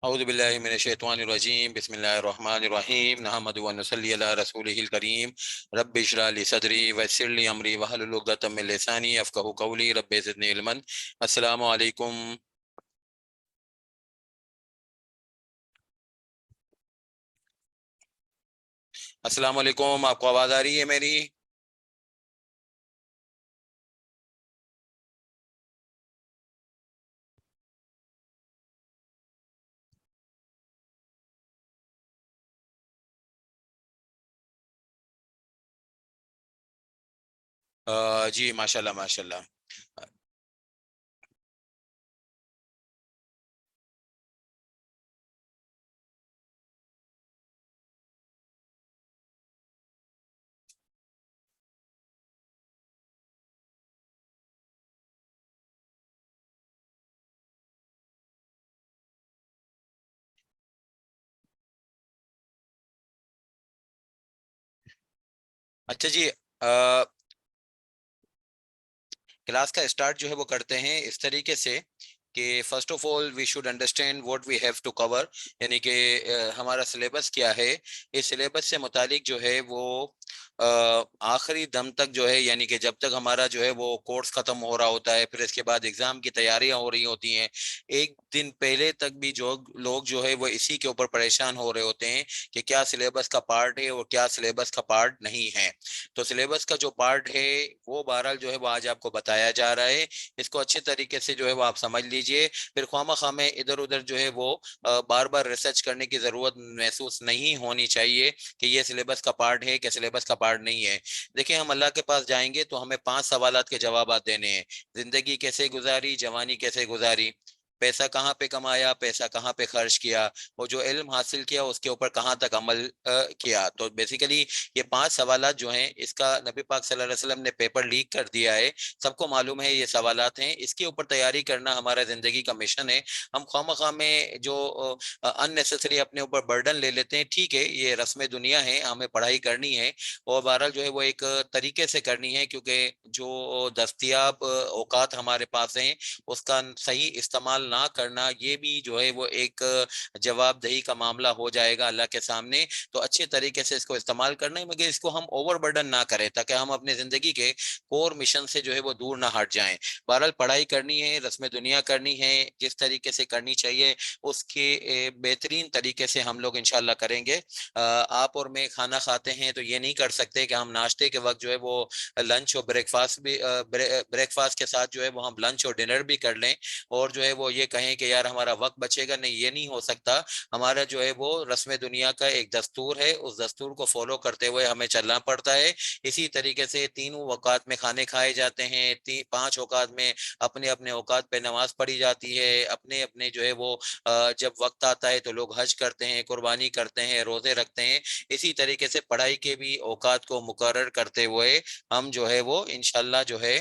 औज़ु बिल्लाहि मिनश शैतानिर रजीम बिस्मिल्लाहिर रहमानिर रहीम नहमदु व नसल्ली अला रसूलिहिल करीम रब्बि इश्रह ली सदरी वयस्सिर ली अमरी वहलुल उक़दतम मिन लिसानी यफ़क़हू क़ौली रब्बि ज़िदनी इल्मन। अस्सलामु अलैकुम। अस्सलामु अलैकुम, आपको आवाज़ आ रही है मेरी? जी माशाल्लाह माशाल्लाह। अच्छा जी, क्लास का स्टार्ट जो है वो करते हैं इस तरीके से कि first of all we should understand what we have to cover, यानी कि हमारा सिलेबस क्या है। इस सिलेबस से मुतालिक जो है वो आखिरी दम तक जो है, यानी कि जब तक हमारा जो है वो कोर्स खत्म हो रहा होता है, फिर इसके बाद एग्जाम की तैयारियां हो रही होती हैं, एक दिन पहले तक भी जो लोग जो है वो इसी के ऊपर परेशान हो रहे होते हैं कि क्या सिलेबस का पार्ट है और क्या सिलेबस का पार्ट नहीं है। तो सिलेबस का जो पार्ट है वो बहरहाल जो है वो आज आपको बताया जा रहा है। इसको अच्छे तरीके से जो है वो आप समझ लीजिए, फिर ख्वामा में इधर उधर जो है वो बार बार रिसर्च करने की जरूरत महसूस नहीं होनी चाहिए कि ये सिलेबस का पार्ट है कि सिलेबस का पार्ट नहीं है। देखिए, हम अल्लाह के पास जाएंगे तो हमें 5 सवालात के जवाब देने हैं। जिंदगी कैसे गुजारी, जवानी कैसे गुजारी, पैसा कहाँ पे कमाया, पैसा कहाँ पे खर्च किया, और जो इल्म हासिल किया उसके ऊपर कहाँ तक अमल किया। तो बेसिकली ये 5 सवालात जो हैं, इसका नबी पाक सल्लल्लाहु अलैहि वसल्लम ने पेपर लीक कर दिया है। सबको मालूम है ये सवालात हैं, इसके ऊपर तैयारी करना हमारा जिंदगी का मिशन है। हम खामखा में जो अननेसेसरी अपने ऊपर बर्डन ले लेते हैं, ठीक है, ये रस्म दुनिया है, हमें पढ़ाई करनी है और बहरहाल जो है वो एक तरीके से करनी है, क्योंकि जो दस्तयाब औकात हमारे पास हैं उसका सही इस्तेमाल ना करना, ये भी जो है वो एक जवाबदेही का मामला हो जाएगा अल्लाह के सामने। तो अच्छे तरीके से इसको इस्तेमाल करना है, मगर इसको हम ओवर बर्डन ना करें ताकि हम अपने जिंदगी के कोर मिशन से जो है वो दूर ना हट जाएं। बहरहाल पढ़ाई करनी है, रस्म दुनिया करनी है, जिस तरीके से करनी चाहिए उसके बेहतरीन तरीके से हम लोग इंशाल्लाह करेंगे। आप और मैं खाना खाते हैं तो ये नहीं कर सकते कि हम नाश्ते के वक्त जो है वो लंच और ब्रेकफास्ट भी ब्रेकफास्ट के साथ जो है वो हम लंच और डिनर भी कर लें और जो है वो ये कहें कि यार हमारा वक्त बचेगा। नहीं, ये नहीं हो सकता। हमारा जो है वो रस्म दुनिया का एक दस्तूर है, उस दस्तूर को फॉलो करते हुए हमें चलना पड़ता है। इसी तरीके से तीनों औकात में खाने खाए जाते हैं, 5 औकात में अपने अपने औकात पे नमाज पढ़ी जाती है। अपने अपने जो है वो जब वक्त आता है तो लोग हज करते हैं, कुर्बानी करते हैं, रोजे रखते हैं। इसी तरीके से पढ़ाई के भी औकात को मुकर्रर करते हुए हम जो है वो इंशाल्लाह जो है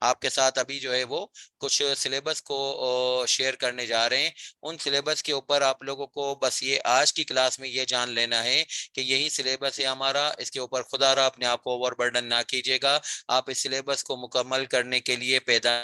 आपके साथ अभी जो है वो कुछ सिलेबस को शेयर करने जा रहे हैं। उन सिलेबस के ऊपर आप लोगों को बस ये आज की क्लास में ये जान लेना है कि यही सिलेबस है हमारा, इसके ऊपर खुदारा अपने आप को ओवरबर्डन ना कीजिएगा। आप इस सिलेबस को मुकम्मल करने के लिए पैदा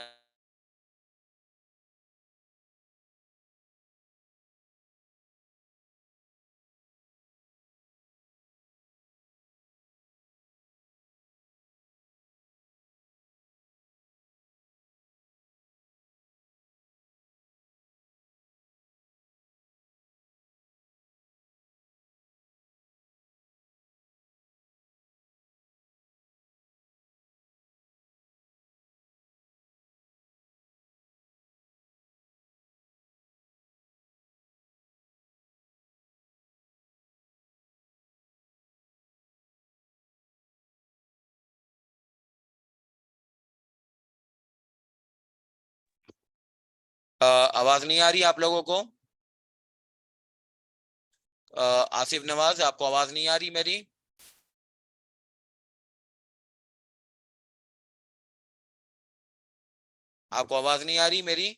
आवाज नहीं आ रही आप लोगों को? आसिफ नवाज, आपको आवाज नहीं आ रही मेरी? आपको आवाज नहीं आ रही मेरी?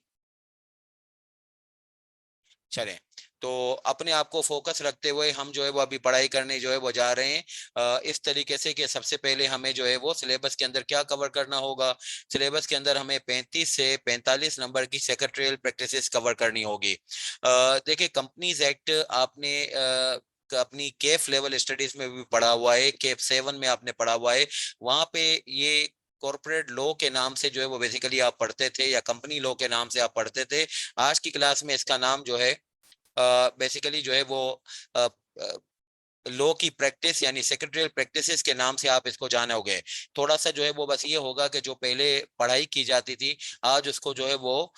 चलें। तो अपने आप को फोकस रखते हुए हम जो है वो अभी पढ़ाई करने जो है वो जा रहे हैं इस तरीके से कि सबसे पहले हमें जो है वो सिलेबस के अंदर क्या कवर करना होगा। सिलेबस के अंदर हमें 35 से 45 नंबर की सेक्रेटरियल प्रैक्टिसेस कवर करनी होगी। देखिए, कंपनीज एक्ट आपने अपनी केफ लेवल स्टडीज में भी पढ़ा हुआ है, केफ 7 में आपने पढ़ा हुआ है। वहां पे ये कॉर्पोरेट लॉ के नाम से जो है वो बेसिकली आप पढ़ते थे, या कंपनी लॉ के नाम से आप पढ़ते थे। आज की क्लास में इसका नाम जो है बेसिकली जो है वो लॉ की प्रैक्टिस यानी सेक्रेटरियल प्रैक्टिसेस के नाम से आप इसको जानोगे। थोड़ा सा जो है वो बस ये होगा कि जो पहले पढ़ाई की जाती थी, आज उसको जो है वो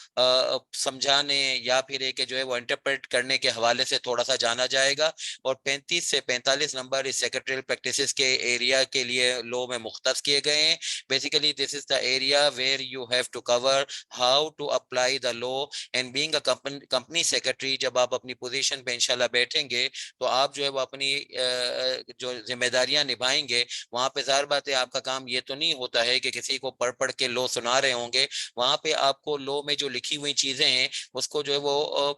समझाने या फिर एक जो है वो इंटरप्रेट करने के हवाले से थोड़ा सा जाना जाएगा। और 35 से 45 नंबर इस सेक्रेटरियल प्रैक्टिसेस के एरिया के लिए लॉ में मुख्तस किए गए हैं। Basically this is the area where you have to cover how to apply the law. And being a company secretary, जब आप अपनी पोजीशन पे इंशाल्लाह बैठेंगे तो आप जो है वो अपनी जो जिम्मेदारियां निभाएंगे, वहां पे जाहिर बात है आपका काम ये तो नहीं होता है कि किसी को पढ़ पढ़ के लो सुना रहे होंगे। वहां पे आपको लो में जो लिखी हुई चीजें हैं उसको जो है वो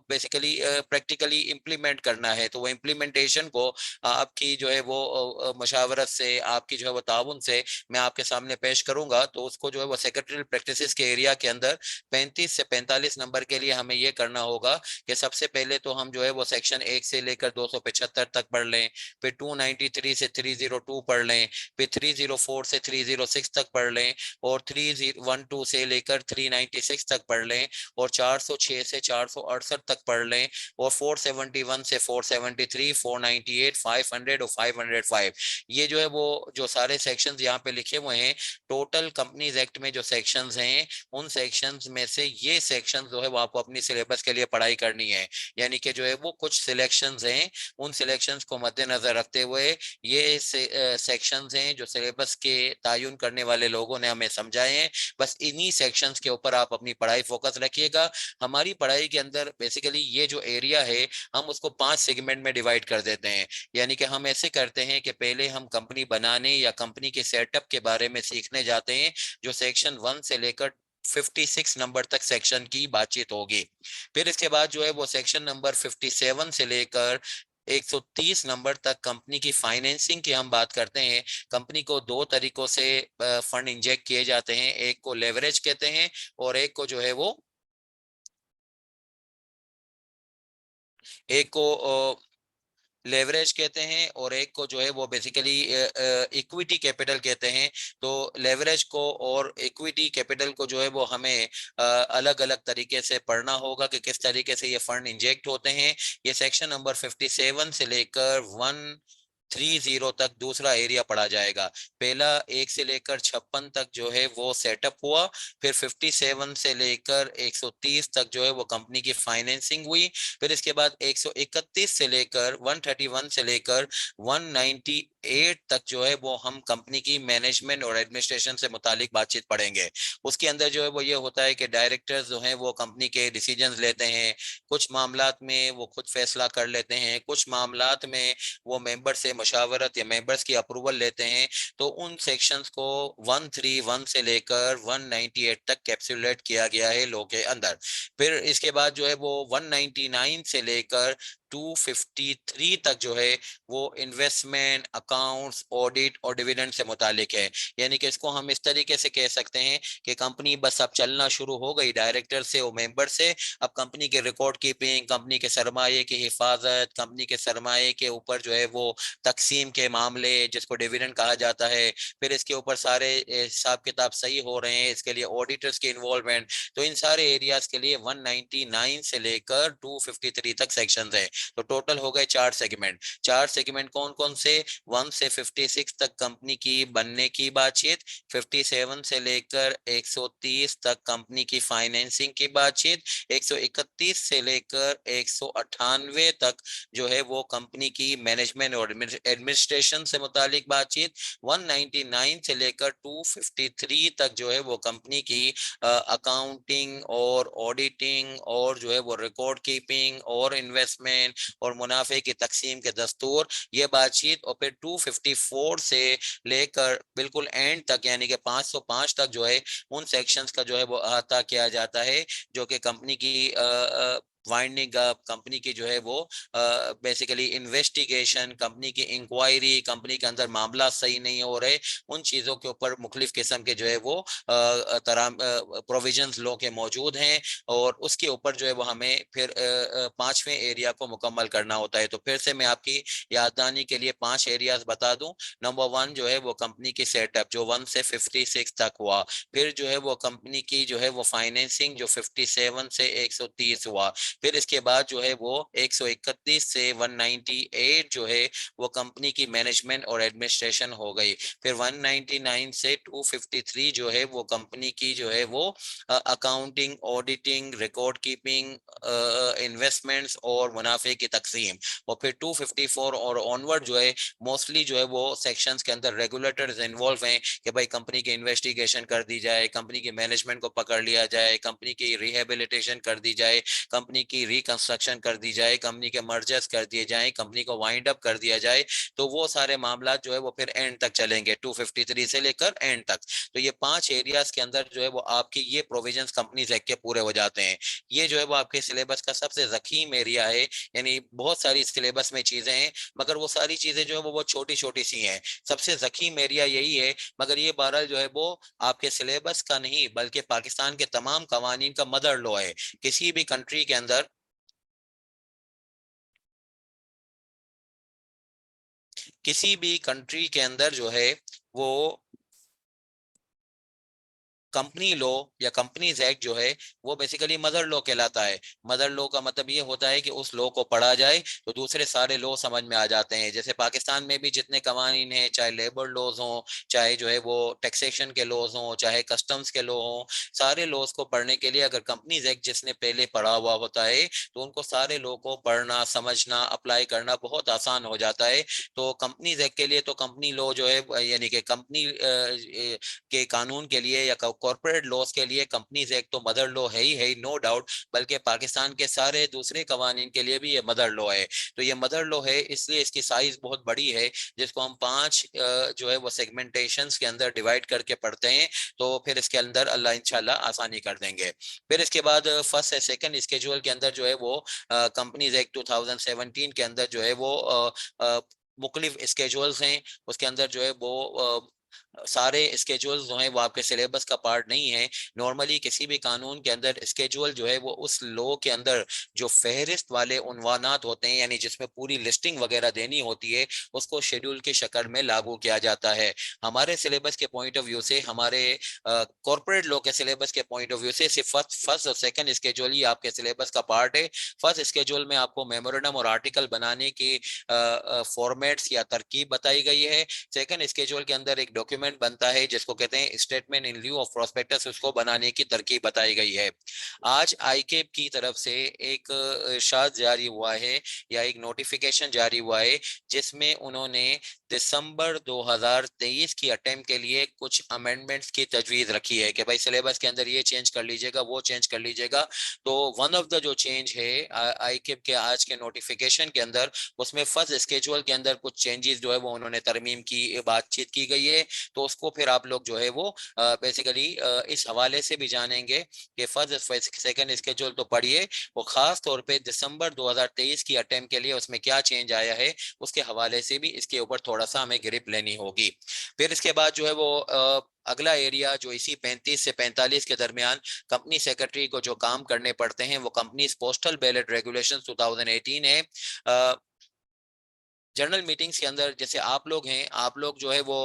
बेसिकली प्रैक्टिकली इम्प्लीमेंट करना है। तो वो इम्प्लीमेंटेशन को आपकी जो है वो मशावरत से, आपकी जो है वो ताउन से मैं आपके सामने पेश करूंगा। तो उसको जो है वो सेक्रेटरियल प्रैक्टिसेस के एरिया के अंदर 35 से 45 नंबर के लिए हमें ये करना होगा कि सबसे पहले तो हम जो है वो सेक्शन 1 से लेकर 275 तक पढ़ लें, फिर 293 से 302 पढ़ लें, फिर 304 से 306 तक पढ़ लें, और 312 से लेकर 396 तक पढ़ लें, और 406 से 468 तक पढ़ लें, और 471 से 473, 498, 500 और 505। ये जो है वो जो सारे सेक्शंस यहाँ पे लिखे हुए हैं, टोटल कंपनीज एक्ट में जो सेक्शंस हैं, उन सेक्शंस में से ये सेक्शंस जो है वो आपको अपनी सिलेबस के लिए पढ़ाई करनी है। यानी कि जो है वो कुछ सिलेक्शंस हैं, उन सिलेक्शंस को मद्देनजर रखते हुए ये सेक्शंस हैं जो सिलेबस के तायुन करने वाले लोगों ने हमें समझाए हैं। बस इन्हीं सेक्शंस के ऊपर आप अपनी पढ़ाई फोकस रखिएगा। हमारी पढ़ाई के अंदर बेसिकली ये जो एरिया है, हम उसको 5 सेगमेंट में डिवाइड कर देते हैं। यानी कि हम ऐसे करते हैं कि पहले हम कंपनी बनाने या कंपनी के सेटअप के बारे में सीखने जाते हैं, जो सेक्शन 1 से लेकर 56 नंबर तक सेक्शन की बातचीत होगी। फिर इसके बाद जो है वो सेक्शन नंबर 57 से लेकर 130 नंबर तक कंपनी की फाइनेंसिंग की हम बात करते हैं। कंपनी को दो तरीकों से फंड इंजेक्ट किए जाते हैं, एक को लेवरेज कहते हैं और एक को जो है वो एक को लेवरेज कहते हैं, और एक को जो है वो बेसिकली इक्विटी कैपिटल कहते हैं। तो लेवरेज को और इक्विटी कैपिटल को जो है वो हमें अलग अलग तरीके से पढ़ना होगा कि किस तरीके से ये फंड इंजेक्ट होते हैं। ये सेक्शन नंबर 57 से लेकर 130 तक दूसरा एरिया पढ़ा जाएगा। पहला 1 से लेकर 56 तक जो है वो सेटअप हुआ, फिर 57 से लेकर 130 तक जो है वो कंपनी की फाइनेंसिंग हुई, फिर इसके बाद 131 से लेकर 131 से लेकर 198 तक जो है वो हम कंपनी की मैनेजमेंट और एडमिनिस्ट्रेशन से मुतालिक बातचीत पढ़ेंगे। उसके अंदर जो है वो ये होता है कि डायरेक्टर्स जो हैं वो कंपनी के डिसीजंस लेते हैं, कुछ मामलात में वो खुद फैसला कर लेते हैं, कुछ मामलात में वो मेंबर से मशावरत या मेंबर्स की अप्रूवल लेते हैं। तो उन सेक्शंस को 131 से लेकर 198 तक कैप्सूलेट किया गया है लॉ के अंदर। फिर इसके बाद जो है वो 199 से लेकर 253 तक जो है वो इन्वेस्टमेंट, अकाउंट्स, ऑडिट और डिविडेंड से मुतालिक है। यानी कि इसको हम इस तरीके से कह सकते हैं कि कंपनी बस अब चलना शुरू हो गई डायरेक्टर से और मेंबर से। अब कंपनी के रिकॉर्ड कीपिंग, कंपनी के सरमाए की हिफाजत, कंपनी के सरमाए के ऊपर जो है वो तकसीम के मामले जिसको डिविडेंड कहा जाता है, फिर इसके ऊपर सारे हिसाब किताब सही हो रहे हैं, इसके लिए ऑडिटर्स की इन्वॉल्वमेंट। तो इन सारे एरियाज के लिए 199 से लेकर 253 तक सेक्शंस है। तो टोटल हो गए 4 सेगमेंट। 4 सेगमेंट कौन कौन से? 1 से 56 तक कंपनी की बनने की बातचीत, 57 से लेकर 130 तक कंपनी की फाइनेंसिंग की बातचीत, 131 से लेकर 198 तक जो है वो कंपनी की मैनेजमेंट और एडमिनिस्ट्रेशन से मुतालिक बातचीत, 199 से लेकर 253 तक जो है वो कंपनी की अकाउंटिंग और ऑडिटिंग और जो है वो रिकॉर्ड कीपिंग और इन्वेस्टमेंट और मुनाफे की तकसीम के दस्तूर, ये बातचीत। और फिर 254 से लेकर बिल्कुल एंड तक यानी कि 505 तक जो है उन सेक्शंस का जो है वो अहाता किया जाता है जो कि कंपनी की वाइंडिंग अप, कंपनी की जो है वो बेसिकली इन्वेस्टिगेशन, कंपनी की इंक्वायरी, कंपनी के अंदर मामला सही नहीं हो रहे, उन चीजों के ऊपर मुख्तलिफ किस्म के जो है वो तरह प्रोविजंस लॉ के मौजूद हैं। और उसके ऊपर जो है वो हमें फिर पांचवें एरिया को मुकम्मल करना होता है। तो फिर से मैं आपकी याददानी के लिए पांच एरियाज बता दूं। नंबर वन जो है वो कंपनी की सेटअप, जो 1 से 56 तक हुआ। फिर जो है वो कंपनी की जो है वो फाइनेंसिंग, जो 57 से 130 हुआ। फिर इसके बाद जो है वो 131 से 198 जो है वो कंपनी की मैनेजमेंट और एडमिनिस्ट्रेशन हो गई। फिर 199 से 253 जो है वो कंपनी की जो है वो accounting, auditing, record keeping, investments और मुनाफे की तकसीम। और फिर 254 और ऑनवर्ड जो है मोस्टली जो है वो सेक्शंस के अंदर रेगुलेटर्स इन्वॉल्व हैं कि भाई कंपनी की इन्वेस्टिगेशन कर दी जाए, कंपनी की मैनेजमेंट को पकड़ लिया जाए, कंपनी की रिहेबिलिटेशन कर दी जाए, कंपनी की रिकंस्ट्रक्शन कर दी जाए, कंपनी के मर्जर्स कर दिए जाए, कंपनी को वाइंड अप कर दिया जाए। तो वो सारे मामला जो है वो फिर एंड तक चलेंगे, 253 से लेकर एंड तक। तो ये पांच एरियाज के अंदर जो है वो आपकी ये प्रोविजंस कंपनीज एक्ट के पूरे हो जाते हैं। ये जो है वो आपके सिलेबस का सबसे जखीम एरिया है। यानी बहुत सारी सिलेबस में चीजें हैं, मगर वो सारी चीजें जो है वो बहुत छोटी छोटी सी हैं। सबसे जखीम एरिया यही है। मगर ये बहरहाल जो है वो आपके सिलेबस का नहीं, बल्कि पाकिस्तान के तमाम कवानीन का मदर लॉ है। किसी भी कंट्री के अंदर, किसी भी कंट्री के अंदर जो है वो कंपनी लॉ या कंपनीज एक्ट जो है वो बेसिकली मदर लॉ कहलाता है। मदर लॉ का मतलब ये होता है कि उस लॉ को पढ़ा जाए तो दूसरे सारे लॉ समझ में आ जाते हैं। जैसे पाकिस्तान में भी जितने कवानीन हैं, चाहे लेबर लॉज हों, चाहे जो है वो टैक्सेशन के लॉज हों, चाहे कस्टम्स के लॉ हों, सारे लॉज को पढ़ने के लिए अगर कंपनीज एक्ट जिसने पहले पढ़ा हुआ होता है तो उनको सारे लॉ को पढ़ना, समझना, अप्लाई करना बहुत आसान हो जाता है। तो कंपनीज एक्ट के लिए तो कंपनी लॉ जो है यानी कि कंपनी के कानून के लिए या कॉर्पोरेट लॉस के लिए कंपनीज एक्ट तो मदर लॉ है ही नो डाउट। बल्कि पाकिस्तान के सारे दूसरे कवानीन के लिए भी ये मदर लॉ है। तो ये मदर लॉ है, इसलिए इसकी साइज बहुत बड़ी है, जिसको हम पांच जो है वो सेगमेंटेशंस के अंदर डिवाइड करके पढ़ते हैं। तो फिर इसके अंदर अल्लाह इंशाल्लाह आसानी कर देंगे। फिर इसके बाद फर्स्ट से सेकंड स्केड्यूल के अंदर जो है वो कंपनीज एक्ट 2017 के अंदर जो है वो मुख्तलिफ स्केजुअल्स हैं। उसके अंदर जो है वो सारे स्केजुअल जो है वो आपके सिलेबस का पार्ट नहीं है। नॉर्मली किसी भी कानून के अंदर स्केजुअल जो है वो उस लॉ के अंदर जो फहरिस्त वाले उन्वानात होते हैं, यानी जिसमें पूरी लिस्टिंग वगैरह देनी होती है, उसको शेड्यूल की शक्ल में लागू किया जाता है। हमारे सिलेबस के पॉइंट ऑफ व्यू से, हमारे कॉर्पोरेट लॉ के सिलेबस के पॉइंट ऑफ व्यू से सिर्फ फर्स्ट और सेकंड स्केजुअल ही आपके सिलेबस का पार्ट है। फर्स्ट स्केजुअल में आपको मेमोरेंडम और आर्टिकल बनाने की फॉर्मेट्स या तरकीब बताई गई है। सेकंड स्केजुअल के अंदर एक डॉक्यूमेंट बनता है जिसको कहते हैं statement in lieu of prospectus, उसको बनाने की तरकीब बताई गई है। आज आईकेप की तरफ से एक इरशाद जारी हुआ है या एक नोटिफिकेशन जारी हुआ है, जिसमें उन्होंने दिसंबर 2023 की अटेम्प्ट के लिए कुछ अमेंडमेंट्स की तजवीज रखी है कि भाई सिलेबस के अंदर ये चेंज कर लीजिएगा, वो चेंज कर लीजिएगा। तो वन ऑफ द जो चेंज है आईकेप के आज के नोटिफिकेशन के अंदर, उसमें फर्स्ट स्केजुअल के अंदर कुछ चेंजेस जो है वो उन्होंने तरमीम की बातचीत की गई है। तो उसको फिर आप लोग जो है वो बेसिकली इस हवाले से भी जानेंगे कि फर्स्ट सेकंड स्केजुअल तो पढ़िए, वो खास तौर पे दिसंबर 2023 की अटेम्प्ट के लिए उसमें क्या चेंज आया है उसके हवाले से भी इसके ऊपर थोड़ा सा हमें ग्रिप लेनी होगी। फिर इसके बाद जो है वो अगला एरिया जो इसी 35 से 45 के दरमियान कंपनी सेक्रेटरी को जो काम करने पड़ते हैं, वो कंपनी पोस्टल बैलेट रेगुलेशन 2018 है। जनरल मीटिंग्स के अंदर जैसे आप लोग हैं, आप लोग जो है वो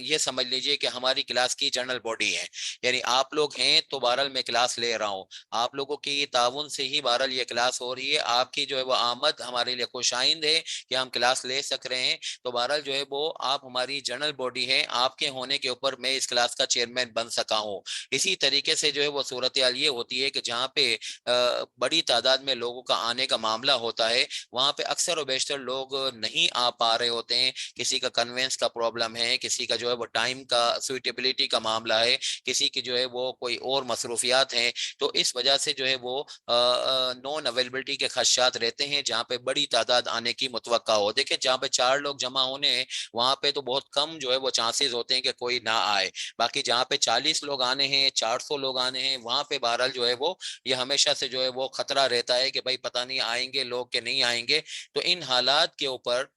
ये समझ लीजिए कि हमारी क्लास की जनरल बॉडी है। यानी आप लोग हैं तो बहरहाल मैं क्लास ले रहा हूँ, आप लोगों की ताउन से ही बहरहाल ये क्लास हो रही है। आपकी जो है वो आमद हमारे लिए खुशाइंद है कि हम क्लास ले सक रहे हैं। तो बहरहाल जो है वो आप हमारी जनरल बॉडी है, आपके होने के ऊपर मैं इस क्लास का चेयरमैन बन सका हूँ। इसी तरीके से जो है वो सूरत हाल ये होती है कि जहाँ पे बड़ी तादाद में लोगों का आने का मामला होता है, वहाँ पे अक्सर और बेशतर लोग नहीं नहीं आ पा रहे होते हैं, किसी का कन्वेंस का प्रॉब्लम है, किसी का जो है वो टाइम का सुइटेबिलिटी का मामला है, किसी की जो है वो कोई और मसरूफियात हैं, तो इस वजह से जो है वो नॉन अवेलेबिलिटी के खदशात रहते हैं, जहाँ पे बड़ी तादाद आने की मुतवक्का हो। देखिए जहाँ पे 4 लोग जमा होने हैं, वहां पे तो बहुत कम जो है वो चांसेस होते हैं कि कोई ना आए। बाकी जहाँ पे 40 लोग आने हैं, 400 लोग आने हैं, वहां पे बहरहाल जो है वो ये हमेशा से जो है वो खतरा रहता है कि भाई पता नहीं आएंगे लोग कि नहीं आएंगे। तो इन हालात के ऊपर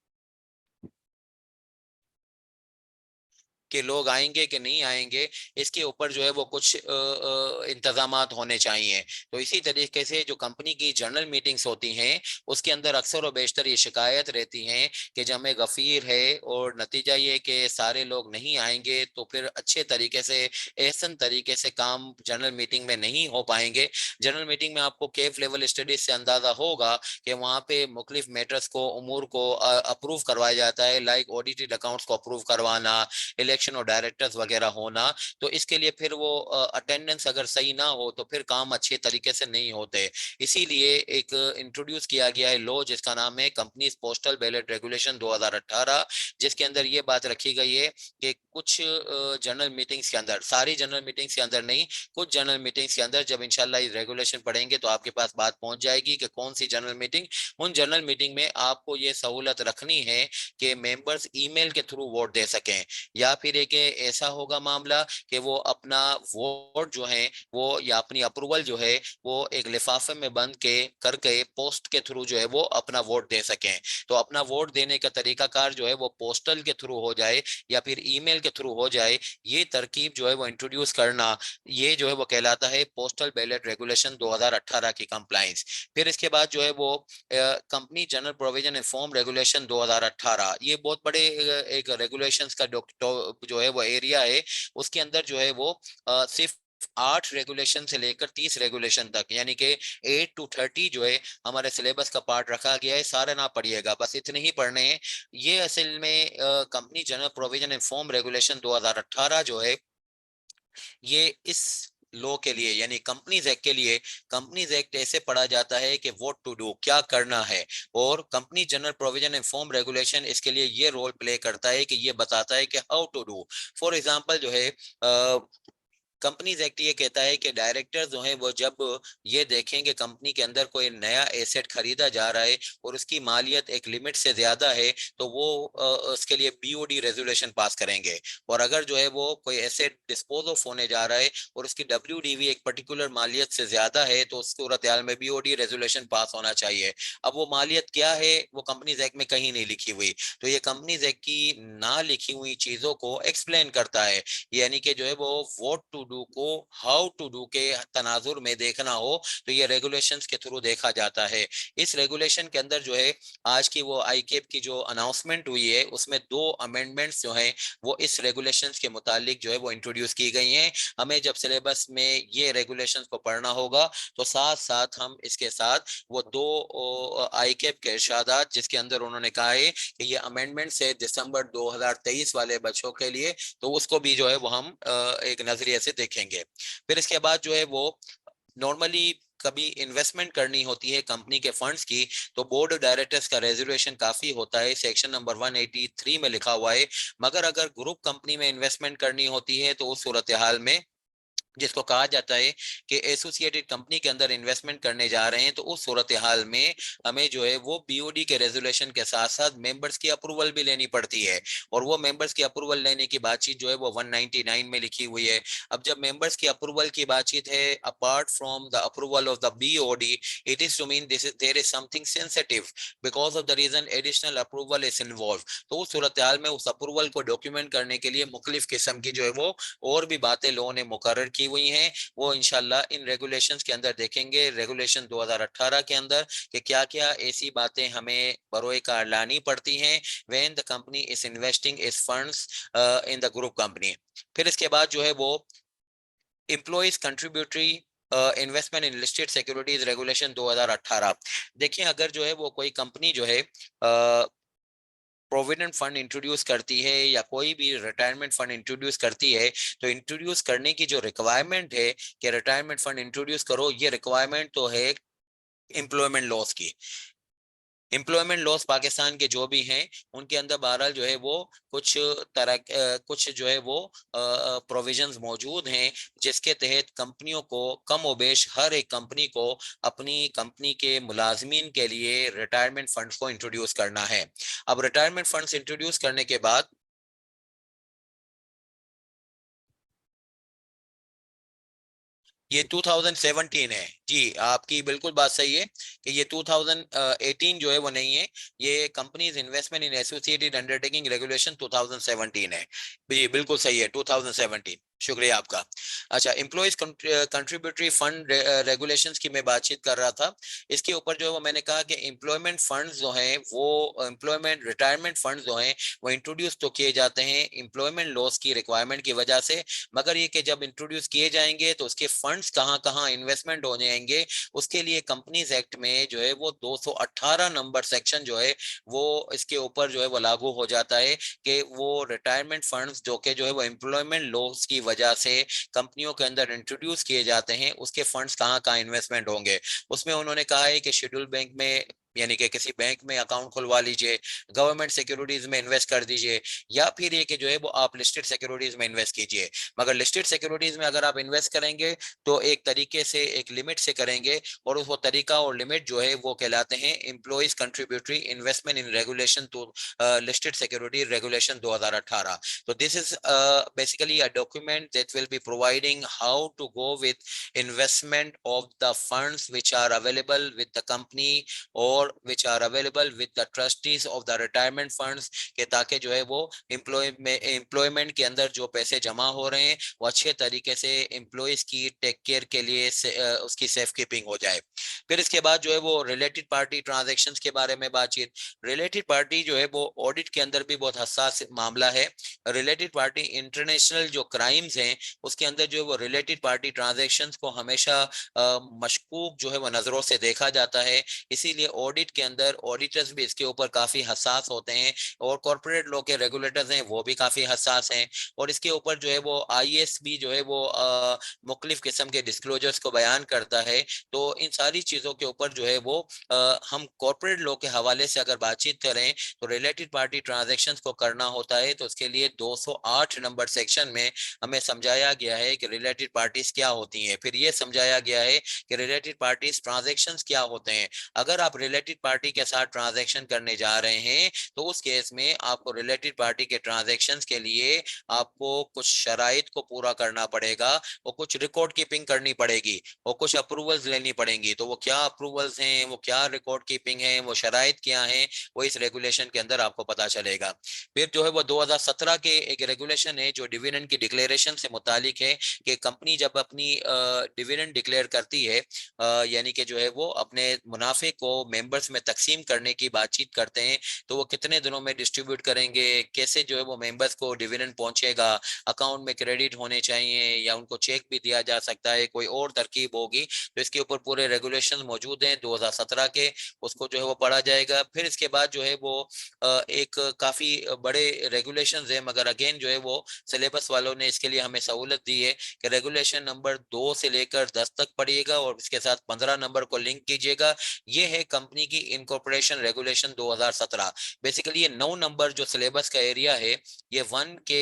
कि लोग आएंगे कि नहीं आएंगे, इसके ऊपर जो है वो कुछ इंतजामात होने चाहिए। तो इसी तरीके से जो कंपनी की जनरल मीटिंग्स होती हैं, उसके अंदर अक्सर और बेशतर ये शिकायत रहती हैं कि जमे गफीर है और नतीजा ये कि सारे लोग नहीं आएंगे, तो फिर अच्छे तरीके से एहसन तरीके से काम जनरल मीटिंग में नहीं हो पाएंगे। जनरल मीटिंग में आपको केफ लेवल स्टडीज से अंदाजा होगा कि वहाँ पे मुख्तलिफ मैटर्स को, उमूर को अप्रूव करवाया जाता है, लाइक ऑडिटेड अकाउंट्स को अप्रूव करवाना, इलेक्शन और डायरेक्टर्स वगैरह होना। तो इसके लिए फिर वो अटेंडेंस अगर सही ना हो तो फिर काम अच्छे तरीके से नहीं होते। इसीलिए एक इंट्रोड्यूस किया गया है लॉ जिसका नाम है कंपनीज पोस्टल बैलेट रेगुलेशन 2018, जिसके अंदर ये बात रखी गई है कि कुछ जनरल मीटिंग्स के अंदर, सारी जनरल मीटिंग्स के अंदर नहीं, कुछ जनरल मीटिंग्स के अंदर जब इंशाल्लाह ये रेगुलेशन पढ़ेंगे तो आपके पास बात पहुंच जाएगी कि कौन सी जनरल मीटिंग, उन जनरल मीटिंग में आपको ये सहूलत रखनी है कि मेंबर्स ईमेल के थ्रू वोट दे सकें, या फिर एक ऐसा होगा मामला कि वो अपना वोट जो है वो, या अपनी अप्रूवल जो है वो एक लिफाफे में बंद के करके पोस्ट के थ्रू जो है वो अपना वोट दे सकें। तो अपना वोट देने का तरीकाकार जो है वो पोस्टल के थ्रू हो जाए या फिर ईमेल के थ्रू हो जाए, ये तरकीब जो है वो इंट्रोड्यूस करना, ये जो है वो कहलाता है पोस्टल बैलेट रेगुलेशन 2018 की कंप्लाइंस। फिर इसके बाद जो है वो company general provision and form regulation 2018, ये बहुत बड़े एक रेगुलेशंस का जो है वो एरिया है। उसके अंदर जो है वो सिर्फ 8 रेगुलेशन से लेकर 30 रेगुलेशन तक, यानी कि 8 to 30 जो है हमारे सिलेबस का पार्ट रखा गया है। सारे ना पढ़िएगा, बस इतने ही पढ़ने हैं। ये असल में company general provision and form regulation 2018 जो है, ये इस लॉ के लिए यानी कंपनीज एक्ट के लिए, कंपनीज एक्ट ऐसे पढ़ा जाता है कि व्हाट टू डू, क्या करना है, और company general provision and form regulation इसके लिए ये रोल प्ले करता है कि ये बताता है कि how to do. For example जो है कंपनीज एक्ट ये कहता है कि डायरेक्टर जो है वो जब ये देखेंगे कंपनी के अंदर कोई नया एसेट खरीदा जा रहा है और उसकी मालियत एक लिमिट से ज्यादा है, तो वो उसके लिए बीओडी रेजोल्यूशन पास करेंगे। और अगर जो है वो कोई एसेट डिस्पोज ऑफ होने जा रहा है और उसकी डब्ल्यूडीवी एक पर्टिकुलर मालियत से ज्यादा है, तो उस सूरत हाल में बीओडी रेजोल्यूशन पास होना चाहिए। अब वो मालियत क्या है वो कंपनीज एक्ट में कहीं नहीं लिखी हुई, तो ये कंपनीज एक्ट की ना लिखी हुई चीजों को एक्सप्लेन करता है। यानी कि जो है वो व्हाट टू डू को हाउ टू डू के तनाजुर में देखना हो तो ये रेगुलेशंस के थ्रू देखा जाता है। इस रेगुलेशन के अंदर जो है आज की वो आईकेप की जो अनाउंसमेंट हुई है उसमें 2 अमेंडमेंट्स जो हैं वो इस रेगुलेशंस के मुतालिक जो है वो इंट्रोड्यूस की गई हैं। हमें जब सिलेबस में ये रेगुलेशंस को पढ़ना होगा तो साथ साथ हम इसके साथ वो 2 आईकेप के इरशादात जिसके अंदर उन्होंने कहा है कि ये अमेंडमेंट्स है दिसंबर 2023 वाले बच्चों के लिए, तो उसको भी जो है वो हम एक नजरिए से देखेंगे। फिर इसके बाद जो है वो नॉर्मली कभी इन्वेस्टमेंट करनी होती है कंपनी के फंड्स की, तो बोर्ड ऑफ डायरेक्टर्स का रेजोल्यूशन काफी होता है, सेक्शन नंबर 183 में लिखा हुआ है। मगर अगर ग्रुप कंपनी में इन्वेस्टमेंट करनी होती है तो उस सूरत हाल में जिसको कहा जाता है कि एसोसिएटेड कंपनी के अंदर इन्वेस्टमेंट करने जा रहे हैं, तो उस सूरत हाल में हमें जो है वो बीओडी के रेजोल्यूशन के साथ साथ मेंबर्स की अप्रूवल भी लेनी पड़ती है। और वो मेंबर्स की अप्रूवल लेने की बातचीत जो है वो 199 में लिखी हुई है। अब जब मेंबर्स की अप्रूवल की बातचीत है, apart from the approval of the BOD, it is to mean this is there is something sensitive because of the reason additional approval is involve. तो उस सूरत हाल में उस अप्रूवल को डॉक्यूमेंट करने के लिए मुख्तलिफ किस्म की जो है वो और भी बातें लोगों ने मुकर्रर की हुई हैं। वो इंशाल्लाह इन रेगुलेशंस के अंदर देखेंगे, रेगुलेशन 2018 के अंदर, कि क्या क्या ऐसी बातें हमें बरोए कार लानी पड़ती हैं when the company is investing is funds in the group company. फिर इसके बाद जो है वो एम्प्लॉइज कंट्रीब्यूटरी इन्वेस्टमेंट इन लिस्टेड सिक्योरिटीज रेगुलेशन 2018। देखिए अगर जो है वो कोई कंपनी जो है प्रोविडेंट फंड इंट्रोड्यूस करती है या कोई भी रिटायरमेंट फंड इंट्रोड्यूस करती है, तो इंट्रोड्यूस करने की जो रिक्वायरमेंट है कि रिटायरमेंट फंड इंट्रोड्यूस करो, ये रिक्वायरमेंट तो है एम्प्लॉयमेंट लॉस की। एम्प्लॉयमेंट लॉस पाकिस्तान के जो भी हैं उनके अंदर बहरहाल जो है वो कुछ तरह कुछ जो है वो प्रोविजंस मौजूद हैं जिसके तहत कंपनियों को कम ओबेश हर एक कंपनी को अपनी कंपनी के मुलाजमीन के लिए रिटायरमेंट फंड्स को इंट्रोड्यूस करना है। अब रिटायरमेंट फंड्स इंट्रोड्यूस करने के बाद ये 2017 है जी, आपकी बिल्कुल बात सही है कि ये 2018 जो है वो नहीं है, ये कंपनीज इन्वेस्टमेंट इन एसोसिएटेड अंडरटेकिंग रेगुलेशन 2017 है। जी बिल्कुल सही है, 2017। शुक्रिया आपका। अच्छा, एम्प्लॉयज कंट्रीब्यूटरी फंड रेगुलेशंस की मैं बातचीत कर रहा था। इसके ऊपर जो है वो मैंने कहा कि एम्प्लॉयमेंट फंड्स जो हैं वो एम्प्लॉयमेंट रिटायरमेंट फंड्स जो हैं वो इंट्रोड्यूस तो किए जाते हैं एम्प्लॉयमेंट लॉस की रिक्वायरमेंट की वजह से, मगर ये कि जब इंट्रोड्यूस किए जाएंगे तो उसके फंड्स कहाँ कहाँ इन्वेस्टमेंट हो जाएंगे, उसके लिए कंपनीज एक्ट में जो है वो 218 नंबर सेक्शन जो है वो इसके ऊपर जो है वो लागू हो जाता है कि वो रिटायरमेंट फंड्स जो कि जो है वो एम्प्लॉयमेंट लॉस की वजह से कंपनियों के अंदर इंट्रोड्यूस किए जाते हैं, उसके फंड्स कहाँ कहाँ इन्वेस्टमेंट होंगे। उसमें उन्होंने कहा है कि शेड्यूल बैंक में यानी कि किसी बैंक में अकाउंट खुलवा लीजिए, गवर्नमेंट सिक्योरिटीज में इन्वेस्ट कर दीजिए, या फिर ये कि जो है वो आप लिस्टेड सिक्योरिटीज में इन्वेस्ट कीजिए। मगर लिस्टेड सिक्योरिटीज में अगर आप इन्वेस्ट करेंगे तो एक तरीके से एक लिमिट से करेंगे, और वो तरीका और लिमिट जो है वो कहलाते हैं employees contributory investment in regulation to listed security regulation 2018। So this is basically a document that will be providing how to go with investment of the funds which are available with the company or which are available with the trustees of the retirement funds, के ताकि जो है वो employment के अंदर जो पैसे जमा हो रहे हैं वो अच्छे तरीके से एम्प्लॉयज की टेक केयर के लिए उसकी सेफ कीपिंग हो जाए। फिर इसके बाद जो है वो रिलेटेड पार्टी ट्रांजेक्शन्स के बारे में बातचीत। रिलेटेड पार्टी जो है वो ऑडिट के अंदर भी बहुत हसास मामला है। रिलेटेड पार्टी इंटरनेशनल जो क्राइम्स हैं उसके अंदर जो है वो रिलेटेड पार्टी ट्रांजैक्शंस को हमेशा मशकूक जो है वो नजरों से देखा जाता है, इसीलिए ऑडिट के अंदर ऑडिटर्स भी इसके ऊपर काफी हसास होते हैं, और कॉर्पोरेट लॉ के रेगुलेटर्स हैं वो भी काफी हसास हैं, और इसके ऊपर जो है वो आईएएस भी जो है वो मुख्तलिफ किस्म के डिस्क्लोजर्स को बयान करता है। तो इन सारी चीजों के ऊपर जो है वो हम कॉर्पोरेट लॉ के हवाले से अगर बातचीत करें तो रिलेटेड पार्टी ट्रांजैक्शंस को करना होता है तो उसके लिए 208 नंबर सेक्शन में हमें समझाया गया है कि रिलेटेड पार्टीज क्या होती हैं, फिर ये समझाया गया है कि रिलेटेड पार्टीज ट्रांजैक्शंस क्या होते हैं। अगर आप रिलेटेड पार्टी के साथ ट्रांजैक्शन करने जा रहे हैं तो उस केस में आपको रिलेटेड पार्टी के ट्रांजैक्शंस के लिए आपको कुछ शराइत को पूरा करना पड़ेगा, और कुछ रिकॉर्ड कीपिंग करनी पड़ेगी, और कुछ अप्रूवल्स लेनी पड़ेंगी। तो वो क्या अप्रूवल्स हैं, वो क्या रिकॉर्ड कीपिंग है, वो शराइत क्या है, वो इस रेगुलेशन के अंदर आपको पता चलेगा। फिर जो है वो 2017 के एक रेगुलेशन है जो डिविडेंड की डिक्लेरेशन से मुतालिक है कि कंपनी जब अपनी डिविडेंड डिक्लेयर करती है, यानी कि जो है वो अपने मुनाफे को मेंबर्स में तकसीम करने की बातचीत करते हैं, तो वो कितने दिनों में डिस्ट्रीब्यूट करेंगे, कैसे जो है वो मेंबर्स को डिविडेंड पहुंचेगा, अकाउंट में क्रेडिट होने चाहिए या उनको चेक भी दिया जा सकता है, कोई और तरकीब होगी, तो इसके ऊपर पूरे रेगुलेशन मौजूद हैं 2017 के, उसको जो है वो पढ़ा जाएगा। फिर इसके बाद जो है वो एक काफी बड़े रेगुलेशन है, मगर अगेन जो है वो सिलेबस वालों ने इसके लिए हमें सहूलत दी है कि रेगुलेशन नंबर 2 से लेकर 10 तक पढ़िएगा और इसके साथ 15 नंबर को लिंक कीजिएगा। ये है कंपनी की इनकॉर्पोरेशन रेगुलेशन 2017। बेसिकली ये 9 नंबर जो सिलेबस का एरिया है ये 1 के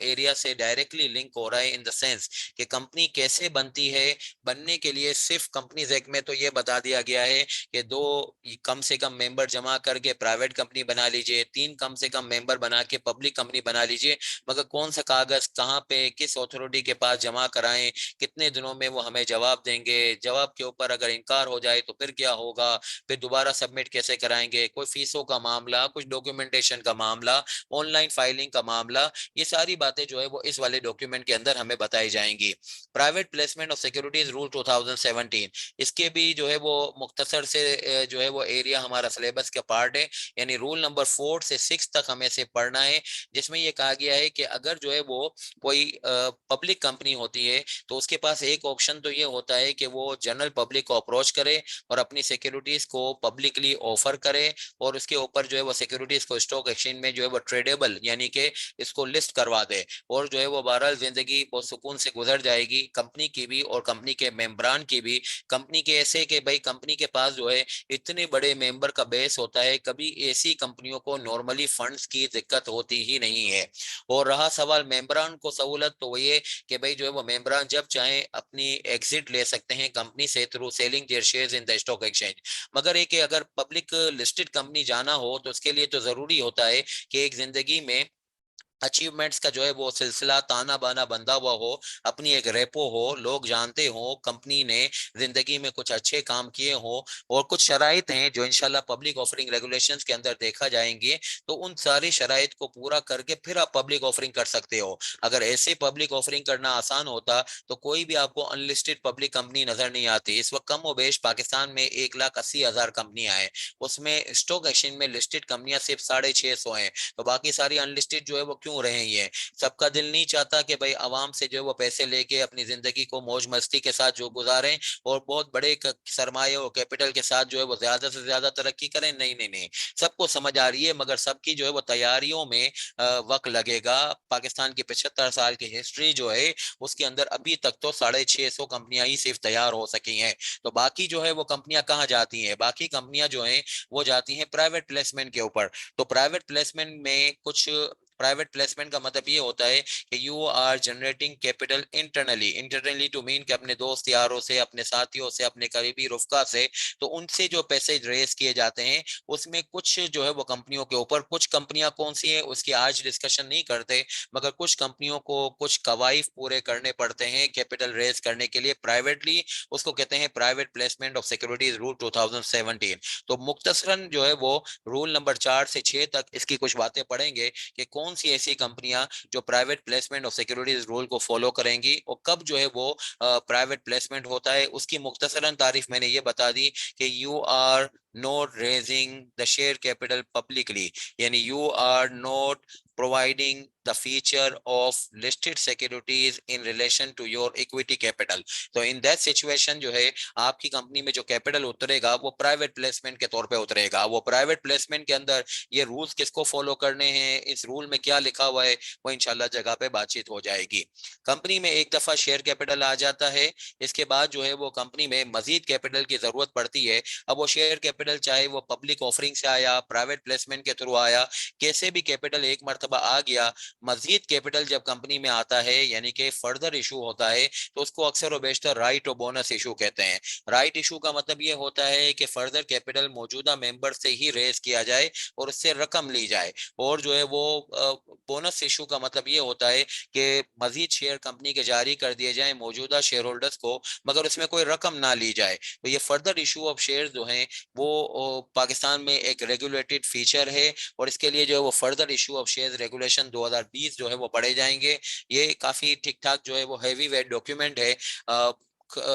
एरिया से डायरेक्टली लिंक हो रहा है, इन द सेंस कि कंपनी कैसे बनती है। बनने के लिए सिर्फ कंपनीज एक्ट में तो ये बता दिया गया है कि 2 कम से कम मेंबर जमा करके प्राइवेट कंपनी बना लीजिए, 3 कम से कम मेंबर बना के पब्लिक कंपनी बना लीजिए, मगर कौन सा कागज कहाँ पे किस अथॉरिटी के पास जमा कराएं, कितने दिनों में वो हमें जवाब देंगे, जवाब के ऊपर अगर इनकार हो जाए तो फिर क्या होगा, फिर दोबारा सबमिट कैसे कराएंगे, कोई फीसों का मामला, कुछ डॉक्यूमेंटेशन का मामला, ऑनलाइन फाइलिंग का मामला, ये सारी बातें जो है वो इस वाले डॉक्यूमेंट के अंदर हमें बताई जाएंगी। Private placement of securities rule 2017, इसके भी जो है वो मुख्तसर से जो है वो एरिया हमारा सिलेबस का पार्ट है, यानी रूल नंबर 4 से 6 तक हमें से पढ़ना है, जिसमें ये कहा गया है कि अगर जो है वो कोई पब्लिक कंपनी होती है तो उसके पास एक ऑप्शन तो ये होता है कि वो जनरल पब्लिक को अप्रोच करे और अपनी सिक्योरिटीज को पब्लिकली ऑफर करे और उसके ऊपर जो है वो सिक्योरिटीज को स्टॉक एक्सचेंज में जो है वो ट्रेडेबल यानी कि इसको लिस्ट करवा दे, और जो है वो बहरहाल जिंदगी बहुत सुकून से गुजर जाएगी, कंपनी की भी और कंपनी के मेंबरान की भी। कंपनी के ऐसे कि भाई कंपनी के पास जो है इतने बड़े मेंबर का बेस होता है, कभी ऐसी कंपनियों को नॉर्मली फंड्स की दिक्कत होती ही नहीं है। और रहा सवाल मेंबरान को सहूलत, तो वो ये कि भाई जो है वो मेंबरान जब चाहे अपनी एग्जिट ले सकते हैं कंपनी से through selling their shares in the stock exchange. मगर एक अगर पब्लिक लिस्टेड कंपनी जाना हो तो उसके लिए तो जरूरी होता है कि एक जिंदगी में अचीवमेंट्स का जो है वो सिलसिला ताना बाना बंधा हुआ हो, अपनी एक रेपो हो, लोग जानते हो कंपनी ने जिंदगी में कुछ अच्छे काम किए हो, और कुछ शराइत हैं जो इंशाल्लाह पब्लिक ऑफरिंग रेगुलेशंस के अंदर देखा जाएंगे, तो उन सारी शराइत को पूरा करके फिर आप पब्लिक ऑफरिंग कर सकते हो। अगर ऐसे पब्लिक ऑफरिंग करना आसान होता तो कोई भी आपको अनलिस्टेड पब्लिक कंपनी नजर नहीं आती। इस वक्त कम बेश पाकिस्तान में 1,80,000 कंपनियां हैं, उसमें स्टॉक एक्सचेंज में लिस्टेड कंपनियां सिर्फ 650 हैं, तो बाकी सारी अनलिस्टेड जो है वो क्यों रहे ही है। सबका दिल नहीं चाहता कि भाई आवाम से जो है वो पैसे लेके अपनी जिंदगी को मौज मस्ती के साथ जो गुजारें और बहुत बड़े सरमाए और कैपिटल के साथ जो है वो ज्यादा से ज्यादा तरक्की करें। नहीं नहीं नहीं, सबको समझ आ रही है, मगर सबकी जो है वो तैयारियों में वक्त लगेगा। पाकिस्तान की 75 साल की हिस्ट्री जो है उसके अंदर अभी तक तो 650 कंपनियां ही सिर्फ तैयार हो सकी हैं। तो बाकी जो है वो कंपनियां कहाँ जाती हैं? बाकी कंपनियां जो हैं वो जाती हैं प्राइवेट प्लेसमेंट के ऊपर। तो प्राइवेट प्लेसमेंट में कुछ, प्राइवेट प्लेसमेंट का मतलब ये होता है कि you are generating capital internally, internally to mean कि अपने दोस्त यारों से, अपने साथियों से, अपने करीबी रुफका से, तो उनसे जो पैसे रेस किए जाते हैं उसमें कुछ जो है वो कंपनियों के ऊपर, कुछ कंपनियां कौन सी है उसकी आज डिस्कशन नहीं करते, मगर कुछ कंपनियों को कुछ कवायद पूरे करने पड़ते हैं कैपिटल रेस करने के लिए प्राइवेटली। उसको कहते हैं private placement of securities rule 2017। तो मुख्तसरन जो है वो रूल नंबर 4 से 6 तक इसकी कुछ बातें पढ़ेंगे कि कौन सी ऐसी कंपनियां जो private placement of securities rule को फॉलो करेंगी और कब जो है वो प्राइवेट प्लेसमेंट होता है। उसकी मुख्तसरन तारीफ मैंने ये बता दी कि you are not raising the share capital publicly, यानी you are not providing the feature of listed securities in relation to your equity capital। तो इन दैट सिचुएशन जो है आपकी कंपनी में जो कैपिटल उतरेगा वो प्राइवेट प्लेसमेंट के तौर पे उतरेगा। वो प्राइवेट प्लेसमेंट के अंदर ये रूल्स किसको फॉलो करने हैं, इस रूल में क्या लिखा हुआ है, वो इंशाल्लाह जगह पे बातचीत हो जाएगी। कंपनी में एक दफा शेयर कैपिटल आ जाता है, इसके बाद जो है वो कंपनी में मजीद कैपिटल की जरूरत पड़ती है। अब वो शेयर कैपिटल चाहे वो पब्लिक ऑफरिंग से आया, प्राइवेट प्लेसमेंट के थ्रू आया, कैसे भी कैपिटल एक मरतबा आ गया, मजीद कैपिटल जब कंपनी में आता है यानी कि फर्दर इशू होता है, तो उसको अक्सर और बेशतर राइट और बोनस इशू कहते हैं। राइट इशू का मतलब ये होता है कि फर्दर कैपिटल मौजूदा मेंबर से ही रेज किया जाए और उससे रकम ली जाए, और जो है वो बोनस इशू का मतलब ये होता है कि मजीद शेयर कंपनी के जारी कर दिए जाए मौजूदा शेयर होल्डर्स को, मगर उसमें कोई रकम ना ली जाए। तो ये फर्दर इशू ऑफ शेयर जो हैं वो पाकिस्तान में एक रेगुलेटेड फीचर है, और इसके लिए जो है वो further issue of shares regulation 2020 जो है वो पढ़े जाएंगे। ये काफी ठीक ठाक जो है वो हैवी वेट डॉक्यूमेंट है,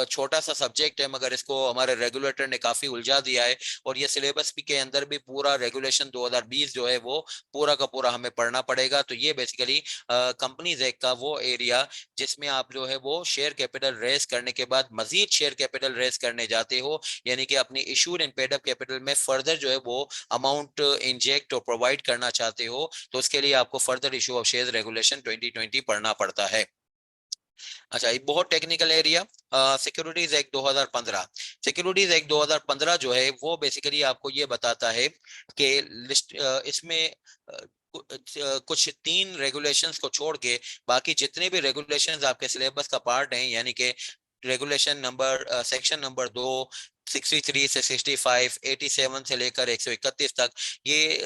छोटा सा सब्जेक्ट है, मगर इसको हमारे रेगुलेटर ने काफी उलझा दिया है, और ये सिलेबस भी के अंदर भी पूरा रेगुलेशन 2020 जो है वो पूरा का पूरा हमें पढ़ना पड़ेगा। तो ये बेसिकली कंपनीज एक्ट का वो एरिया जिसमें आप जो है वो शेयर कैपिटल रेस करने के बाद मजीद शेयर कैपिटल रेस करने जाते हो, यानी कि अपनी issued and paid up capital में फर्दर जो है वो अमाउंट इंजेक्ट और प्रोवाइड करना चाहते हो, तो उसके लिए आपको further issue of share regulation 2020 पढ़ना पड़ता है। अच्छा, एक बहुत technical area, securities act 2015। Securities act 2015 जो है वो बेसिकली आपको ये बताता है कि लिस्ट इसमें कुछ 3 रेगुलेशंस को छोड़ के बाकी जितने भी रेगुलेशंस आपके सिलेबस का पार्ट हैं, यानी कि रेगुलेशन नंबर सेक्शन नंबर 2, 63 से 65, 87 से लेकर 131 तक, ये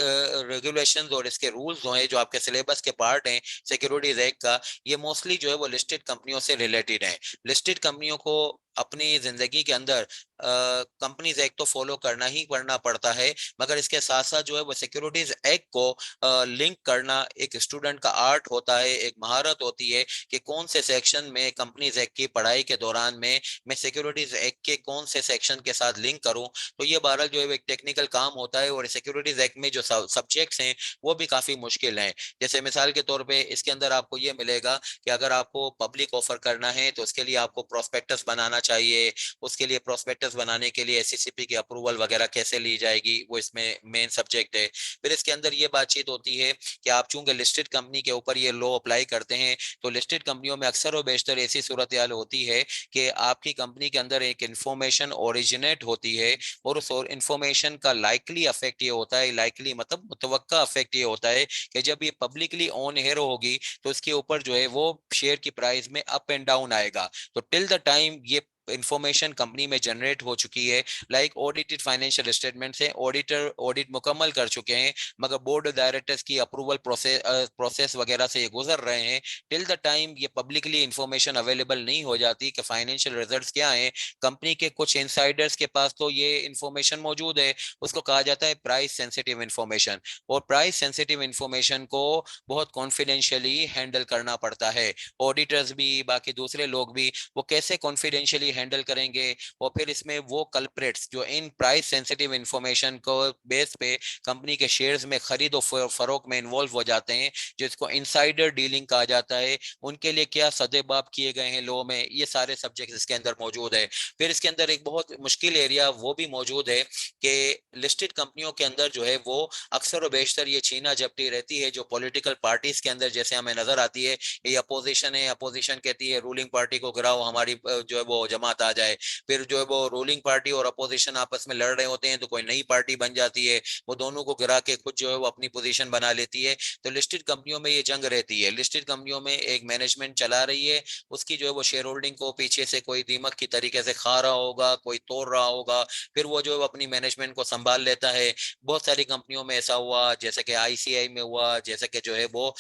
रेगुलेशंस और इसके रूल्स जो हैं जो आपके सिलेबस के पार्ट हैं सिक्योरिटीज एक्ट का, ये मोस्टली जो है वो लिस्टेड कंपनियों से रिलेटेड है। लिस्टेड कंपनियों को अपनी जिंदगी के अंदर कंपनीज एक्ट तो फॉलो करना ही करना पड़ता है, मगर इसके साथ साथ जो है वो सिक्योरिटीज एक्ट को लिंक करना एक स्टूडेंट का आर्ट होता है, एक महारत होती है कि कौन से सेक्शन में कंपनीज एक्ट की पढ़ाई के दौरान में मैं सिक्योरिटीज एक्ट के कौन से सेक्शन के साथ लिंक करूं। तो ये बहरहाल जो है एक टेक्निकल काम होता है, और सिक्योरिटीज एक्ट में जो सब्जेक्ट्स हैं वो भी काफी मुश्किल हैं। जैसे मिसाल के तौर पे इसके अंदर आपको ये मिलेगा कि अगर आपको पब्लिक ऑफर करना है तो उसके लिए आपको प्रोस्पेक्टस बनाना चाहिए, उसके लिए प्रोस्पेक्टस बनाने के लिए एससीसीपी की अप्रूवल वगैरह कैसे ली जाएगी, वो इसमें मेन सब्जेक्ट है। फिर इसके अंदर ये बातचीत होती है कि आप चूंकि लिस्टेड कंपनी के ऊपर ये लॉ अप्लाई करते हैं, तो लिस्टेड कंपनियों में अक्सर और बेशतर ऐसी सूरत हाल होती है कि आपकी कंपनी के अंदर एक इंफॉर्मेशन ओरिजिनेट होती है और उस इंफॉर्मेशन का लाइकली अफेक्ट ये होता है, लाइकली मतलब मुतवक्का अफेक्ट ये होता है कि जब ये पब्लिकली ऑन एयर होगी तो इसके ऊपर जो है वो शेयर की प्राइस में अप एंड डाउन आएगा। तो टिल द टाइम ये इंफॉर्मेशन कंपनी में जनरेट हो चुकी है, लाइक ऑडिटेड फाइनेंशियल स्टेटमेंट से ऑडिटर ऑडिट मुकम्मल कर चुके हैं, मगर बोर्ड ऑफ डायरेक्टर्स की अप्रूवल प्रोसेस वगैरह से ये गुजर रहे हैं, टिल द टाइम ये पब्लिकली इंफॉर्मेशन अवेलेबल नहीं हो जाती कि फाइनेंशियल रिजल्ट्स क्या हैं, कंपनी के कुछ इनसाइडर्स के पास तो ये इंफॉर्मेशन मौजूद है, उसको कहा जाता है प्राइस सेंसिटिव इंफॉर्मेशन। और प्राइस सेंसिटिव इंफॉर्मेशन को बहुत कॉन्फिडेंशियली हैंडल करना पड़ता है। ऑडिटर्स भी, बाकी दूसरे लोग भी, वो कैसे कॉन्फिडेंशियली हैंडल करेंगे? और फिर इसमें वो कल्प्रेट्स जो इन प्राइस सेंसिटिव इंफॉर्मेशन को बेस पे कंपनी के शेयर्स में खरीद और फरोख्त में इन्वॉल्व हो जाते हैं, जिसको इनसाइडर डीलिंग कहा जाता है, उनके लिए क्या सदेबाब किए गए हैं लॉ में, ये सारे सब्जेक्ट इसके अंदर मौजूद है। फिर इसके अंदर एक बहुत मुश्किल एरिया वो भी मौजूद है कि लिस्टेड कंपनियों के अंदर जो है वो अक्सर और बेशतर ये छीना झपटी रहती है जो पॉलिटिकल पार्टीज के अंदर जैसे हमें नजर आती है। ये अपोजिशन है, अपोजिशन कहती है रूलिंग पार्टी को गिराओ, हमारी जो है वो जमात आ जाए। फिर जो है वो रूलिंग पार्टी और अपोजिशन आपस में लड़ रहे होते हैं तो कोई नई पार्टी बन जाती है, वो दोनों को गिरा के खुद जो है वो अपनी पोजीशन बना लेती है। तो लिस्टेड कंपनियों में ये जंग रहती है, लिस्टेड कंपनियों में एक मैनेजमेंट चला रही है, उसकी जो है वो शेयर होल्डिंग को पीछे से कोई दीमक की तरीके से खा रहा होगा, कोई तोड़ रहा होगा, फिर वो जो है अपनी मैनेजमेंट को संभाल लेता है। बहुत सारी कंपनियों में ऐसा हुआ, जैसे कि आईसीआई में हुआ, जैसे कि जो है वो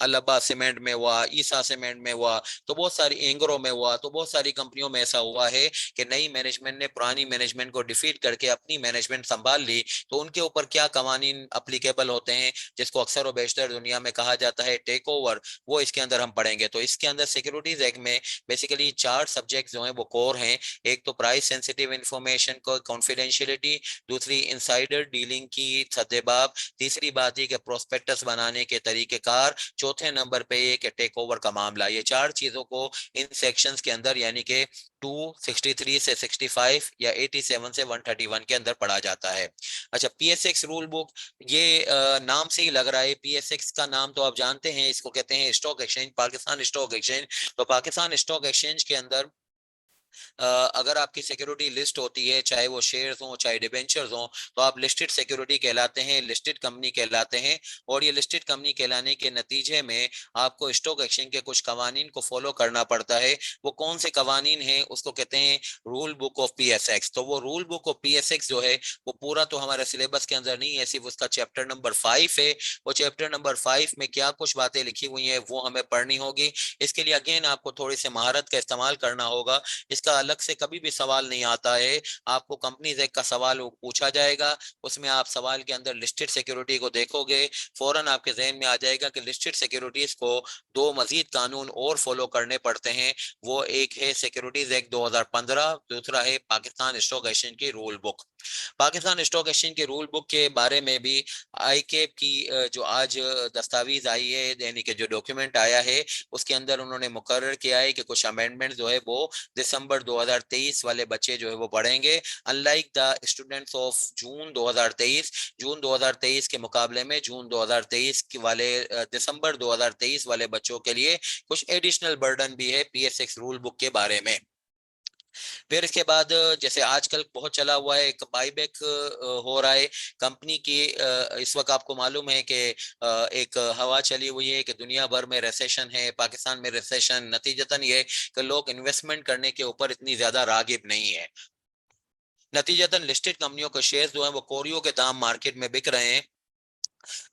अलाहाबाद सीमेंट में हुआ, ईसा सीमेंट में हुआ, तो बहुत सारी एंगरों में हुआ, तो बहुत सारी कंपनियों में ऐसा हुआ है कि नई मैनेजमेंट ने पुरानी मैनेजमेंट को डिफीट करके अपनी मैनेजमेंट संभाल ली, तो उनके ऊपर क्या कवानीन अप्लीकेबल होते हैं, जिसको अक्सर और बेशतर दुनिया में कहा जाता है टेक ओवर, वो इसके अंदर हम पढ़ेंगे। तो इसके अंदर सिक्योरिटीज एक्ट में बेसिकली 4 सब्जेक्ट जो है वो कोर हैं। एक तो प्राइस सेंसिटिव इंफॉर्मेशन को कॉन्फिडेंशियलिटी, दूसरी इंसाइडर डीलिंग की सदेबाब, तीसरी बात है कि प्रोस्पेक्टस बनाने के तरीकेकार, चौथे नंबर पे ये कि टेक ओवर का मामला। ये 4 चीजों को इन सेक्शंस के अंदर यानी कि 263 से 65 या 87 से 131 के अंदर पढ़ा जाता है। अच्छा, पीएसएक्स रूल बुक, ये नाम से ही लग रहा है, पीएसएक्स का नाम तो आप जानते हैं, इसको कहते हैं stock exchange, Pakistan stock exchange. तो पाकिस्तान स्टॉक एक्सचेंज के अंदर अगर आपकी सिक्योरिटी लिस्ट होती है, चाहे वो शेयर्स हो चाहे डिबेंचर्स हो, तो आप लिस्टेड सिक्योरिटी कहलाते हैं, लिस्टेड कंपनी कहलाते हैं। और ये लिस्टेड कंपनी कहलाने के नतीजे में आपको स्टॉक एक्सचेंज के कुछ कवानीन को फॉलो करना पड़ता है। वो कौन से कवानीन हैं, उसको कहते हैं रूल बुक ऑफ पीएसएक्स। तो वो रूल बुक ऑफ पीएसएक्स जो है वो पूरा तो हमारे सिलेबस के अंदर नहीं है, सिर्फ उसका चैप्टर नंबर 5 है। वो चैप्टर नंबर 5 में क्या कुछ बातें लिखी हुई हैं वो हमें पढ़नी होगी। इसके लिए अगेन आपको थोड़ी सी महारत का इस्तेमाल करना होगा। इसका अलग से कभी भी सवाल नहीं आता है, आपको कंपनीज एक्ट का सवाल पूछा जाएगा, उसमें आप सवाल के अंदर लिस्टेड सिक्योरिटी को देखोगे, फौरन आपके जहन में आ जाएगा कि लिस्टेड सिक्योरिटीज को 2 मजीद कानून और फॉलो करने पड़ते हैं। वो एक है सिक्योरिटीज एक्ट 2015, दूसरा है पाकिस्तान स्टॉक एक्सचेंज की rule book. Pakistan stock exchange के रूल बुक के बारे में भी आईकेप की जो आज दस्तावेज आई है, यानी कि जो डॉक्यूमेंट आया है, उसके अंदर उन्होंने मुकर्रर किया है कि कुछ अमेंडमेंट जो है वो दिसंबर 2023 वाले बच्चे जो है वो पढ़ेंगे। Unlike the students of June 2023 के मुकाबले में जून 2023 के वाले दिसंबर 2023 वाले बच्चों के लिए कुछ एडिशनल बर्डन भी है पीएसएक्स रूल बुक के बारे में। फिर इसके बाद जैसे आजकल बहुत चला हुआ है, एक बाईबैक हो रहा है कंपनी की। इस वक्त आपको मालूम है कि एक हवा चली हुई है कि दुनिया भर में रिसेशन है, पाकिस्तान में रिसेशन, नतीजतन ये कि लोग इन्वेस्टमेंट करने के ऊपर इतनी ज्यादा रागिब नहीं है। नतीजतन लिस्टेड कंपनियों के शेयर जो है वो कोरियों के दाम मार्केट में बिक रहे हैं,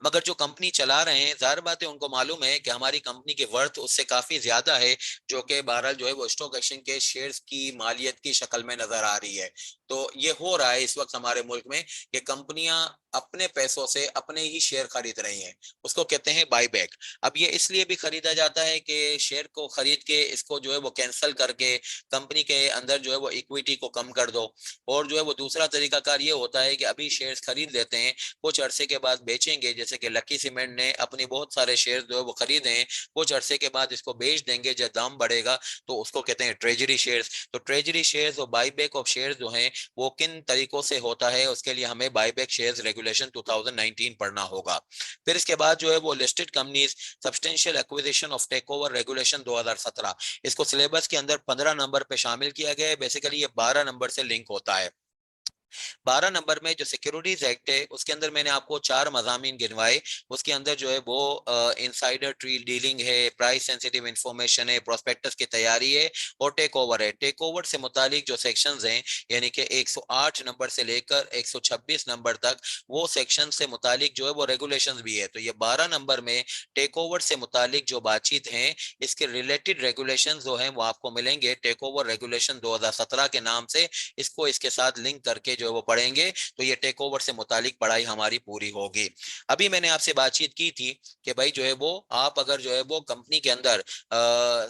मगर जो कंपनी चला रहे हैं जाहिर बात है उनको मालूम है कि हमारी कंपनी की वर्थ उससे काफी ज्यादा है, जो कि बहरहाल जो है वो स्टॉक एक्सचेंज के शेयर्स की मालियत की शक्ल में नजर आ रही है। तो ये हो रहा है इस वक्त हमारे मुल्क में कि कंपनियां अपने पैसों से अपने ही शेयर खरीद रही हैं, उसको कहते हैं बाईबैक। अब ये इसलिए भी खरीदा जाता है कि शेयर को खरीद के इसको जो है वो कैंसिल करके कंपनी के अंदर जो है वो इक्विटी को कम कर दो। और जो है वो दूसरा तरीकाकार ये होता है कि अभी शेयर्स खरीद लेते हैं, कुछ अरसे के बाद बेचेंगे, देखेंगे जैसे कि लकी सीमेंट ने अपनी बहुत सारे शेयर जो है वो खरीदे हैं, कुछ अरसे के बाद इसको बेच देंगे, जब दाम बढ़ेगा तो उसको कहते हैं ट्रेजरी शेयर्स। तो ट्रेजरी शेयर्स और बाईबैक ऑफ शेयर्स जो हैं वो किन तरीकों से होता है, उसके लिए हमें बाईबैक शेयर्स रेगुलेशन 2019 पढ़ना होगा। फिर इसके बाद जो है वो listed companies substantial acquisition of take over regulation 2017, इसको सिलेबस के अंदर 15 नंबर पे शामिल किया गया है। बेसिकली ये 12 नंबर से लिंक होता है। 12 नंबर में जो सिक्योरिटीज एक्ट है उसके अंदर मैंने आपको 4 मजामीन गिनवाए। उसके अंदर जो है वो इनसाइडर ट्री डीलिंग है, प्राइस सेंसिटिव इंफॉर्मेशन है, प्रोस्पेक्टस की तैयारी है और टेक ओवर है। टेक ओवर से मुतालिक जो सेक्शंस हैं यानी कि 108 नंबर से लेकर 126 नंबर तक वो सेक्शन से मुतालिक जो है वो रेगुलेशंस भी है। तो ये 12 नंबर में टेक ओवर से मुतालिक जो बातचीत है इसके रिलेटेड रेगुलेशंस जो है वो आपको मिलेंगे टेक ओवर रेगुलेशन 2017 के नाम से। इसको इसके साथ लिंक करके जो है वो पढ़ेंगे तो ये टेक ओवर से मुतालिक पढ़ाई हमारी पूरी होगी। अभी मैंने आपसे बातचीत की थी कि भाई जो है वो आप अगर जो है वो कंपनी के अंदर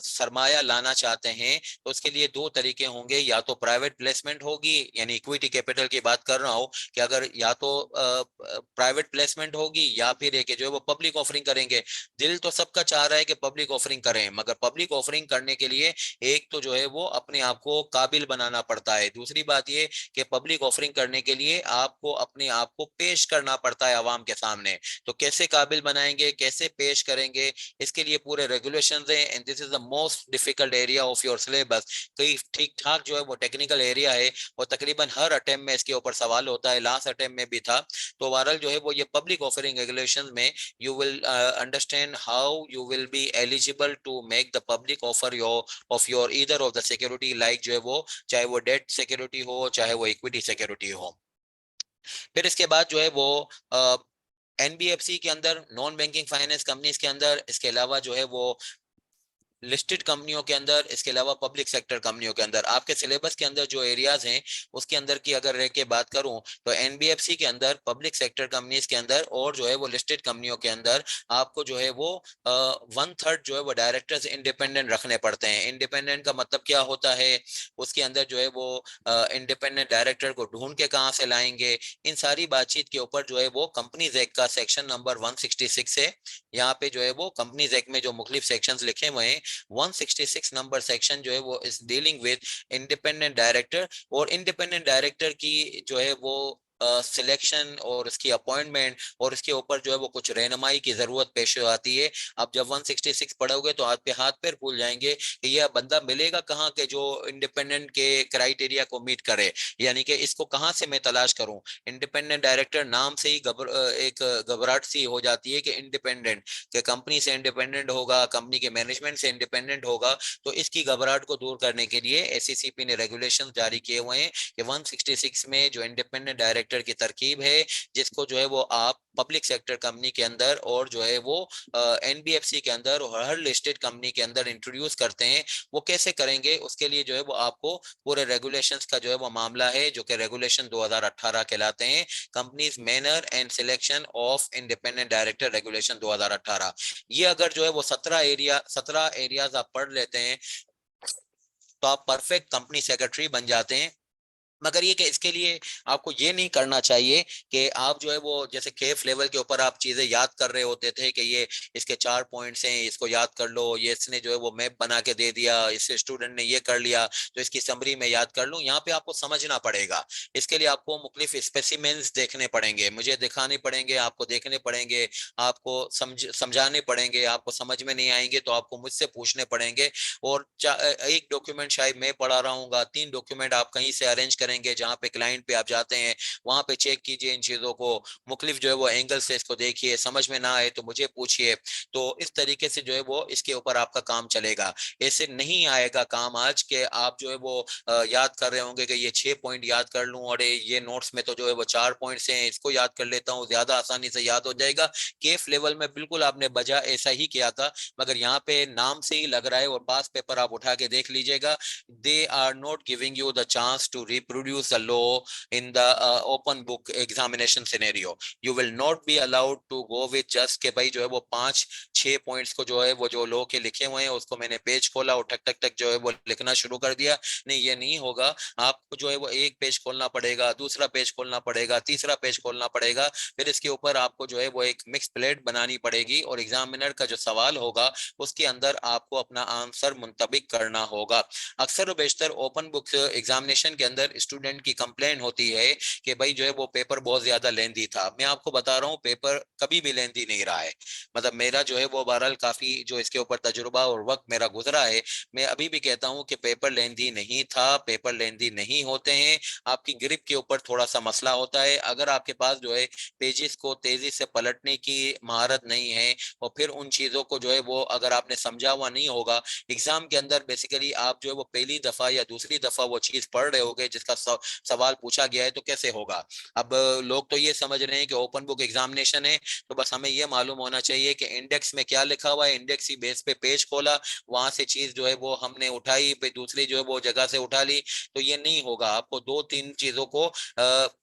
सरमाया लाना चाहते हैं तो उसके लिए दो तरीके होंगे, या तो प्राइवेट प्लेसमेंट होगी यानी इक्विटी कैपिटल की बात कर रहा हूं कि अगर या तो प्राइवेट प्लेसमेंट होगी या फिर एक जो है वो पब्लिक ऑफरिंग करेंगे। दिल तो सबका चाह रहा है कि पब्लिक ऑफरिंग करें, मगर पब्लिक ऑफरिंग करने के लिए एक तो जो है वो अपने आप को काबिल बनाना पड़ता है, दूसरी बात ये कि पब्लिक ऑफरिंग करने के लिए आपको अपने आप को पेश करना पड़ता है आवाम के सामने। तो कैसे काबिल बनाएंगे, कैसे पेश करेंगे, इसके लिए पूरे रेगुलेशंस हैं and this is the most difficult area of your syllabus. कई ठीक ठाक जो है वो टेक्निकल एरिया है और तकरीबन हर अटेम्प्ट में इसके ऊपर सवाल होता है, लास्ट अटेम्प्ट में भी था। तो ओवरऑल जो है वो ये पब्लिक ऑफरिंग रेगुलेशंस में you will understand how you will be eligible to make the public offer of your either of the security, like जो है वो चाहे वो डेट सिक्योरिटी हो चाहे वो इक्विटी सिक्योरिटी हो। फिर इसके बाद जो है वो एनबीएफसी के अंदर, नॉन बैंकिंग फाइनेंस कंपनीज के अंदर, इसके अलावा जो है वो लिस्टेड कंपनियों के अंदर, इसके अलावा पब्लिक सेक्टर कंपनियों के अंदर आपके सिलेबस के अंदर जो एरियाज हैं उसके अंदर की अगर रह के बात करूं तो एनबीएफसी के अंदर, पब्लिक सेक्टर कंपनीज के अंदर और जो है वो लिस्टेड कंपनियों के अंदर आपको जो है वो 1/3 जो है वो डायरेक्टर्स इंडिपेंडेंट रखने पड़ते हैं। इंडिपेंडेंट का मतलब क्या होता है, उसके अंदर जो है वो इंडिपेंडेंट डायरेक्टर को ढूंढ के कहाँ से लाएंगे, इन सारी बातचीत के ऊपर जो है वो कंपनीज एक्ट का सेक्शन नंबर 166 है। यहाँ पे जो है वो कंपनीज एक्ट में जो मुख्तलिफ सेक्शंस लिखे हुए हैं 166 नंबर सेक्शन जो है वो इस डीलिंग विद इंडिपेंडेंट डायरेक्टर, और इंडिपेंडेंट डायरेक्टर की जो है वो सिलेक्शन और इसकी अपॉइंटमेंट और इसके ऊपर जो है वो कुछ रहनुमाई की जरूरत पेश आती है। आप जब 166 पढ़ोगे तो आपके हाथ पैर फूल जाएंगे कि यह बंदा मिलेगा कहाँ के जो इंडिपेंडेंट के क्राइटेरिया को मीट करे, यानी कि इसको कहाँ से मैं तलाश करूं। इंडिपेंडेंट डायरेक्टर नाम से ही एक घबराहट सी हो जाती है कि इंडिपेंडेंट के कंपनी से इंडिपेंडेंट होगा, कंपनी के मैनेजमेंट से इंडिपेंडेंट होगा। तो इसकी घबराहट को दूर करने के लिए एसईसीपी ने रेगुलेशन जारी किए हुए हैं कि 166 में जो इंडिपेंडेंट डायरेक्टर की तरकीब है जिसको जो है वो आप पब्लिक सेक्टर कंपनी के अंदर और जो है वो एनबीएफसी के अंदर और हर लिस्टेड कंपनी के अंदर इंट्रोड्यूस करते हैं, वो कैसे करेंगे उसके लिए जो है वो आपको पूरे रेगुलेशंस का जो है वो मामला है जो कि रेगुलेशन 2018 कहलाते हैं, companies manner and selection of independent director regulation 2018। ये अगर जो है वो 17 एरियाज आप पढ़ लेते हैं तो आप परफेक्ट कंपनी सेक्रेटरी बन जाते हैं। मगर ये कि इसके लिए आपको ये नहीं करना चाहिए कि आप जो है वो जैसे केफ लेवल के ऊपर आप चीजें याद कर रहे होते थे कि ये इसके 4 पॉइंट्स हैं, इसको याद कर लो, ये इसने जो है वो मैप बना के दे दिया, इससे स्टूडेंट ने ये कर लिया तो इसकी समरी में याद कर लूं। यहाँ पे आपको समझना पड़ेगा, इसके लिए आपको मुख्तलिफ स्पेसिमेंस देखने पड़ेंगे, मुझे दिखाने पड़ेंगे, आपको देखने पड़ेंगे, आपको समझाने पड़ेंगे, आपको समझ में नहीं आएंगे तो आपको मुझसे पूछने पड़ेंगे। और एक डॉक्यूमेंट शायद मैं पढ़ा रहा हूँ, 3 डॉक्यूमेंट आप कहीं से अरेंज करेंगे, जहां पे क्लाइंट पे आप जाते हैं वहां पे चेक कीजिए इन चीजों को, मुख्तलिफ जो है वो एंगल से इसको देखिए, समझ में ना आए तो मुझे पूछिए। तो इस तरीके से जो है वो इसके ऊपर आपका काम चलेगा। ऐसे नहीं आएगा काम आज के आप जो है वो याद कर रहे होंगे कि ये 6 पॉइंट याद कर लूं और ये नोट्स में तो जो है वो 4 पॉइंट्स हैं, इसको याद कर लेता हूँ, ज्यादा आसानी से याद हो जाएगा। केफ लेवल में बिल्कुल आपने बजा ऐसा ही किया था, मगर यहाँ पे नाम से ही लग रहा है और पास पेपर आप उठा के देख लीजिएगा, they are not giving you the chance to reproduce reproduce the law in the open book examination scenario. You will not be allowed to go with just के भाई जो है वो 5-6 पॉइंट्स को जो है वो जो लॉ के लिखे हुए हैं उसको मैंने पेज खोला और ठक ठक ठक जो है वो लिखना शुरू कर दिया। नहीं, ये नहीं होगा। आपको जो है वो एक पेज खोलना पड़ेगा, दूसरा पेज खोलना पड़ेगा, तीसरा पेज खोलना पड़ेगा, फिर इसके ऊपर आपको जो है वो एक मिक्स प्लेट बनानी पड़ेगी और एग्जामिनर का जो सवाल होगा उसके अंदर आपको अपना आंसर मुंतबिक करना होगा। अक्सर बेशतर ओपन बुक एग्जामिनेशन के अंदर स्टूडेंट की कंप्लेंट होती है कि भाई जो है वो पेपर बहुत ज्यादा लेंदी था। मैं आपको बता रहा हूँ पेपर कभी भी लेंदी नहीं रहा है। मतलब मेरा जो है वो बहरहाल काफी जो इसके ऊपर तजुर्बा और वक्त मेरा गुजरा है, मैं अभी भी कहता हूँ कि पेपर लेंदी नहीं था, पेपर लेंदी नहीं होते हैं। आपकी ग्रिप के ऊपर थोड़ा सा मसला होता है। अगर आपके पास जो है पेजेस को तेजी से पलटने की महारत नहीं है और फिर उन चीजों को जो है वो अगर आपने समझा हुआ नहीं होगा, एग्जाम के अंदर बेसिकली आप जो है वो पहली दफा या दूसरी दफा वो चीज पढ़ रहे होगे जिसका सवाल पूछा गया है, तो कैसे होगा। अब लोग तो ये समझ रहे हैं कि ओपन बुक एग्जामिनेशन है तो बस हमें ये मालूम होना चाहिए कि इंडेक्स में क्या लिखा हुआ है, इंडेक्स की बेस पे पेज खोला, वहां से चीज जो है वो हमने उठाई, फिर दूसरी जो है वो जगह से उठा ली। तो ये नहीं होगा। आपको 2-3 चीजों को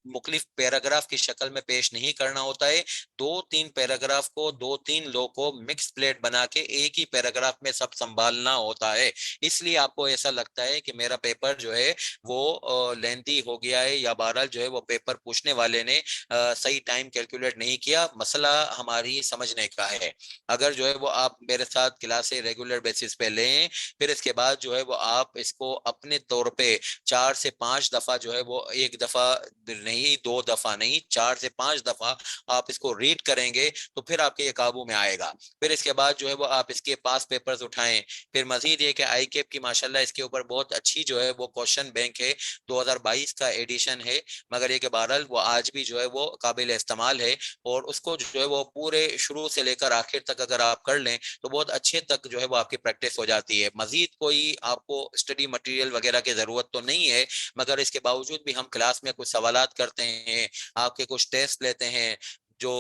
मुख्तलिफ पैराग्राफ की शक्ल में पेश नहीं करना होता है। 2-3 पैराग्राफ को 2-3 लो को मिक्स प्लेट बना के एक ही पैराग्राफ में सब संभालना होता है। इसलिए आपको ऐसा लगता है कि मेरा पेपर जो है वो लेंथी हो गया है या बहरहाल जो है वो पेपर पूछने वाले ने सही टाइम कैलकुलेट नहीं किया। मसला हमारी समझने का है। अगर जो है वो आप मेरे साथ क्लासे रेगुलर बेसिस पे लें, फिर इसके बाद जो है वो आप इसको अपने तौर पे 4 से 5 दफा जो है वो, एक दफा नहीं, 2 दफा नहीं, 4 से 5 दफा आप इसको रीड करेंगे तो फिर आपके ये काबू में आएगा। फिर इसके बाद जो है वो आप इसके पास पेपर्स उठाएं। फिर मजीद ये कि आई कैप की माशाल्लाह इसके ऊपर बहुत अच्छी जो है वो क्वेश्चन बैंक है, 2022 का एडिशन है, मगर ये कि बहरहाल वो आज भी जो है वो काबिल इस्तेमाल है और उसको जो है वो पूरे शुरू से लेकर आखिर तक अगर आप कर लें तो बहुत अच्छे तक जो है वो आपकी प्रैक्टिस हो जाती है। मजीद कोई आपको स्टडी मटेरियल वगैरह की जरूरत तो नहीं है, मगर इसके बावजूद भी हम क्लास में कुछ सवालात करते हैं, आपके कुछ टेस्ट लेते हैं, जो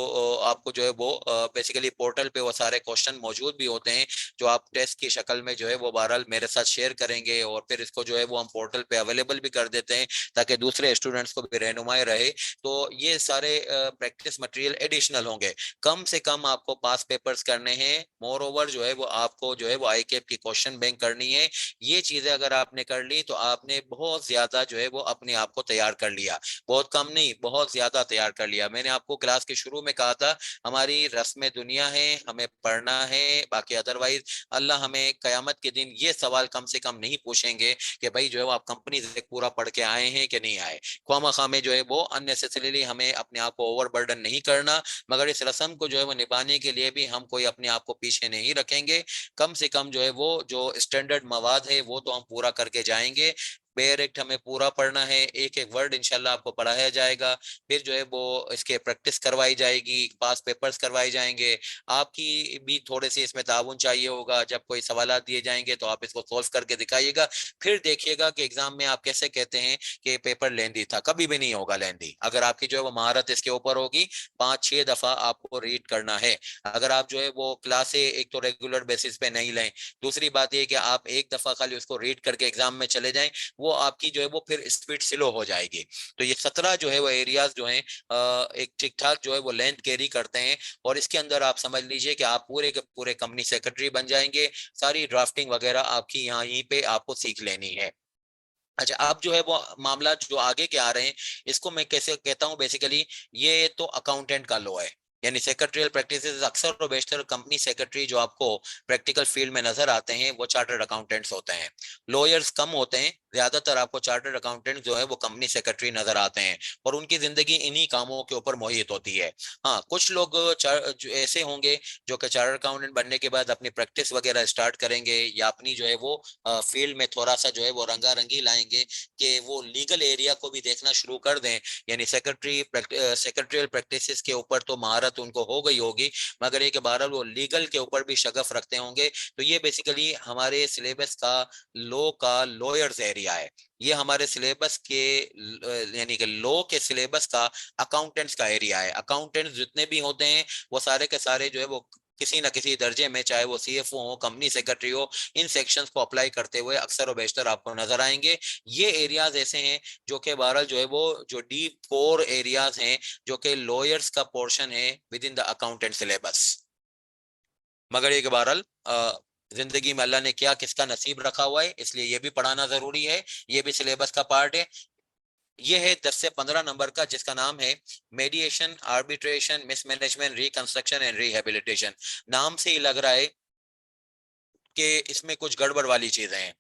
आपको जो है वो बेसिकली पोर्टल पे वो सारे क्वेश्चन मौजूद भी होते हैं जो आप टेस्ट की शक्ल में जो है वो बहरहाल मेरे साथ शेयर करेंगे और फिर इसको जो है वो हम पोर्टल पे अवेलेबल भी कर देते हैं ताकि दूसरे स्टूडेंट्स को भी रहनुमाई रहे। तो ये सारे प्रैक्टिस मटेरियल एडिशनल होंगे। कम से कम आपको पास पेपर्स करने हैं, मोर ओवर जो है वो आपको जो है वो आई कैप की क्वेश्चन बैंक करनी है। ये चीजें अगर आपने कर ली तो आपने बहुत ज्यादा जो है वो अपने आप को तैयार कर लिया। बहुत कम नहीं, बहुत ज्यादा तैयार कर लिया। मैंने आपको क्लास के शुरू में कहा था हमारी रस्म दुनिया है, हमें पढ़ना है, बाकी अदरवाइज अल्लाह हमें कयामत के दिन ये सवाल कम से कम नहीं पूछेंगे कि भाई जो है वो आप कंपनी से पूरा पढ़ के आए हैं कि नहीं आए। ख्वामखा में जो है वो अननेसेसरीली हमें अपने आप को ओवरबर्डन नहीं करना, मगर इस रस्म को जो है वो निभाने के लिए भी हम कोई अपने आप को पीछे नहीं रखेंगे। कम से कम जो है वो जो स्टैंडर्ड मवाद है वो तो हम पूरा करके जाएंगे। डायरेक्ट हमें पूरा पढ़ना है, एक एक वर्ड इंशाल्लाह आपको पढ़ाया जाएगा, फिर जो है वो इसके प्रैक्टिस करवाई जाएगी, पास पेपर्स करवाए जाएंगे। आपकी भी थोड़े से इसमें ताउन चाहिए होगा, जब कोई सवाल दिए जाएंगे तो आप इसको सोल्व करके दिखाइएगा, फिर देखिएगा कि एग्जाम में आप कैसे कहते हैं कि पेपर लेंदी था। कभी भी नहीं होगा लेंदी अगर आपकी जो है वो महारत इसके ऊपर होगी। 5-6 दफा आपको रीड करना है। अगर आप जो है वो क्लासे एक तो रेगुलर बेसिस पे नहीं लें, दूसरी बात ये कि आप एक दफा खाली उसको रीड करके एग्जाम में चले जाएं, वो आपकी जो है वो फिर स्पीड स्लो हो जाएगी। तो ये 17 जो है वो एरियाज जो हैं एक ठीक ठाक जो है वो लेंथ कैरी करते हैं और इसके अंदर आप समझ लीजिए कि आप पूरे के पूरे कंपनी सेक्रेटरी बन जाएंगे। सारी ड्राफ्टिंग वगैरह आपकी यहाँ यहीं पे आपको सीख लेनी है। अच्छा, आप जो है वो मामला जो आगे के आ रहे हैं इसको मैं कैसे कहता हूँ, बेसिकली ये तो अकाउंटेंट का लॉ है। यानी सेक्रेटरियल प्रैक्टिसेस अक्सर और बेशतर कंपनी सेक्रेटरी जो आपको प्रैक्टिकल फील्ड में नजर आते हैं वो चार्टर्ड अकाउंटेंट्स होते हैं। लॉयर्स कम होते हैं, ज्यादातर आपको चार्टर्ड अकाउंटेंट जो है वो कंपनी सेक्रेटरी नजर आते हैं और उनकी जिंदगी इन्हीं कामों के ऊपर मोहित होती है। हाँ, कुछ लोग जो ऐसे होंगे जो कि चार्टर्ड अकाउंटेंट बनने के बाद अपनी प्रैक्टिस वगैरह स्टार्ट करेंगे या अपनी जो है वो फील्ड में थोड़ा सा जो है वो रंगारंगी लाएंगे कि वो लीगल एरिया को भी देखना शुरू कर दें। यानी सेक्रेटरियल प्रैक्टिसेस के ऊपर तो महारत उनको हो गई होगी, मगर एक बार वो लीगल के ऊपर भी शगफ रखते होंगे। तो ये बेसिकली हमारे सिलेबस का लॉ का लॉयर्स एरिया है। ये हमारे सिलेबस के यानी कि लॉ के सिलेबस का अकाउंटेंट्स का एरिया है। अकाउंटेंट्स जितने भी होते हैं वो सारे के सारे जो है वो किसी ना किसी दर्जे में, चाहे वो सीएफओ हो, कंपनी सेक्रेटरी हो, इन सेक्शंस को अप्लाई करते हुए अक्सर और बेशतर आपको नजर आएंगे। ये एरियाज ऐसे हैं जो कि बहरहाल जो है वो जो डीप कोर एरियाज हैं, जो कि लॉयर्स का पोर्शन है with in the accountant syllabus. मगर एक बहरहाल जिंदगी में अल्लाह ने क्या किसका नसीब रखा हुआ है, इसलिए ये भी पढ़ाना जरूरी है, ये भी सिलेबस का पार्ट है। ये है 10 से 15 नंबर का, जिसका नाम है मेडिएशन, arbitration, mismanagement, reconstruction and rehabilitation. नाम से ही लग रहा है कि इसमें कुछ गड़बड़ वाली चीजें हैं।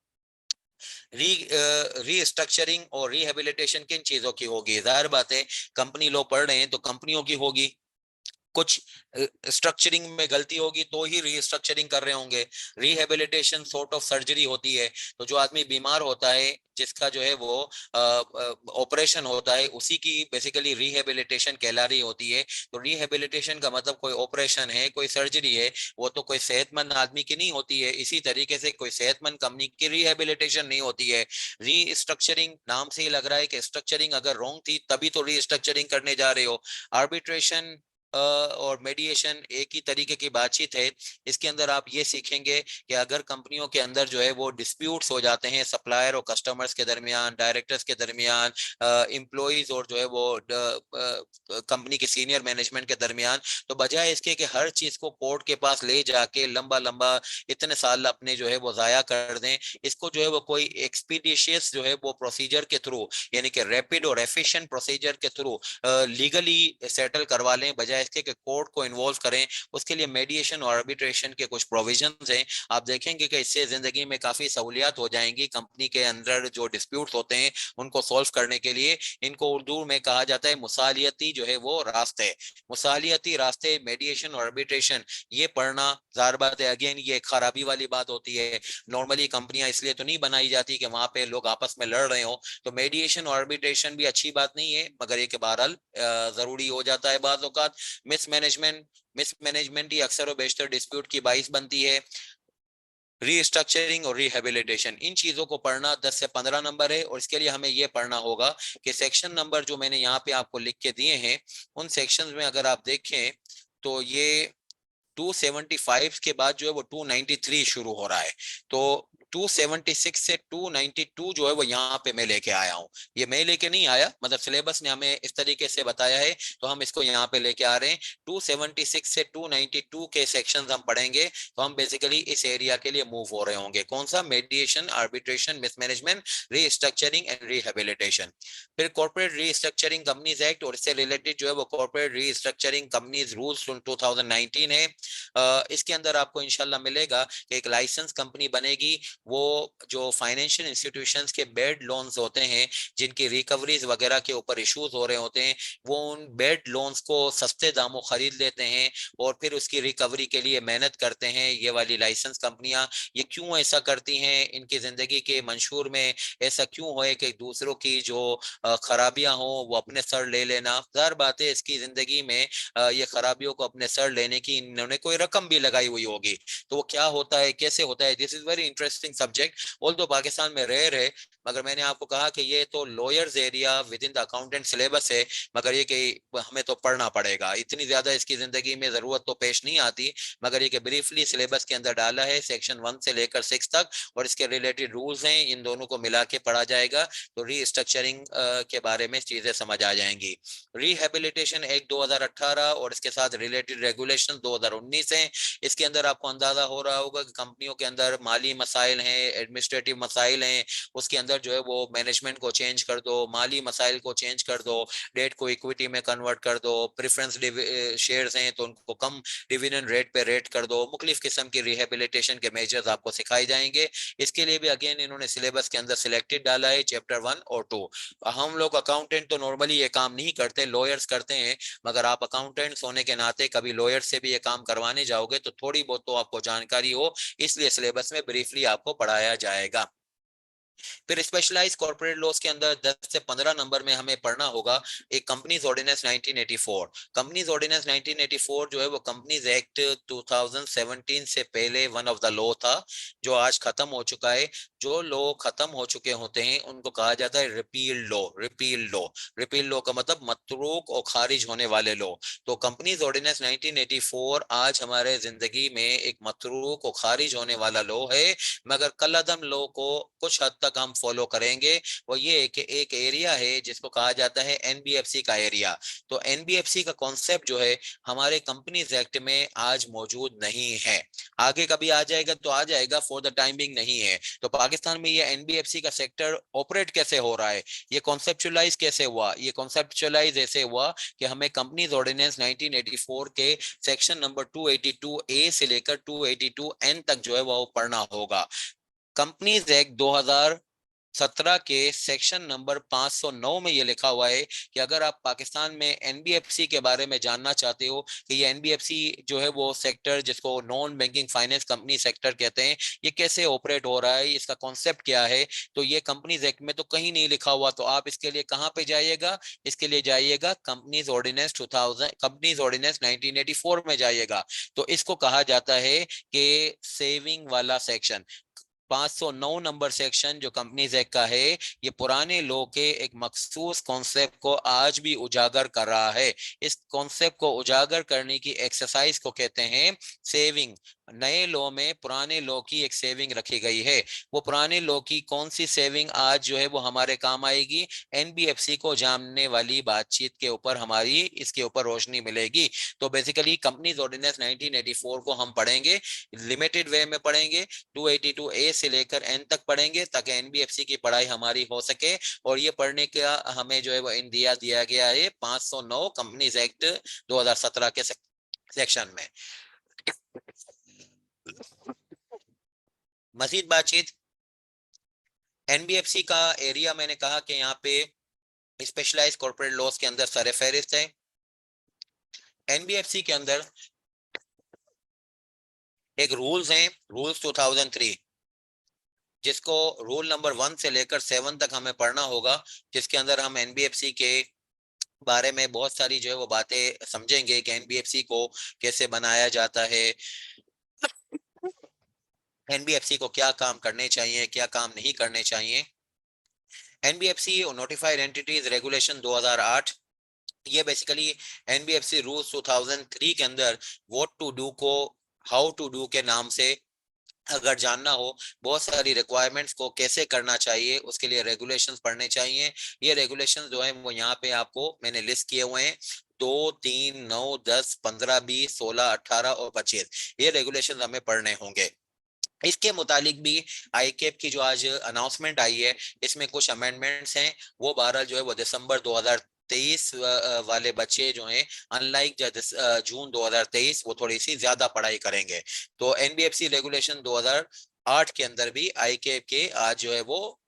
रीस्ट्रक्चरिंग और रिहेबिलिटेशन किन चीजों की होगी? जाहिर बात है, कंपनी लो पढ़ रहे हैं तो कंपनियों की होगी। कुछ स्ट्रक्चरिंग में गलती होगी तो ही रीस्ट्रक्चरिंग कर रहे होंगे। रिहेबिलिटेशन सॉर्ट ऑफ सर्जरी होती है, तो जो आदमी बीमार होता है, जिसका जो है वो ऑपरेशन होता है, उसी की बेसिकली रिहेबिलिटेशन कहला रही होती है। तो रिहेबिलिटेशन का मतलब कोई ऑपरेशन है, कोई सर्जरी है, वो तो कोई सेहतमंद आदमी की नहीं होती है। इसी तरीके से कोई सेहतमंद कंपनी की रिहेबिलिटेशन नहीं होती है। रीस्ट्रक्चरिंग नाम से ही लग रहा है कि स्ट्रक्चरिंग अगर रॉन्ग थी तभी तो रीस्ट्रक्चरिंग करने जा रहे हो। आर्बिट्रेशन और मेडिएशन एक ही तरीके की बातचीत है। इसके अंदर आप ये सीखेंगे कि अगर कंपनियों के अंदर जो है वो डिस्प्यूट्स हो जाते हैं सप्लायर और कस्टमर्स के दरमियान, डायरेक्टर्स के दरमियान, एम्प्लॉइज और जो है वो कंपनी के सीनियर मैनेजमेंट के दरमियान, तो बजाय इसके कि हर चीज को कोर्ट के पास ले जाके लंबा लंबा इतने साल अपने जो है वो जाया कर दें, इसको जो है वो कोई एक्सपीडिशियस जो है वो प्रोसीजर के थ्रू, यानी कि रैपिड और एफिशिएंट प्रोसीजर के थ्रू लीगली सेटल करवा लें, बजाय इसके कि कोर्ट को इन्वॉल्व करें। उसके लिए मेडिएशन और आर्बिट्रेशन के कुछ प्रोविजंस हैं। आप देखेंगे कि इससे जिंदगी में काफी सहूलियात हो जाएंगी। कंपनी के अंदर जो डिस्प्यूट्स होते हैं उनको सॉल्व करने के लिए, इनको उर्दू में कहा जाता है मुसालियती जो है वो रास्ते। मुसालियती रास्ते, मेडिएशन और आर्बिट्रेशन, ये पढ़ना जार बात है, अगेन ये खराबी वाली बात होती है। नॉर्मली कंपनियां इसलिए तो नहीं बनाई जाती कि वहां पे लोग आपस में लड़ रहे हो। तो मेडिएशन और आर्बिट्रेशन भी अच्छी बात नहीं है, मगर ये कि बहरहाल जरूरी हो जाता है बाज़ औक़ात। मिसमैनेजमेंट ही अक्सर और बेशतर डिस्प्यूट की बाइस बनती है। रीस्ट्रक्चरिंग और रिहेबिलिटेशन, इन चीजों को पढ़ना 10 से 15 नंबर है। और इसके लिए हमें यह पढ़ना होगा कि सेक्शन नंबर जो मैंने यहाँ पे आपको लिख के दिए हैं, उन सेक्शंस में अगर आप देखें तो ये 275 के बाद जो है वो 293 शुरू हो रहा है। तो 276 से 292 जो है वो यहाँ पे मैं लेके आया हूँ। ये मैं लेके नहीं आया, मतलब सिलेबस ने हमें इस तरीके से बताया है तो हम इसको यहाँ पे लेके आ रहे हैं। 276 से 292 के सेक्शंस हम पढ़ेंगे, तो हम बेसिकली इस एरिया के लिए मूव हो रहे होंगे। कौन सा? मेडिएशन, arbitration, mismanagement, restructuring and rehabilitation. फिर कॉर्पोरेट रीस्ट्रक्चरिंग कंपनीज एक्ट और इससे रिलेटेड जो है वो कॉर्पोरेट रीस्ट्रक्चरिंग कंपनीज रूल्स 2019 है। इसके अंदर आपको इंशाल्लाह मिलेगा कि एक लाइसेंस कंपनी बनेगी, वो जो फाइनेंशियल इंस्टीट्यूशंस के बेड लोन्स होते हैं, जिनकी रिकवरीज वगैरह के ऊपर इश्यूज हो रहे होते हैं, वो उन बेड लोन्स को सस्ते दामों खरीद लेते हैं और फिर उसकी रिकवरी के लिए मेहनत करते हैं। ये वाली लाइसेंस कंपनियां, ये क्यों ऐसा करती हैं? इनकी जिंदगी के मंशूर में ऐसा क्यों है कि दूसरों की जो खराबियां हो वो अपने सर ले लेना? जाहिर बात है, इसकी जिंदगी में ये खराबियों को अपने सर लेने की इन्होंने कोई रकम भी लगाई हुई होगी। तो वो क्या होता है, कैसे होता है? This is very interesting subject. All दो पाकिस्तान में रेयर है, मगर मैंने आपको कहा कि ये तो lawyers area with in the accountant syllabus है, मगर ये कि हमें तो पढ़ना पड़ेगा। इतनी ज्यादा इसकी जिंदगी में जरूरत तो पेश नहीं आती, मगर ये कि ब्रीफली सिलेबस के अंदर डाला है सेक्शन 1 से लेकर 6 तक, और इसके रिलेटेड रूल्स हैं, इन दोनों को मिला के पढ़ा जाएगा तो रीस्ट्रक्चरिंग के बारे में चीजें समझ आ जाएंगी। रिहेबिलिटेशन एक्ट 2018 और इसके साथ रिलेटेड रेगुलेशन 2019 है। इसके अंदर आपको अंदाजा हो रहा होगा कि कंपनियों के अंदर माली मसाइल हैं, एडमिनिस्ट्रेटिव मसाइल हैं, उसके अंदर जो है वो मैनेजमेंट को चेंज कर दो, माली मसाइल को चेंज कर दो, डेट को इक्विटी में कन्वर्ट कर दो, प्रेफरेंस शेयर्स हैं तो उनको कम डिविडेंड रेट पे रेट कर दो। मुख्तलिफ किस्म की रिहेबिलिटेशन के मेजर्स आपको सिखाए जाएंगे। इसके लिए भी अगेन इन्होंने सिलेबस के अंदर सिलेक्टेड डाला है चैप्टर 1 और 2। हम लोग अकाउंटेंट तो नॉर्मली ये काम नहीं करते, लॉयर्स करते हैं, मगर आप अकाउंटेंट्स होने के नाते कभी लॉयर से भी ये काम करवाने जाओगे तो थोड़ी बहुत तो आपको जानकारी हो, इसलिए सिलेबस में ब्रीफली आपको पढ़ाया जाएगा। फिर स्पेशलाइज कॉर्पोरेट लॉस के अंदर 10 से 15 नंबर में हमें पढ़ना होगा एक कंपनीज ऑर्डिनेंस 1984। कंपनीज ऑर्डिनेंस 1984 जो है वो कंपनीज एक्ट 2017 से पहले वन ऑफ द लॉ था, जो आज खत्म हो चुका है। जो लॉ खत्म हो चुके होते हैं उनको कहा जाता है repeal law. Repeal law, repeal law का मतलब मतरूक और खारिज होने वाले लॉ। तो कंपनीज ऑर्डिनेंस 1984 आज हमारे जिंदगी में एक मतरूक और खारिज होने वाला लॉ है, मगर कलअदम लॉ को कुछ हद तक हम फॉलो करेंगे। वो ये कि एक एरिया है जिसको कहा जाता है एनबीएफसी का एरिया। तो एनबीएफसी का कॉन्सेप्ट जो है हमारे कंपनीज एक्ट में आज मौजूद नहीं है। आगे कभी आ जाएगा तो आ जाएगा, फॉर द टाइम बिंग नहीं है। तो पाकिस्तान में ये एनबीएफसी का सेक्टर ऑपरेट कैसे हो रहा है, ये कॉन्सेप्चुलाइज कैसे हुआ? ये कॉन्सेप्चुलाइज ऐसे हुआ कि हमें कंपनीज ऑर्डिनेंस 1984 के सेक्शन नंबर 282 ए से लेकर 282 एन तक जो है वो पढ़ना होगा। कंपनीज एक्ट 2017 के सेक्शन नंबर 509 में ये लिखा हुआ है कि अगर आप पाकिस्तान में एनबीएफसी के बारे में जानना चाहते हो कि ये एनबीएफसी जो है वो सेक्टर जिसको non banking finance company sector कहते हैं, ये कैसे ऑपरेट हो रहा है, इसका कॉन्सेप्ट क्या है, तो ये कंपनीज एक्ट में तो कहीं नहीं लिखा हुआ। तो आप इसके लिए कहाँ पे जाइएगा? इसके लिए जाइएगा कंपनीज ऑर्डिनेंस 2000, कंपनीज ऑर्डिनेंस 1984 में जाइएगा। तो इसको कहा जाता है कि सेविंग वाला सेक्शन। 509 नंबर सेक्शन जो कंपनीज एक्ट का है, ये पुराने लॉ के एक मखसूस कॉन्सेप्ट को आज भी उजागर कर रहा है। इस कॉन्सेप्ट को उजागर करने की एक्सरसाइज को कहते हैं सेविंग। नए लॉ में पुराने लॉ की एक सेविंग रखी गई है। वो पुराने लॉ की कौन सी सेविंग आज जो है वो हमारे काम आएगी? एनबीएफसी को जानने वाली बातचीत के ऊपर हमारी इसके ऊपर रोशनी मिलेगी। तो बेसिकली कंपनीज ऑर्डिनेंस 1984 को हम पढ़ेंगे, लिमिटेड वे में पढ़ेंगे, 282 ए से लेकर एन तक पढ़ेंगे ताकि एनबीएफसी की पढ़ाई हमारी हो सके। और ये पढ़ने का हमें जो है वो इंडिया दिया गया है 509 कंपनीज एक्ट 2017 के सेक्शन में। मजीद बातचीत, एनबीएफसी का एरिया मैंने कहा कि यहाँ पे स्पेशलाइज्ड कॉर्पोरेट लॉस के अंदर सर फहरिस्त है। एनबीएफसी के अंदर एक रूल्स हैं, रूल्स 2003, जिसको रूल नंबर 1 से लेकर 7 तक हमें पढ़ना होगा, जिसके अंदर हम एनबीएफसी के बारे में बहुत सारी जो है वो बातें समझेंगे कि एनबीएफसी को कैसे बनाया जाता है, एनबीएफसी को क्या काम करने चाहिए, क्या काम नहीं करने चाहिए। एनबीएफसी नोटिफाइड एंटिटीज रेगुलेशन 2008, ये बेसिकली एनबीएफसी रूल्स 2003 के अंदर व्हाट टू डू को हाउ टू डू के नाम से अगर जानना हो, बहुत सारी रिक्वायरमेंट्स को कैसे करना चाहिए उसके लिए रेगुलेशंस पढ़ने चाहिए। ये रेगुलेशंस जो है वो यहाँ पे आपको मैंने लिस्ट किए हुए हैं, 2, 3, 9, 10, 15, 20, 16, 18 और 25, ये रेगुलेशंस हमें पढ़ने होंगे। इसके मुतालिक भी आईकेप की जो आज अनाउंसमेंट आई है, इसमें कुछ अमेंडमेंट्स हैं। वो बहरहाल जो है वो दिसंबर 2023 वाले बच्चे जो हैं, अनलाइक जून 2023, वो थोड़ी सी ज्यादा पढ़ाई करेंगे। तो एनबीएफसी रेगुलेशन 2008 के अंदर भी आईकेप के आज जो है वो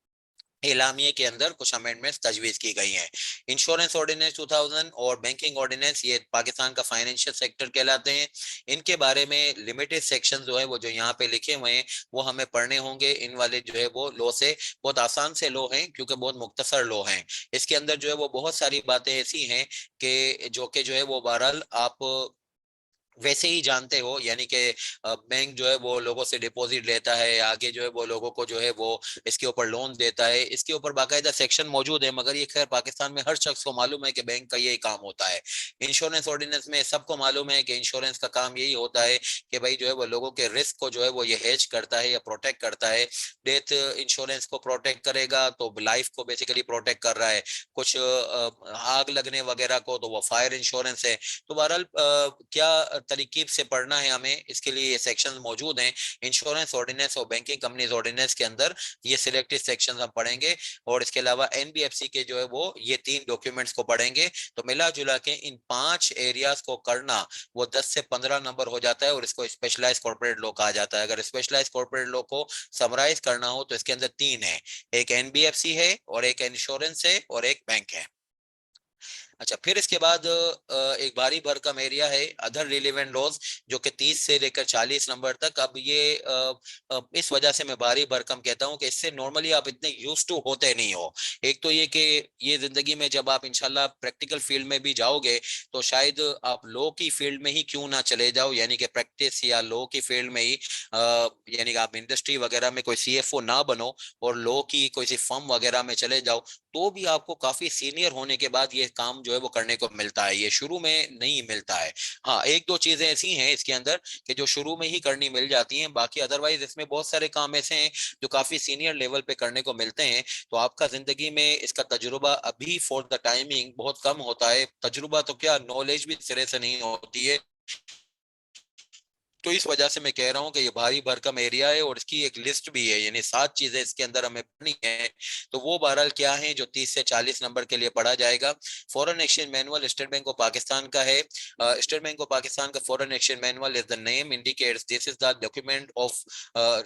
एलामिया के अंदर कुछ अमेंडमेंट्स तजवीज की गई हैं। इंश्योरेंस ऑर्डिनेंस 2000 और बैंकिंग ऑर्डिनेंस, ये पाकिस्तान का फाइनेंशियल सेक्टर कहलाते हैं। इनके बारे में लिमिटेड सेक्शन जो है वो जो यहाँ पे लिखे हुए हैं वो हमें पढ़ने होंगे। इन वाले जो है वो लॉ से बहुत आसान से लॉ हैं क्योंकि बहुत मुख्तसर लॉ हैं। इसके अंदर जो है वो बहुत सारी बातें ऐसी हैं कि जो है वो बहरहाल आप वैसे ही जानते हो, यानी कि बैंक जो है वो लोगों से डिपॉजिट लेता है, आगे जो है वो लोगों को जो है वो इसके ऊपर लोन देता है, इसके ऊपर बाकायदा सेक्शन मौजूद है। मगर ये खैर पाकिस्तान में हर शख्स को मालूम है कि बैंक का यही काम होता है। इंश्योरेंस ऑर्डिनेंस में सबको मालूम है कि इंश्योरेंस का काम यही होता है कि भाई जो है वो लोगों के रिस्क को जो है वो ये हेज करता है या प्रोटेक्ट करता है। डेथ इंश्योरेंस को प्रोटेक्ट करेगा तो लाइफ को बेसिकली प्रोटेक्ट कर रहा है। कुछ आग लगने वगैरह को तो वो फायर इंश्योरेंस है। तो बहरहाल क्या तरीकीब से पढ़ना है हमें, इसके लिए ये सेक्शन मौजूद हैं इंश्योरेंस ऑर्डिनेंस और बैंकिंग कंपनीज ऑर्डिनेंस के अंदर। ये सिलेक्टेड सेक्शन हम पढ़ेंगे और इसके अलावा एनबीएफसी के जो है वो ये 3 डॉक्यूमेंट्स को पढ़ेंगे। तो मिला जुला के इन 5 एरियाज को करना वो 10 से 15 नंबर हो जाता है और इसको स्पेशलाइज कॉर्पोरेट लॉ कहा जाता है। अगर स्पेशलाइज कॉर्पोरेट लॉ को समराइज करना हो तो इसके अंदर 3 है, एक एनबीएफसी है और एक इंश्योरेंस है और एक बैंक है। अच्छा, फिर इसके बाद एक भारी भरकम एरिया है अदर रिलेवेंट लॉज, जो कि 30 से लेकर 40 नंबर तक। अब ये इस वजह से मैं भारी भरकम कहता हूँ कि इससे नॉर्मली आप इतने यूज टू होते नहीं हो। एक तो ये कि ये जिंदगी में जब आप इंशाल्लाह प्रैक्टिकल फील्ड में भी जाओगे तो शायद आप लॉ की फील्ड में ही क्यों ना चले जाओ, यानी कि प्रैक्टिस या लॉ की फील्ड में ही यानी कि आप इंडस्ट्री वगैरह में कोई सीएफओ ना बनो और लॉ की कोई सी फर्म वगैरह में चले जाओ, तो भी आपको काफी सीनियर होने के बाद ये काम जो है वो करने को मिलता है, ये शुरू में नहीं मिलता है। हाँ, एक दो चीजें ऐसी हैं इसके अंदर कि जो शुरू में ही करनी मिल जाती हैं, बाकी अदरवाइज इसमें बहुत सारे काम ऐसे हैं जो काफी सीनियर लेवल पे करने को मिलते हैं। तो आपका जिंदगी में इसका तजुर्बा अभी फॉर द टाइमिंग बहुत कम होता है, तजुर्बा तो क्या, नॉलेज भी सिरे से नहीं होती है। तो इस वजह से मैं कह रहा हूँ कि ये भारी भरकम एरिया है और इसकी एक लिस्ट भी है, यानी 7 चीजें इसके अंदर हमें पढ़नी है। तो वो बहरहाल क्या है जो 30 से 40 नंबर के लिए पढ़ा जाएगा। Foreign exchange manual state bank of Pakistan का है। स्टेट बैंक ऑफ पाकिस्तान का foreign exchange manual, is the name indicates, this is the document of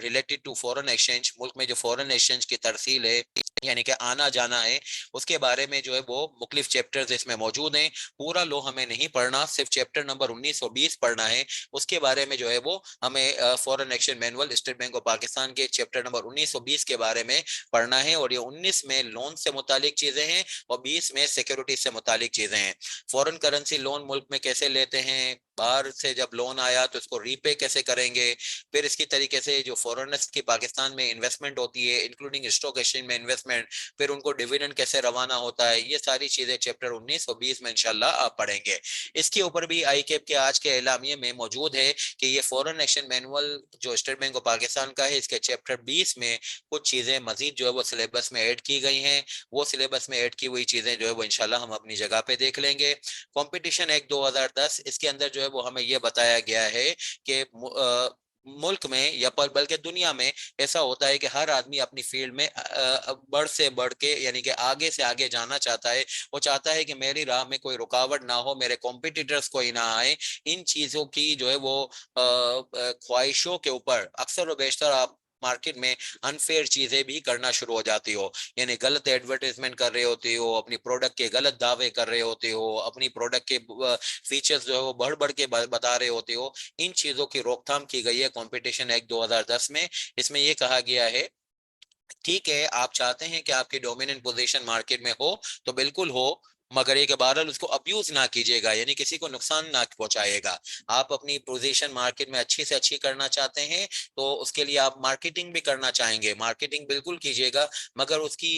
related to foreign exchange. मुल्क में जो फॉरेन एक्सचेंज की तरसील है, यानी कि आना जाना है, उसके बारे में जो है वो मुख्तलिफ चैप्टर्स इसमें मौजूद हैं। पूरा लो हमें नहीं पढ़ना, सिर्फ चैप्टर नंबर 19 और 20 पढ़ना है। उसके बारे में जो है वो हमें foreign exchange manual state bank of Pakistan के चैप्टर नंबर 19 और 20 के बारे में पढ़ना है। और ये 19 में लोन से मुतालिक चीजें हैं और 20 में सिक्योरिटी से मुतालिक चीजें हैं। फॉरेन करेंसी लोन मुल्क में कैसे लेते हैं, बाहर से जब लोन आया तो इसको रीपे कैसे करेंगे, फिर इसकी तरीके से जो फॉरेनर्स की पाकिस्तान में इन्वेस्टमेंट होती है इंक्लूडिंग स्टॉक एक्सचेंज में इन्वेस्टमेंट, फिर उनको डिविडेंड कैसे रवाना होता है, ये सारी चीजें चैप्टर 19 और 20 में इंशाल्लाह आप पढ़ेंगे। इसके ऊपर भी आई कैप के आज के एलामिये में मौजूद है कि ये फॉरेन एक्सचेंज मैनुअल जो स्टेट बैंक ऑफ पाकिस्तान का है, इसके चैप्टर 20 में कुछ चीजें मजीद जो है वो सिलेबस में ऐड की गई हैं। वो सिलेबस में ऐड की हुई चीजें जो है वो इंशाल्लाह हम अपनी जगह पे देख लेंगे। कंपटीशन एक्ट 2010, इसके अंदर जो है वो हमें ये बताया गया है कि मुल्क में या बल्कि दुनिया में ऐसा होता है कि हर आदमी अपनी फील्ड में बढ़ से बढ़ के यानी कि आगे से आगे जाना चाहता है। वो चाहता है कि मेरी राह में कोई रुकावट ना हो, मेरे कॉम्पिटिटर्स कोई ना आए। इन चीजों की जो है वो ख्वाहिशों के ऊपर अक्सर व बेशतर आप मार्केट में अनफेयर चीजें भी करना शुरू हो जाती हो, यानी गलत एडवर्टाइजमेंट कर रहे होते हो, अपनी प्रोडक्ट के गलत दावे कर रहे होते हो, अपनी प्रोडक्ट के फीचर्स जो है वो बढ़ बढ़ के बता रहे होते हो। इन चीजों की रोकथाम की गई है कंपटीशन एक्ट 2010 में। इसमें यह कहा गया है, ठीक है आप चाहते हैं कि आपकी डोमिनेंट पोजीशन मार्केट में हो तो बिल्कुल हो, मगर एक बहरहाल उसको अब्यूज ना कीजिएगा, यानी किसी को नुकसान ना पहुंचाएगा। आप अपनी पोजीशन मार्केट में अच्छी से अच्छी करना चाहते हैं तो उसके लिए आप मार्केटिंग भी करना चाहेंगे, मार्केटिंग बिल्कुल कीजिएगा, मगर उसकी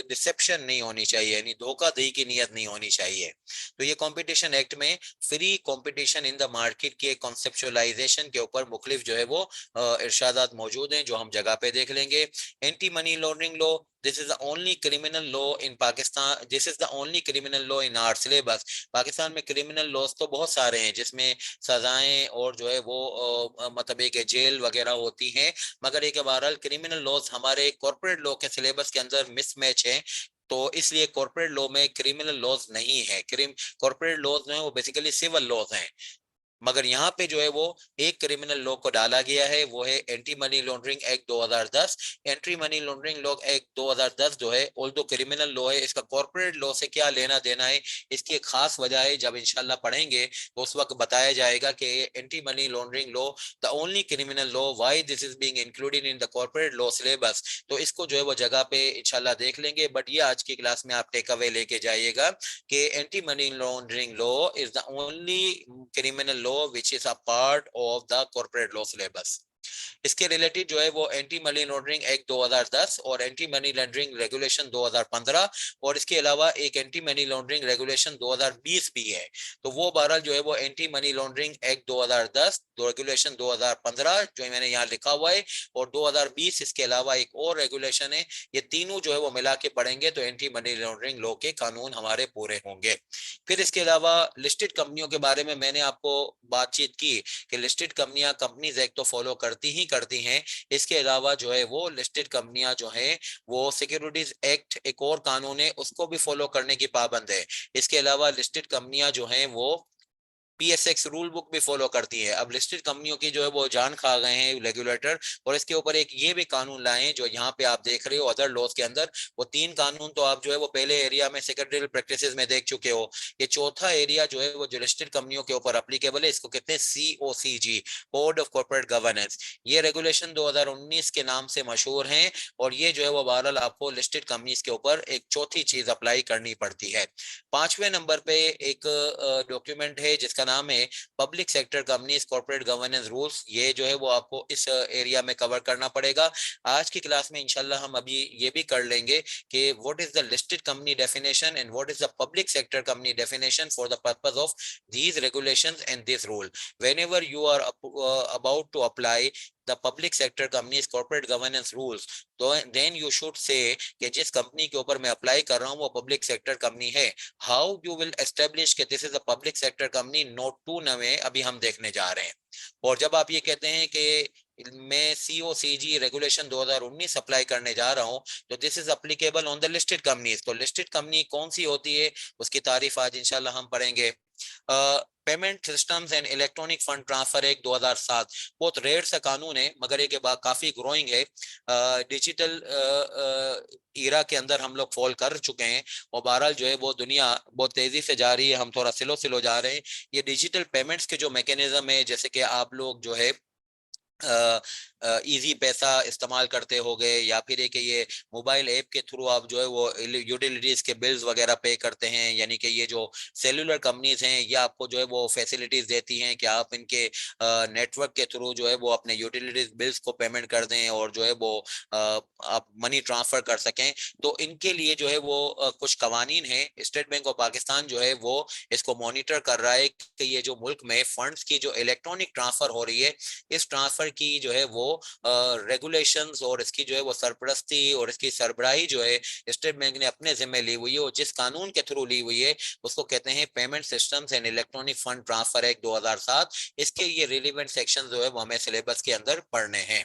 डिसेप्शन नहीं होनी चाहिए, यानी धोखाधड़ी की नीयत नहीं होनी चाहिए। तो ये कंपटीशन एक्ट में free competition in the market के कॉन्सेप्चुअलाइजेशन के ऊपर मुख्तलिफ जो है वो इरशादात मौजूद हैं जो हम जगह पे देख लेंगे। Anti money laundering law, this is the only criminal law in Pakistan, this is the only criminal law in our syllabus. Pakistan में क्रिमिनल लॉज तो बहुत सारे हैं जिसमें सजाएं और जो है वो मतलब एक जेल वगैरह होती हैं, मगर एक बहरहाल क्रिमिनल लॉज हमारे कॉर्पोरेट लॉ के सिलेबस के अंदर मिसमैच है। तो इसलिए कॉर्पोरेट लॉ में क्रिमिनल लॉज नहीं है। कॉर्पोरेट लॉज जो है वो बेसिकली सिविल लॉज हैं, मगर यहाँ पे जो है वो एक क्रिमिनल लॉ को डाला गया है, वो है anti money laundering act 2010। Anti money laundering law act 2010 जो है ऑल्दो क्रिमिनल लॉ है, इसका कॉर्पोरेट लॉ से क्या लेना देना है, इसकी एक खास वजह है, जब इंशाल्लाह पढ़ेंगे तो उस वक्त बताया जाएगा कि anti money laundering law the only criminal law, why this is being included in the corporate law syllabus. तो इसको जो है वो जगह पे इंशाल्लाह देख लेंगे, बट ये आज की क्लास में आप टेक अवे लेके जाइएगा कि anti money laundering law is the only criminal law which is a part of the corporate law syllabus। इसके रिलेटेड जो है वो एंटी मनी लॉन्ड्रिंग एक्ट 2010 और एंटी मनी लॉन्ड्रिंग रेगुलेशन 2015 और इसके अलावा एक एंटी मनी लॉन्ड्रिंग रेगुलेशन 2020 भी है। तो वो बहरहाल जो है वो anti money laundering act 2010 regulation 2015 जो मैंने यहाँ लिखा हुआ है और 2020 इसके अलावा एक और रेगुलेशन है, ये तीनों जो है वो मिला के पढ़ेंगे तो एंटी मनी लॉन्ड्रिंग लॉ के कानून हमारे पूरे होंगे। फिर इसके अलावा लिस्टेड कंपनियों के बारे में मैंने आपको बातचीत की कि लिस्टेड कंपनियां कंपनीज एक्ट तो फॉलो करती ही करती हैं, इसके अलावा जो है वो लिस्टेड कंपनियां जो हैं वो सिक्योरिटीज एक्ट एक और कानून है उसको भी फॉलो करने की पाबंद है। इसके अलावा लिस्टेड कंपनियां जो हैं वो PSX रूल बुक भी फॉलो करती है। अब लिस्टेड कंपनियों की जो है वो जान खा गए हैं रेगुलेटर, और इसके ऊपर एक ये भी कानून लाए हैं जो यहाँ पे आप देख रहे हो अदर लॉज के अंदर। वो तीन कानून तो आप जो है वो पहले एरिया में सेक्रेटरियल प्रैक्टिसेस में देख चुके हो। ये चौथा एरिया जो है वो जो लिस्टेड कंपनियों के ऊपर एप्लीकेबल है, इसको कहते हैं COCG, code of corporate governance. ये रेगुलेशन 2019 के नाम से मशहूर हैं, और ये जो है वो बहरहाल आपको लिस्टेड कंपनीज के ऊपर एक चौथी चीज अप्लाई करनी पड़ती है। पांचवें नंबर पे एक डॉक्यूमेंट है जिसका नाम है public sector companies corporate governance rules. ये जो है वो आपको इस एरिया में कवर करना पड़ेगा। आज की क्लास में इंशाल्लाह हम अभी ये भी कर लेंगे कि what is the listed company definition and what is the public sector company definition for the purpose of these regulations and this rule. Whenever you are about to apply the public sector companies corporate governance rules, तो then you should say कि जिस company के ऊपर मैं apply कर रहा हूँ वो पब्लिक सेक्टर कंपनी है। हाउ यू विल एस्टेब्लिश कि this is a public sector company, note 2 में अभी हम देखने जा रहे हैं। और जब आप ये कहते हैं कि मैं COCG रेगुलेशन 2019 अप्लाई करने जा रहा हूं, तो this is applicable on the listed companies. तो लिस्टेड कंपनी कौन सी होती है उसकी तारीफ आज इंशाल्लाह हम पढ़ेंगे। Payment systems and electronic fund transfer act 2007 बहुत रेयर सा कानून है, मगर ये के बाद काफी ग्रोइंग है। डिजिटल ईरा के अंदर हम लोग फॉल कर चुके हैं, और बहरहाल जो है वो दुनिया बहुत तेजी से जा रही है, हम थोड़ा स्लो स्लो जा रहे हैं। ये डिजिटल पेमेंट्स के जो मैकेनिज्म है, जैसे कि आप लोग जो है इजी पैसा इस्तेमाल करते हो गए, या फिर एक ये मोबाइल ऐप के थ्रू आप जो है वो यूटिलिटीज के बिल्स वगैरह पे करते हैं, यानी कि ये जो सेलुलर कंपनीज हैं ये आपको जो है वो फैसिलिटीज देती हैं कि आप इनके नेटवर्क के थ्रू जो है वो अपने यूटिलिटीज बिल्स को पेमेंट कर दें और जो है वो आप मनी ट्रांसफर कर सकें। तो इनके लिए जो है वो कुछ कवानीन है। स्टेट बैंक ऑफ पाकिस्तान जो है वो इसको मॉनिटर कर रहा है कि ये जो मुल्क में फंड्स की जो इलेक्ट्रॉनिक ट्रांसफर हो रही है, इस ट्रांसफर की जो है वो रेगुलेशंस और इसकी जो है वो सरपरस्ती और इसकी सरबराही जो है स्टेट बैंक ने अपने जिम्मे ली हुई है, और जिस कानून के थ्रू ली हुई है उसको कहते हैं payment systems and electronic fund transfer act 2007। इसके ये रिलेवेंट सेक्शन जो है वो हमें सिलेबस के अंदर पढ़ने हैं।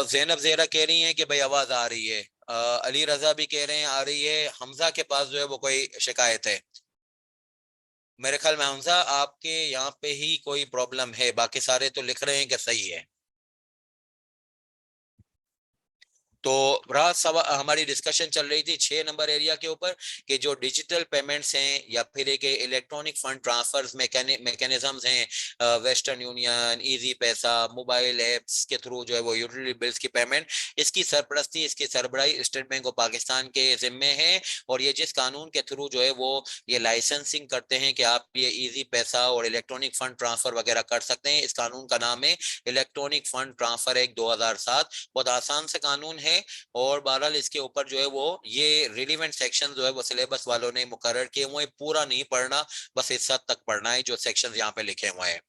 जैनब जेरा कह रही हैं कि भाई आवाज आ रही है। अली रजा भी कह रहे हैं आ रही है। हमजा के पास जो है वो कोई शिकायत है। मेरे ख्याल में हमजा आपके यहाँ पे ही कोई प्रॉब्लम है, बाकी सारे तो लिख रहे हैं कि सही है। तो रहा सवा हमारी डिस्कशन चल रही थी 6 नंबर एरिया के ऊपर कि जो डिजिटल पेमेंट्स हैं या फिर एक इलेक्ट्रॉनिक फंड ट्रांसफर्स मैकेनिज्म्स हैं, वेस्टर्न यूनियन, इजी पैसा, मोबाइल एप्स के थ्रू जो है वो यूटिलिटी बिल्स की पेमेंट, इसकी सरपरस्ती इसकी सरबराही स्टेट बैंक ऑफ पाकिस्तान के जिम्मे है। और ये जिस कानून के थ्रू जो है वो ये लाइसेंसिंग करते हैं कि आप ये इजी पैसा और इलेक्ट्रॉनिक फंड ट्रांसफर वगैरह कर सकते हैं, इस कानून का नाम है इलेक्ट्रॉनिक फंड ट्रांसफर एक्ट 2007। बहुत आसान से कानून है, और बहरहाल इसके ऊपर जो है वो ये रिलीवेंट सेक्शन जो है वो सिलेबस वालों ने मुकर्रर किए हुए हैं। पूरा नहीं पढ़ना, बस इस हद तक पढ़ना है जो सेक्शंस यहाँ पे लिखे हुए हैं।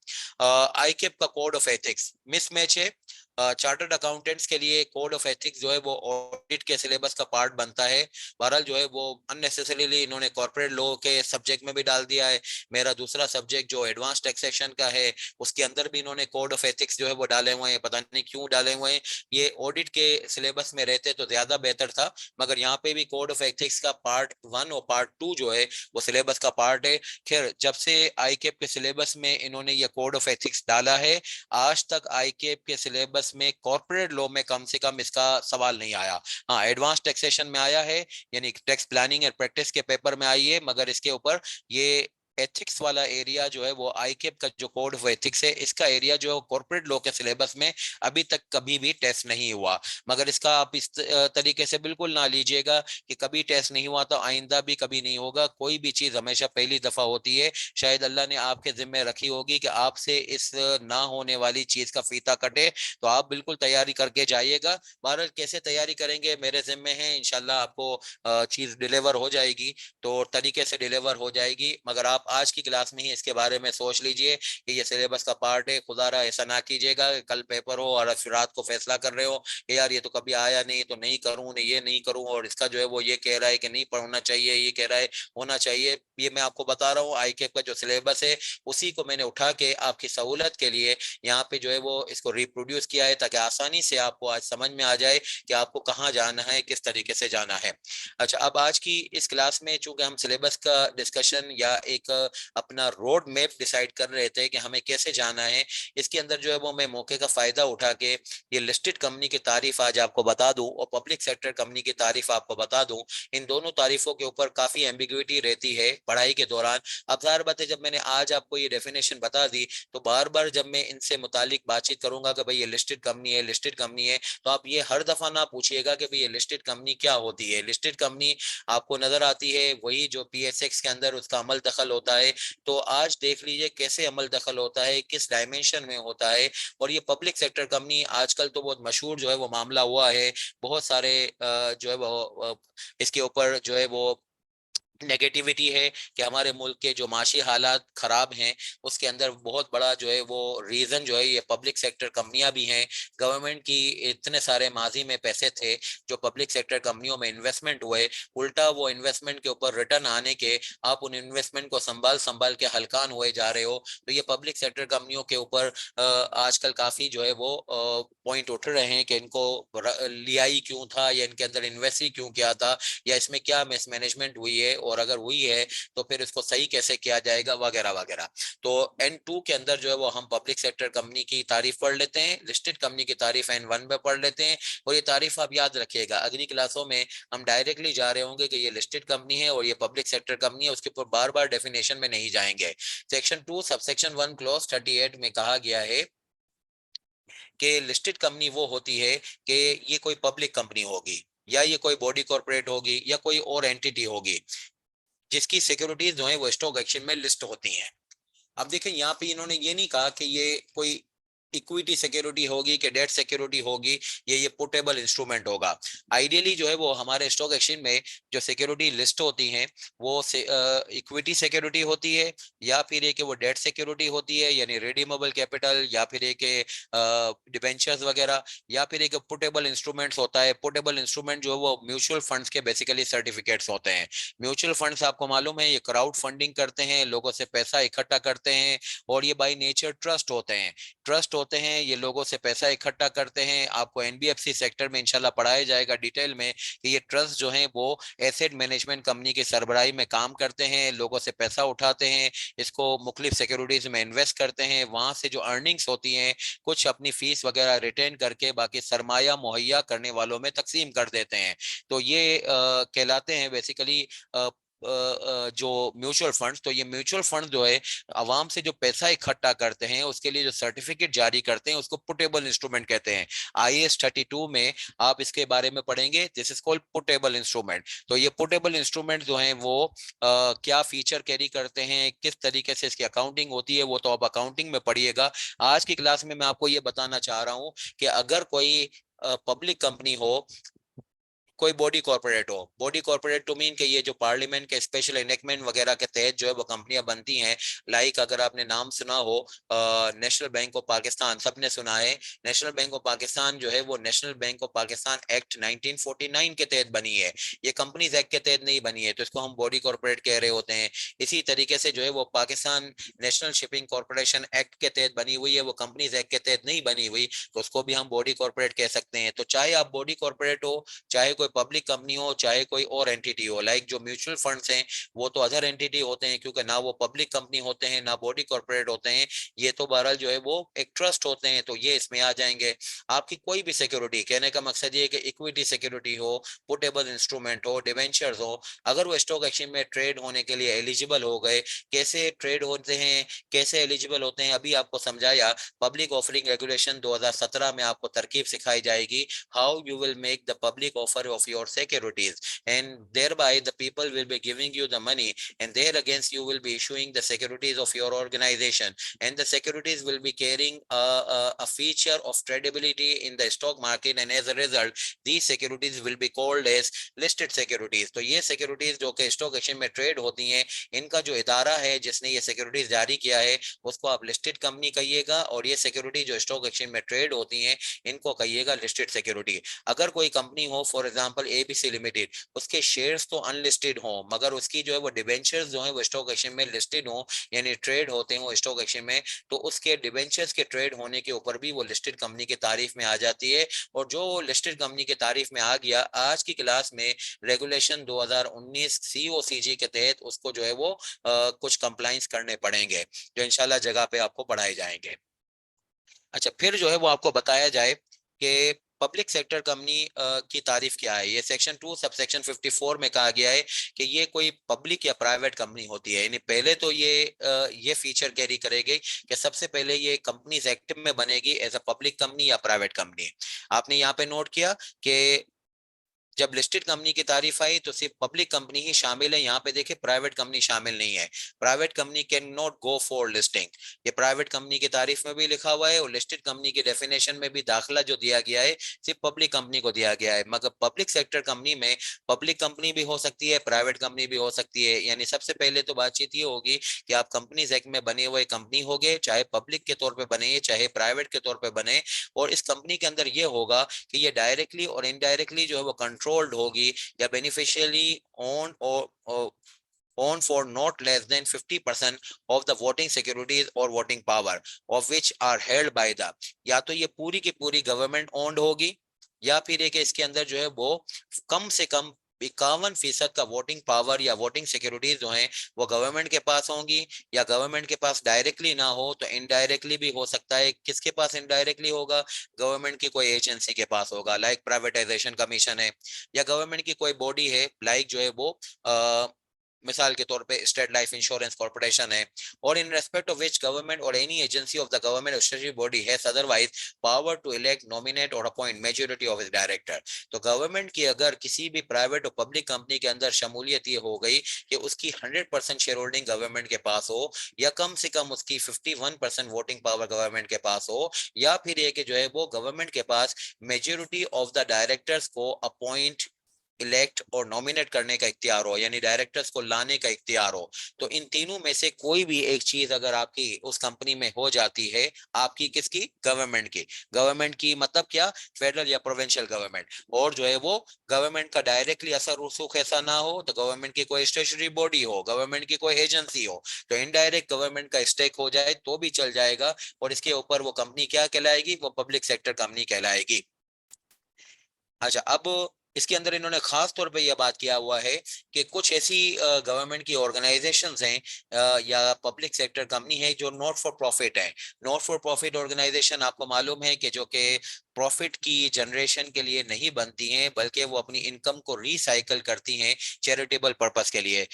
आईकेप का कोड ऑफ एथिक्स मिसमैच है। चार्टर्ड अकाउंटेंट्स के लिए कोड ऑफ एथिक्स जो है वो ऑडिट के सिलेबस का पार्ट बनता है। बहरहाल जो है वो अननेसेसरीली इन्होंने कॉर्पोरेट लॉ के सब्जेक्ट में भी डाल दिया है। मेरा दूसरा सब्जेक्ट जो एडवांस टैक्सेशन का है उसके अंदर भी इन्होंने कोड ऑफ एथिक्स जो है वो डाले हुए हैं, पता नहीं क्यों डाले हुए हैं। ये ऑडिट के सिलेबस में रहते तो ज्यादा बेहतर था, मगर यहाँ पे भी कोड ऑफ एथिक्स का पार्ट 1 और पार्ट 2 जो है वो सिलेबस का पार्ट है। खैर जब से आईकेप के सिलेबस में इन्होंने ये कोड ऑफ एथिक्स डाला है, आज तक आईकेप के सिलेबस में कॉर्पोरेट लॉ में कम से कम इसका सवाल नहीं आया। हाँ, एडवांस टैक्सेशन में आया है, यानी टैक्स प्लानिंग एंड प्रैक्टिस के पेपर में आई है, मगर इसके ऊपर ये एथिक्स वाला एरिया जो है वो आईकेप का जो कोड ऑफ एथिक्स है इसका एरिया जो कॉर्पोरेट लॉ के सिलेबस में अभी तक कभी भी टेस्ट नहीं हुआ। मगर इसका आप इस तरीके से बिल्कुल ना लीजिएगा कि कभी टेस्ट नहीं हुआ तो आइंदा भी कभी नहीं होगा। कोई भी चीज हमेशा पहली दफा होती है। शायद अल्लाह ने आपके जिम्मे रखी होगी कि आपसे इस ना होने वाली चीज का फीता कटे, तो आप बिल्कुल तैयारी करके जाइएगा। बहरहाल कैसे तैयारी करेंगे मेरे जिम्मे है, इंशाल्लाह आपको चीज डिलीवर हो जाएगी तो तरीके से डिलीवर हो जाएगी, मगर आप आप आज की क्लास में ही इसके बारे में सोच लीजिए कि ये सिलेबस का पार्ट है। खुदारा ऐसा ना कीजिएगा कल पेपर हो और रात को फैसला कर रहे हो कि यार ये तो कभी आया नहीं तो नहीं करूं, नहीं ये नहीं करूं, और इसका जो है वो ये कह रहा है कि नहीं पढ़ना चाहिए, ये कह रहा है होना चाहिए। ये मैं आपको बता रहा हूँ आईकेप का जो सिलेबस है उसी को मैंने उठा के आपकी सहूलत के लिए यहाँ पे जो है वो इसको रिप्रोड्यूस किया है, ताकि आसानी से आपको आज समझ में आ जाए कि आपको कहाँ जाना है, किस तरीके से जाना है। अच्छा, अब आज की इस क्लास में चूंकि हम सिलेबस का डिस्कशन या एक अपना रोड मैप डिसाइड कर रहे थे कि हमें कैसे जाना है, इसके अंदर जो है वो मैं मौके का फायदा उठा के ये लिस्टेड कंपनी की तारीफ आज आपको बता दूं और पब्लिक सेक्टर कंपनी की तारीफ आपको बता दूं। इन दोनों तारीफों के ऊपर काफी एम्बिग्युइटी रहती है पढ़ाई के दौरान। अब ज़ाहिर बात है जब मैंने आज आपको ये डेफिनेशन बता दी तो बार बार जब मैं इनसे मुतालिक बातचीत करूंगा कि भाई ये लिस्टेड कंपनी है, लिस्टेड कंपनी है, तो आप ये हर दफा ना पूछिएगा कि भाई ये लिस्टेड कंपनी क्या होती है। लिस्टेड कंपनी आपको नजर आती है वही जो पीएसएक्स के अंदर उसका अमल दखल होता है। तो आज देख लीजिए कैसे अमल दखल होता है, किस डायमेंशन में होता है। और ये पब्लिक सेक्टर कंपनी आजकल तो बहुत मशहूर जो है वो मामला हुआ है। बहुत सारे जो है वो इसके ऊपर जो है वो नेगेटिविटी है कि हमारे मुल्क के जो माशी हालात खराब हैं उसके अंदर बहुत बड़ा जो है वो रीजन जो है ये पब्लिक सेक्टर कंपनियां भी हैं। गवर्नमेंट की इतने सारे माजी में पैसे थे जो पब्लिक सेक्टर कंपनियों में इन्वेस्टमेंट हुए, उल्टा वो इन्वेस्टमेंट के ऊपर रिटर्न आने के आप उन इन्वेस्टमेंट को संभाल संभाल के हलकान हुए जा रहे हो। तो ये पब्लिक सेक्टर कंपनियों के ऊपर आजकल काफी जो है वो पॉइंट उठ रहे हैं कि इनको लिया ही क्यों था, या इनके अंदर इन्वेस्ट ही क्यों किया था, या इसमें क्या मिसमैनेजमेंट हुई है, और अगर हुई है तो फिर इसको सही कैसे किया जाएगा, वगैरह वगैरह। तो N2 के अंदर जो है वो हम पब्लिक सेक्टर कंपनी की तारीफ पढ़ लेते हैं, लिस्टेड कंपनी की तारीफ N1 में पढ़ लेते हैं। और ये तारीफ आप याद रखिएगा, अगली क्लासों में हम डायरेक्टली जा रहे होंगे कि ये लिस्टेड कंपनी है और ये पब्लिक सेक्टर कंपनी है, उसके ऊपर बार बार डेफिनेशन में नहीं जाएंगे। सेक्शन 2 सबसेक्शन 1 क्लॉज 38 में कहा गया है कि लिस्टेड कंपनी वो होती है कि ये कोई पब्लिक कंपनी होगी, या ये कोई बॉडी कॉर्पोरेट होगी, या कोई और एंटिटी होगी जिसकी सिक्योरिटीज जो है वो स्टॉक एक्सचेंज में लिस्ट होती हैं। अब देखें यहाँ पे इन्होंने ये नहीं कहा कि ये कोई इक्विटी सिक्योरिटी होगी कि डेट सिक्योरिटी होगी, ये पुटेबल इंस्ट्रूमेंट होगा। आइडियली जो है वो हमारे स्टॉक एक्सचेंज में जो सिक्योरिटी लिस्ट होती हैं वो इक्विटी सिक्योरिटी होती है, या फिर एक वो डेट सिक्योरिटी होती है यानी रिडीमेबल कैपिटल, या फिर एक डिबेंचर्स वगैरह, या फिर एक पुटेबल इंस्ट्रूमेंट्स होता है। पुटेबल इंस्ट्रूमेंट जो है वो म्यूचुअल फंड्स के बेसिकली सर्टिफिकेट्स होते हैं। म्यूचुअल फंड्स आपको मालूम है ये क्राउड फंडिंग करते हैं, लोगों से पैसा इकट्ठा करते हैं, और ये बाय नेचर ट्रस्ट होते हैं। ट्रस्ट होते हैं, ये लोगों से पैसा इकट्ठा करते हैं। आपको एनबीएफसी सेक्टर में इंशाल्लाह पढ़ाया जाएगा डिटेल में कि ये ट्रस्ट जो है वो एसेट मैनेजमेंट कंपनी की सरबराही में काम करते हैं, लोगों से पैसा उठाते हैं, इसको मुख्तलिफ सिक्योरिटीज में इन्वेस्ट करते हैं, वहां से जो अर्निंग्स होती हैं कुछ अपनी फीस वगैरह रिटेन करके बाकी सरमाया मुहैया करने वालों में तकसीम कर देते हैं। तो ये कहलाते हैं बेसिकली जो म्यूचुअल फंड्स। तो ये म्यूचुअल फंड जो है आवाम से जो पैसा इकट्ठा करते हैं उसके लिए जो सर्टिफिकेट जारी करते हैं उसको पुटेबल इंस्ट्रूमेंट कहते हैं। IAS 32 में आप इसके बारे में पढ़ेंगे, this is called puttable instrument. तो ये पुटेबल इंस्ट्रूमेंट जो हैं वो क्या फीचर कैरी करते हैं, किस तरीके से इसकी अकाउंटिंग होती है, वो तो आप अकाउंटिंग में पढ़िएगा। आज की क्लास में मैं आपको ये बताना चाह रहा हूँ कि अगर कोई पब्लिक कंपनी हो, कोई बॉडी कॉर्पोरेट हो, बॉडी कॉर्पोरेट टू मीन के ये जो पार्लियामेंट के स्पेशल इनेक्टमेंट वगैरह के तहत जो है वो कंपनियां बनती हैं। लाइक अगर आपने नाम सुना हो नेशनल बैंक ऑफ पाकिस्तान, सबने सुना है। नेशनल बैंक ऑफ पाकिस्तान जो है वो national bank of Pakistan act 1949 के तहत बनी है, ये कंपनीज एक्ट के तहत नहीं बनी है, तो इसको हम बॉडी कॉर्पोरेट कह रहे होते हैं। इसी तरीके से जो है वो Pakistan national shipping corporation act के तहत बनी हुई है, वो कंपनीज एक्ट के तहत नहीं बनी हुई, तो उसको भी हम बॉडी कॉर्पोरेट कह सकते हैं। तो चाहे आप बॉडी कॉर्पोरेट हो, चाहे कोई पब्लिक कंपनी हो, चाहे कोई और एंटिटी हो, लाइक जो म्यूचुअल फंड्स हैं वो तो अदर एंटिटी होते हैं क्योंकि ना वो पब्लिक कंपनी होते हैं ना बॉडी कॉर्पोरेट होते हैं, ये तो बहरहाल जो है वो एक ट्रस्ट होते हैं, तो ये इसमें आ जाएंगे। आपकी कोई भी सिक्योरिटी, कहने का मकसद ये है कि इक्विटी सिक्योरिटी हो, पुटेबल इंस्ट्रूमेंट हो, डिवेंचर्स हो, अगर वो स्टॉक एक्सचेंज में ट्रेड होने के लिए एलिजिबल हो गए, कैसे ट्रेड होते हैं, कैसे एलिजिबल होते हैं, अभी आपको समझाया। पब्लिक ऑफरिंग रेगुलेशन 2017 में आपको तरकीब सिखाई जाएगी, how you will make the public offer of your securities, and thereby the people will be giving you the money, and there against you will be issuing the securities of your organization, and the securities will be carrying a feature of credibility in the stock market, and as a result these securities will be called as listed securities. तो ये securities जो कि stock exchange में trade होती हैं, इनका जो इदारा है जिसने ये securities जारी किया है उसको आप listed company कहिएगा, और ये security जो stock exchange में trade होती हैं इनको कहिएगा listed security. अगर कोई कंपनी हो फॉर एग्जांपल एबीसी लिमिटेड, उसके शेयर्स तो अनलिस्टेड हो मगर उसकी जो है वो डिबेंचर्स जो है वो स्टॉक एक्सचेंज में लिस्टेड हो, यानी ट्रेड होते हैं स्टॉक एक्सचेंज में, तो उसके डिबेंचर्स के ट्रेड होने के ऊपर भी वो लिस्टेड कंपनी की तारीफ में आ जाती है। और जो लिस्टेड कंपनी की तारीफ में आ गया, आज की क्लास में रेगुलेशन 2019 सीओसीजी के तहत उसको जो है वो कुछ कंप्लाइंस करने पड़ेंगे, जो इंशाल्लाह जगह पे आपको पढ़ाए जाएंगे। अच्छा, फिर जो है वो आपको बताया जाए कि पब्लिक सेक्टर कंपनी की तारीफ क्या है। ये सेक्शन 2 सब सेक्शन 54 में कहा गया है कि ये कोई पब्लिक या प्राइवेट कंपनी होती है, यानी पहले तो ये फीचर कैरी करेगी कि सबसे पहले ये कंपनीज एक्ट में बनेगी एज अ पब्लिक कंपनी या प्राइवेट कंपनी। आपने यहाँ पे नोट किया कि जब लिस्टेड कंपनी की तारीफ आई तो सिर्फ पब्लिक कंपनी ही शामिल है, यहाँ पे देखिए प्राइवेट कंपनी शामिल नहीं है। Private company can not go for listing, ये प्राइवेट कंपनी की तारीफ में भी लिखा हुआ है, और लिस्टेड कंपनी की डेफिनेशन में भी दाखिला जो दिया गया है सिर्फ पब्लिक कंपनी को दिया गया है। मगर पब्लिक सेक्टर कंपनी में पब्लिक कंपनी भी हो सकती है, प्राइवेट कंपनी भी हो सकती है। यानी सबसे पहले तो बातचीत ये होगी कि आप कंपनीज एक्ट में बने हुए कंपनी होगे, चाहे पब्लिक के तौर पर बने चाहे प्राइवेट के तौर पर बने, और इस कंपनी के अंदर ये होगा कि ये डायरेक्टली और इनडायरेक्टली जो है वो कंट्रोल्ड होगी या बेनिफिशियली ओन और own for not less than 50% of the voting securities or voting power of which are held by the, या तो ये पूरी की पूरी गवर्नमेंट ओन्ड होगी, या फिर एक इसके अंदर जो है वो कम से कम 51% का वोटिंग पावर या वोटिंग सिक्योरिटीज जो हैं वो गवर्नमेंट के पास होंगी, या गवर्नमेंट के पास डायरेक्टली ना हो तो इनडायरेक्टली भी हो सकता है। किसके पास इनडायरेक्टली होगा? गवर्नमेंट की कोई एजेंसी के पास होगा, लाइक प्राइवेटाइजेशन कमीशन है, या गवर्नमेंट की कोई बॉडी है लाइक जो है वो मिसाल के तौर पे स्टेट लाइफ इंश्योरेंस कॉर्पोरेशन है, और in respect of which government और any agency of the government statutory body has otherwise power to elect, nominate और appoint majority of its director. तो गवर्नमेंट की अगर किसी भी प्राइवेट और पब्लिक कंपनी के अंदर शमूलियत ये हो गई कि उसकी 100% शेयर होल्डिंग गवर्नमेंट के पास हो, या कम से कम उसकी 51% वोटिंग पावर गवर्नमेंट के पास हो, या फिर ये कि जो है वो गवर्नमेंट के पास मेजॉरिटी ऑफ द डायरेक्टर्स को अपॉइंट, इलेक्ट और नॉमिनेट करने का इख्तियार हो, यानी डायरेक्टर्स को लाने का इख्तियार हो, तो इन तीनों में से कोई भी एक चीज अगर आपकी उस कंपनी में हो जाती है, आपकी किसकी? गवर्नमेंट की। गवर्नमेंट की मतलब क्या? फेडरल या प्रोविंशियल गवर्नमेंट। और जो है वो गवर्नमेंट का डायरेक्टली असर रसूख ऐसा ना हो तो गवर्नमेंट की कोई स्टेचुटरी बॉडी हो, गवर्नमेंट की कोई एजेंसी हो, तो इनडायरेक्ट गवर्नमेंट का स्टेक हो जाए तो भी चल जाएगा, और इसके ऊपर वो कंपनी क्या कहलाएगी? वो पब्लिक सेक्टर कंपनी कहलाएगी। अच्छा, अब इसके अंदर इन्होंने खास तौर पे यह बात किया हुआ है कि कुछ ऐसी गवर्नमेंट की ऑर्गेनाइजेशंस हैं या पब्लिक सेक्टर कंपनी है जो नॉट फॉर प्रॉफिट है। नॉट फॉर प्रॉफिट ऑर्गेनाइजेशन आपको मालूम है कि जो कि प्रॉफिट की जनरेशन के लिए नहीं बनती हैं, बल्कि वो अपनी इनकम को रिसाइकल करती हैं चैरिटेबल पर्पस के लिए।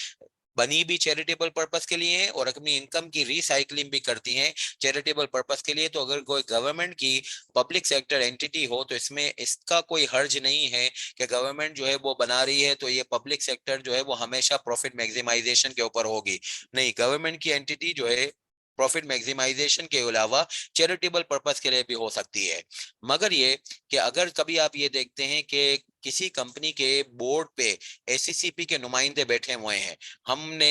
बनी भी चैरिटेबल पर्पस के लिए है और अपनी इनकम की रिसाइकलिंग भी करती हैं चैरिटेबल पर्पस के लिए। तो अगर कोई गवर्नमेंट की पब्लिक सेक्टर एंटिटी हो तो इसमें इसका कोई हर्ज नहीं है कि गवर्नमेंट जो है वो बना रही है तो ये पब्लिक सेक्टर जो है वो हमेशा प्रॉफिट मैक्सिमाइजेशन के ऊपर होगी। नहीं, गवर्नमेंट की एंटिटी जो है प्रॉफिट मैक्सिमाइजेशन के अलावा चैरिटेबल पर्पस के लिए भी हो सकती है। मगर ये कि अगर कभी आप ये देखते हैं कि किसी कंपनी के बोर्ड पे एससीसीपी के नुमाइंदे बैठे हुए हैं, हमने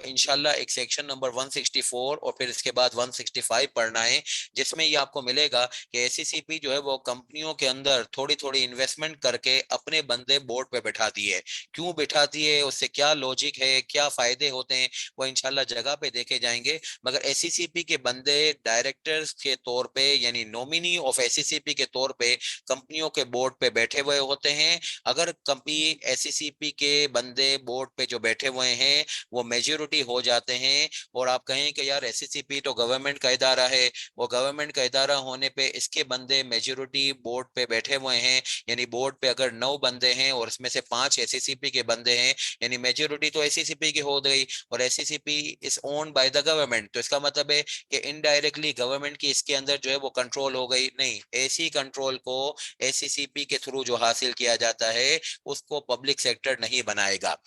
इंशाल्लाह एक सेक्शन नंबर 164 और फिर इसके बाद 165 पढ़ना है, जिसमें ये आपको मिलेगा कि एससीसीपी जो है वो कंपनियों के अंदर थोड़ी थोड़ी इन्वेस्टमेंट करके अपने बंदे बोर्ड पे बैठाती है। क्यों बैठाती है, उससे क्या लॉजिक है, क्या फायदे होते हैं, वो इंशाल्लाह जगह पे देखे जाएंगे। मगर एससीसीपी के बंदे डायरेक्टर्स के तौर पे यानी नॉमिनी ऑफ एससीसीपी के तौर पे कंपनियों के बोर्ड पे बैठे हुए होते हैं। अगर कंपनी एससीसीपी के बंदे बोर्ड पे जो बैठे हुए हैं वो मेजॉरिटी हो जाते हैं, और आप कहें कि यार एससीसीपी तो गवर्नमेंट का इदारा है, वो गवर्नमेंट का इदारा होने पे इसके बंदे मेजॉरिटी बोर्ड पे बैठे हुए हैं, यानी बोर्ड पे अगर 9 बंदे हैं और इसमें से 5 एससीसीपी के बंदे हैं, यानी मेजॉरिटी तो एससीसीपी की हो गई, और SCCP is own by the government. तो इसका मतलब है कि इनडायरेक्टली गवर्नमेंट की इसके अंदर जो है वो कंट्रोल हो गई। नहीं, ऐसी कंट्रोल को एससीसीपी के थ्रू जो हासिल किया किया जाता है उसको पब्लिक सेक्टर नहीं बनाएगा।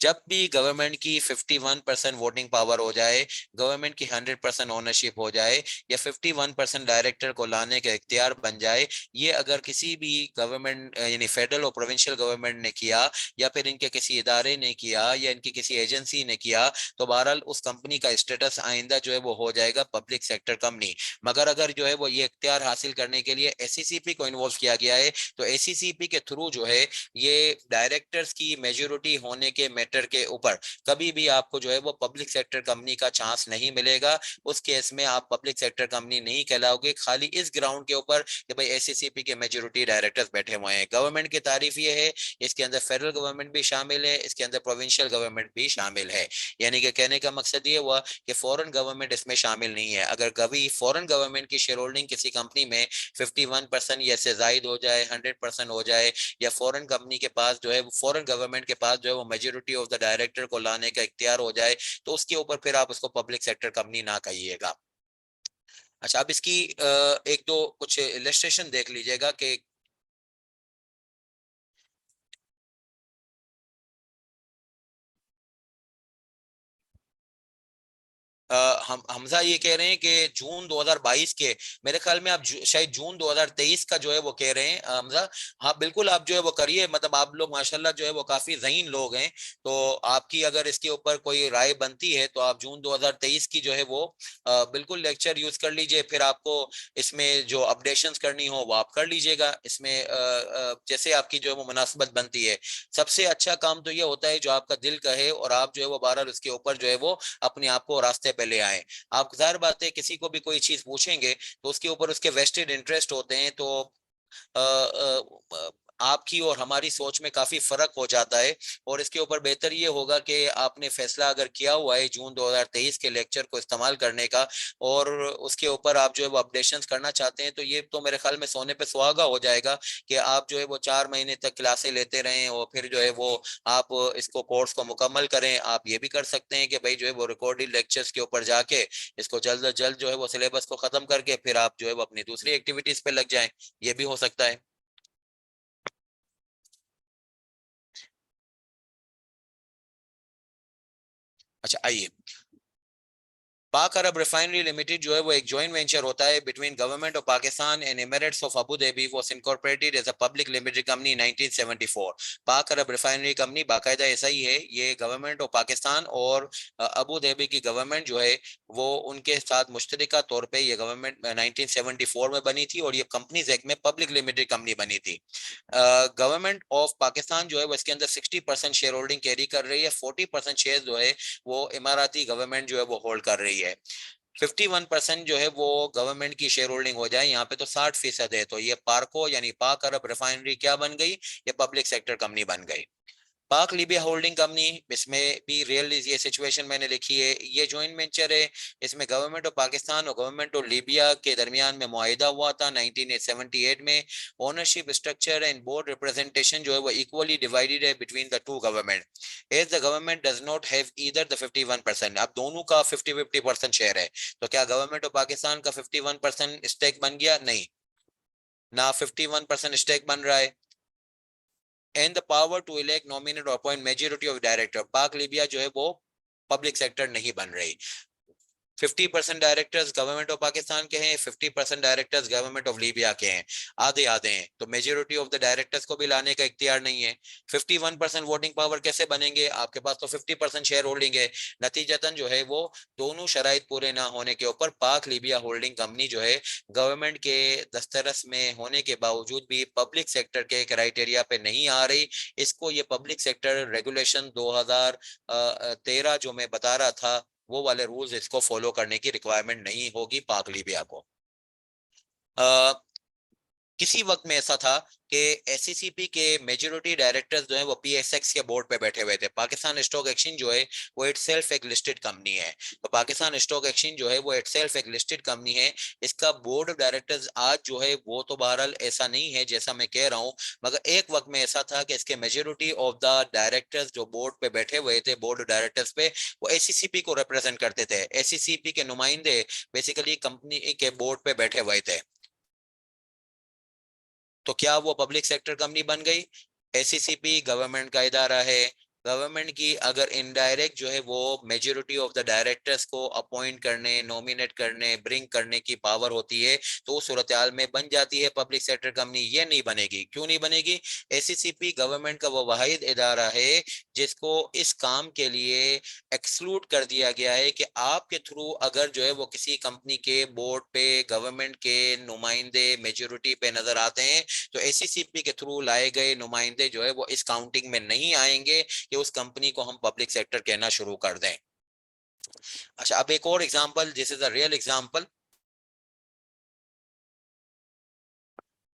जब भी गवर्नमेंट की 51% वोटिंग पावर हो जाए, गवर्नमेंट की 100% ओनरशिप हो जाए, या 51% डायरेक्टर को लाने का इख्तियार बन जाए, ये अगर किसी भी गवर्नमेंट यानी फेडरल और प्रोविंशियल गवर्नमेंट ने किया, या फिर इनके किसी इदारे ने किया, या इनकी किसी एजेंसी ने किया, तो बहरहाल उस कंपनी का स्टेटस आइंदा जो है वो हो जाएगा पब्लिक सेक्टर कंपनी। मगर अगर जो है वो ये इख्तियार हासिल करने के लिए एससीसीपी को इन्वॉल्व किया गया है, तो एससीसीपी के थ्रू जो है ये डायरेक्टर्स की मेजोरिटी होने के मैटर के ऊपर कभी भी आपको जो है वो पब्लिक सेक्टर कंपनी का चांस नहीं मिलेगा। उस केस में आप पब्लिक सेक्टर कंपनी नहीं कहलाओगे, खाली इस ग्राउंड के ऊपर कि भाई एससीसीपी के मेजोरिटी डायरेक्टर्स बैठे हुए हैं। गवर्नमेंट की तारीफ ये है, इसके अंदर फेडरल गवर्नमेंट भी शामिल है, इसके अंदर प्रोविंशियल गवर्नमेंट भी शामिल है। यानी कि कहने का मकसद ये हुआ कि फॉरेन गवर्नमेंट इसमें शामिल नहीं है। अगर कभी फॉरेन गवर्नमेंट की शेयर होल्डिंग किसी कंपनी में 51% या से जायद हो जाए, 100% हो जाए, या फॉरेन कंपनी के पास जो है फॉरेन गवर्नमेंट के पास जो है वो मेजोरिटी ऑफ द डायरेक्टर को लाने का इख्तियार हो जाए, तो उसके ऊपर फिर आप उसको पब्लिक सेक्टर कंपनी ना कहिएगा। अच्छा, अब इसकी एक दो कुछ इलस्ट्रेशन देख लीजिएगा कि हम हमजा ये कह रहे हैं कि जून 2022 के, मेरे ख्याल में आप शायद जून 2023 का जो है वो कह रहे हैं हमजा। हाँ बिल्कुल, आप जो है वो करिए, मतलब आप लोग माशाल्लाह जो है वो काफी ज़हीन लोग हैं, तो आपकी अगर इसके ऊपर कोई राय बनती है तो आप जून 2023 की जो है वो बिल्कुल लेक्चर यूज कर लीजिए। फिर आपको इसमें जो अपडेशंस करनी हो वो आप कर लीजिएगा। इसमें जैसे आपकी जो है वो मुनासिबत बनती है। सबसे अच्छा काम तो ये होता है जो आपका दिल कहे, और आप जो है वो बहरहाल उसके ऊपर जो है वो अपने आप को रास्ते पे ले आए। आप जाहिर बात है किसी को भी कोई चीज पूछेंगे तो उसके ऊपर उसके वेस्टेड इंटरेस्ट होते हैं, तो आपकी और हमारी सोच में काफी फर्क हो जाता है। और इसके ऊपर बेहतर ये होगा कि आपने फैसला अगर किया हुआ है जून 2023 के लेक्चर को इस्तेमाल करने का, और उसके ऊपर आप जो है वो अपडेशंस करना चाहते हैं, तो ये तो मेरे ख्याल में सोने पे सुहागा हो जाएगा कि आप जो है वो 4 महीने तक क्लासें लेते रहें, और फिर जो है वो आप इसको कोर्स को मुकम्मल करें। आप ये भी कर सकते हैं कि भाई जो है वो रिकॉर्डेड लेक्चर्स के ऊपर जाके इसको जल्द अज जल्द जो है वो सिलेबस को खत्म करके फिर आप जो है वो अपनी दूसरी एक्टिविटीज पे लग जाएं। ये भी हो सकता है। अच्छा आइए, पाक अरब रिफाइनरी लिमिटेड जो है वो एक जॉइंट वेंचर होता है between government of Pakistan and Emirates of Abu Dhabi, was incorporated as a public limited company 1974। Pak Arab refinery company बाकायदा ऐसा ही है, ये गवर्नमेंट ऑफ पाकिस्तान और अबू धाबी की गवर्नमेंट जो है वो उनके साथ मुश्तरका तौर पे ये गवर्नमेंट 1974 में बनी थी, और ये कंपनीज एक्ट में पब्लिक लिमिटेड कंपनी बनी थी। गवर्नमेंट ऑफ पाकिस्तान जो है वो इसके अंदर 60% शेयर होल्डिंग कैरी कर रही है, 40% शेयर जो है वो इमाराती गवर्नमेंट जो है वो होल्ड कर रही है। 51% जो है वो गवर्नमेंट की शेयर होल्डिंग हो जाए, यहाँ पे तो 60% है, तो ये पार्को यानी पाक अरब रिफाइनरी क्या बन गई, ये पब्लिक सेक्टर कंपनी बन गई। पाक लीबिया होल्डिंग कंपनी, इसमें भी रियल ये सिचुएशन मैंने लिखी है। ये जॉइंट वेंचर है, इसमें गवर्नमेंट ऑफ पाकिस्तान और गवर्नमेंट ऑफ लीबिया के दरमियान में मुआहिदा हुआ था 1978 में। Ownership structure and board representation जो है वो इक्वली डिवाइडेड है between the two government, as the government does not have either the 51%। अब दोनों का 50-50% शेयर है, तो क्या गवर्नमेंट ऑफ पाकिस्तान का 51% स्टेक बन गया? नहीं, ना 51% स्टेक बन रहा है। And the power to elect, nominate और appoint majority of director, Pak Libya जो है वो पब्लिक सेक्टर नहीं बन रही। 50% डायरेक्टर्स गवर्नमेंट ऑफ पाकिस्तान के हैं, 50% डायरेक्टर्स गवर्नमेंट ऑफ लीबिया के हैं, आधे आधे हैं, तो मेजोरिटी ऑफ द डायरेक्टर्स को भी लाने का इख्तियार नहीं है। 51% वोटिंग पावर कैसे बनेंगे? आपके पास तो 50% शेयर होल्डिंग है। नतीजतन जो है वो दोनों शराइत पूरे ना होने के ऊपर पाक लीबिया होल्डिंग कंपनी जो है गवर्नमेंट के दस्तरस में होने के बावजूद भी पब्लिक सेक्टर के क्राइटेरिया पे नहीं आ रही। इसको ये पब्लिक सेक्टर रेगुलेशन 2013 जो मैं बता रहा था, वो वाले रूल्स इसको फॉलो करने की रिक्वायरमेंट नहीं होगी पाक लीबिया को। किसी वक्त में ऐसा था कि एससीसीपी के मेजोरिटी डायरेक्टर्स जो है वो पीएसएक्स के बोर्ड पे बैठे हुए थे। पाकिस्तान स्टॉक एक्सचेंज जो है वो इटसेल्फ एक लिस्टेड कंपनी है, तो पाकिस्तान स्टॉक एक्सचेंज जो है वो इटसेल्फ एक लिस्टेड कंपनी है। इसका बोर्ड ऑफ डायरेक्टर्स आज जो है वो तो बहरहाल ऐसा नहीं है जैसा मैं कह रहा हूँ, मगर एक वक्त में ऐसा था कि इसके मेजोरिटी ऑफ द डायरेक्टर्स जो बोर्ड पे बैठे हुए थे, बोर्ड ऑफ डायरेक्टर्स पे, वो एससीसीपी को रिप्रेजेंट करते थे। एससीसीपी के नुमाइंदे बेसिकली कंपनी के बोर्ड पे बैठे हुए थे। तो क्या वो पब्लिक सेक्टर कंपनी बन गई? एससीसीपी गवर्नमेंट का इदारा है, गवर्नमेंट की अगर इनडायरेक्ट जो है वो मेजोरिटी ऑफ द डायरेक्टर्स को अपॉइंट करने, नॉमिनेट करने, ब्रिंग करने की पावर होती है, तो उस सूरत हाल में बन जाती है पब्लिक सेक्टर कंपनी। ये नहीं बनेगी, क्यों नहीं बनेगी? एससीसीपी गवर्नमेंट का वो वाहिद इदारा है जिसको इस काम के लिए एक्सक्लूड कर दिया गया है कि आपके थ्रू अगर जो है वो किसी कंपनी के बोर्ड पे गवर्नमेंट के नुमाइंदे मेजोरिटी पे नजर आते हैं, तो एससीसीपी के थ्रू लाए गए नुमाइंदे जो है वो इस काउंटिंग में नहीं आएंगे कि उस कंपनी को हम पब्लिक सेक्टर कहना शुरू कर दें। अच्छा, अब एक और example, this is a real example.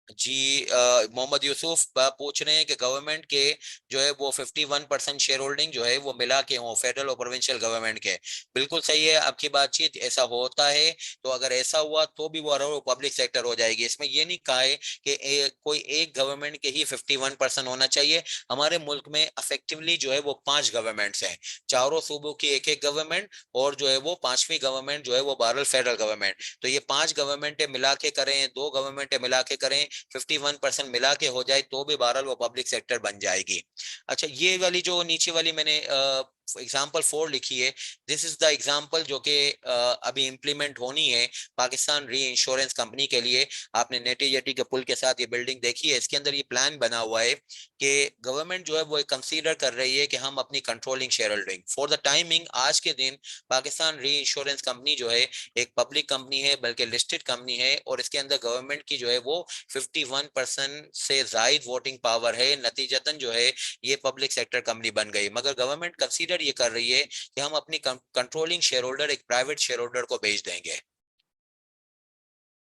जी, मोहम्मद यूसुफ पूछ रहे हैं कि गवर्नमेंट के जो है वो 51% शेयर होल्डिंग जो है वो मिला के हो, फेडरल और प्रोविंशियल गवर्नमेंट के। बिल्कुल सही है आपकी बातचीत, ऐसा होता है। तो अगर ऐसा हुआ तो भी वो पब्लिक सेक्टर हो जाएगी। इसमें ये नहीं कहा है कि कोई एक गवर्नमेंट के ही 51% होना चाहिए। हमारे मुल्क में अफेक्टिवली जो है वो 5 गवर्नमेंट्स हैं, चारों सूबों की एक एक गवर्नमेंट, और जो है वो 5वीं गवर्नमेंट जो है वो बहरहाल फेडरल गवर्नमेंट। तो ये 5 गवर्नमेंटें मिला के करें, 2 गवर्नमेंटें मिला के करें, 51% मिला के हो जाए तो भी बहरहाल वो पब्लिक सेक्टर बन जाएगी। अच्छा, ये वाली जो नीचे वाली मैंने एग्जाम्पल 4 लिखी है, दिस इज द एग्जाम्पल जो कि अभी इम्प्लीमेंट होनी है पाकिस्तान री इंश्योरेंस कंपनी के लिए। आपने नेटी जेटी के पुल के साथ ये बिल्डिंग देखी है, इसके अंदर ये प्लान बना हुआ है कि गवर्नमेंट जो है वो कंसीडर कर रही है कि हम अपनी controlling share holding for the timing, आज के दिन पाकिस्तान री इंश्योरेंस कंपनी जो है एक पब्लिक कंपनी है, बल्कि लिस्टेड कंपनी है, और इसके अंदर गवर्नमेंट की जो है वो 51% से जायद वोटिंग पावर है। नतीजतन जो है ये पब्लिक सेक्टर कंपनी बन गई। मगर गवर्नमेंट कंसीडर ये कर रही है कि हम अपनी कंट्रोलिंग शेयर होल्डर एक प्राइवेट शेयर होल्डर को भेज देंगे,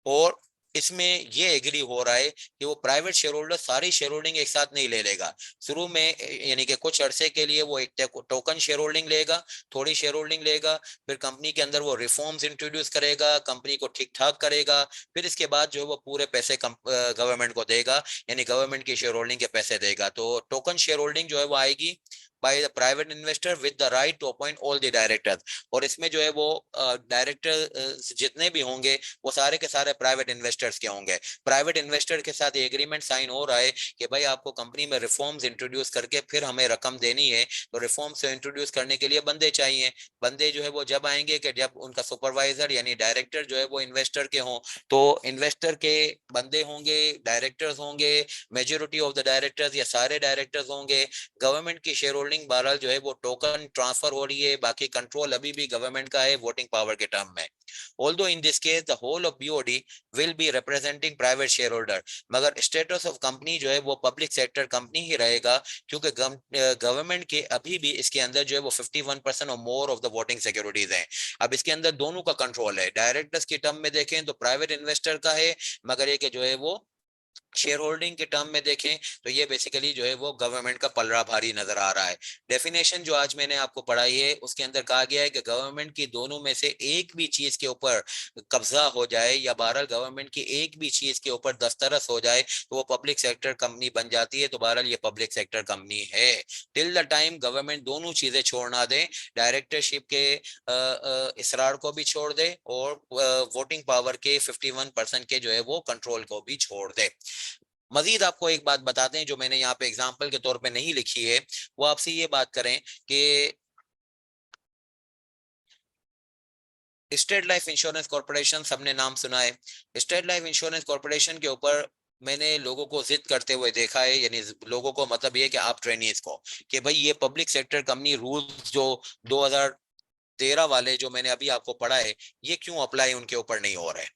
और इसमें ये एग्री हो रहा है कि वो प्राइवेट शेयर होल्डर सारी शेयर होल्डिंग एक साथ नहीं ले लेगा। शुरू में यानी कि कुछ अरसे के लिए वो एक टोकन शेयर होल्डिंग लेगा, थोड़ी शेयर होल्डिंग लेगा, फिर कंपनी के अंदर वो रिफॉर्म्स इंट्रोड्यूस करेगा, कंपनी को ठीक ठाक करेगा, फिर इसके बाद जो है वो पूरे पैसे गवर्नमेंट को देगा, यानी गवर्नमेंट की शेयर होल्डिंग के पैसे देगा। तो टोकन शेयर होल्डिंग जो है वो आएगी by the private investor with the right to appoint all the directors. और इसमें जो है वो डायरेक्टर जितने भी होंगे वो सारे के सारे प्राइवेट इन्वेस्टर्स के होंगे। प्राइवेट इन्वेस्टर के साथ ये एग्रीमेंट साइन हो रहा है कि भाई आपको कंपनी में रिफॉर्म्स इंट्रोड्यूस करके फिर हमें रकम देनी है, तो रिफॉर्म्स इंट्रोड्यूस करने के लिए बंदे चाहिए। बंदे जो है वो जब आएंगे कि जब उनका सुपरवाइजर यानी डायरेक्टर जो है वो इन्वेस्टर के हों, तो इन्वेस्टर के बंदे होंगे, डायरेक्टर्स होंगे, मेजोरिटी ऑफ द डायरेक्टर्स या सारे डायरेक्टर्स होंगे। गवर्नमेंट की शेयर होल्डिंग बहरहाल जो है वो टोकन ट्रांसफर हो रही है, बाकी कंट्रोल अभी भी गवर्नमेंट का है वोटिंग पावर के टर्म में। Although in this case the whole of BOD will be representing private shareholder, मगर स्टेटस ऑफ कंपनी जो है वो पब्लिक सेक्टर कंपनी ही रहेगा, क्योंकि गवर्नमेंट के अभी भी इसके अंदर जो है वो 51% और more of the voting securities हैं। अब इसके अंदर दोनों का कंट्रोल है। डायरेक्टर्स की टर्म में देखें तो प्राइवेट इन्वेस्टर का है, मगर ये कि जो है वो शेयर होल्डिंग के टर्म में देखें तो ये बेसिकली जो है वो गवर्नमेंट का पलड़ा भारी नजर आ रहा है। डेफिनेशन जो आज मैंने आपको पढ़ाई है उसके अंदर कहा गया है कि गवर्नमेंट की दोनों में से एक भी चीज के ऊपर कब्जा हो जाए, या बहरहाल गवर्नमेंट की एक भी चीज के ऊपर दस्तरस हो जाए, तो वो पब्लिक सेक्टर कंपनी बन जाती है। तो बहरहाल ये पब्लिक सेक्टर कंपनी है टिल द टाइम गवर्नमेंट दोनों चीजें छोड़ ना दे, डायरेक्टरशिप के इसरार को भी छोड़ दे, और वोटिंग पावर के 51% के जो है वो कंट्रोल को भी छोड़ दे। मजीद आपको एक बात बताते हैं जो मैंने यहाँ पे एग्जाम्पल के तौर पे नहीं लिखी है, वो आपसे ये बात करें कि स्टेट लाइफ इंश्योरेंस कॉर्पोरेशन सबने नाम सुना है। स्टेट लाइफ इंश्योरेंस कॉर्पोरेशन के ऊपर मैंने लोगों को जिद करते हुए देखा है, यानी लोगों को मतलब ये कि आप ट्रेनिज को, कि भाई ये पब्लिक सेक्टर कंपनी रूल्स जो 2013 वाले जो मैंने अभी आपको पढ़ा है, ये क्यों अप्लाई उनके ऊपर नहीं हो रहे हैं।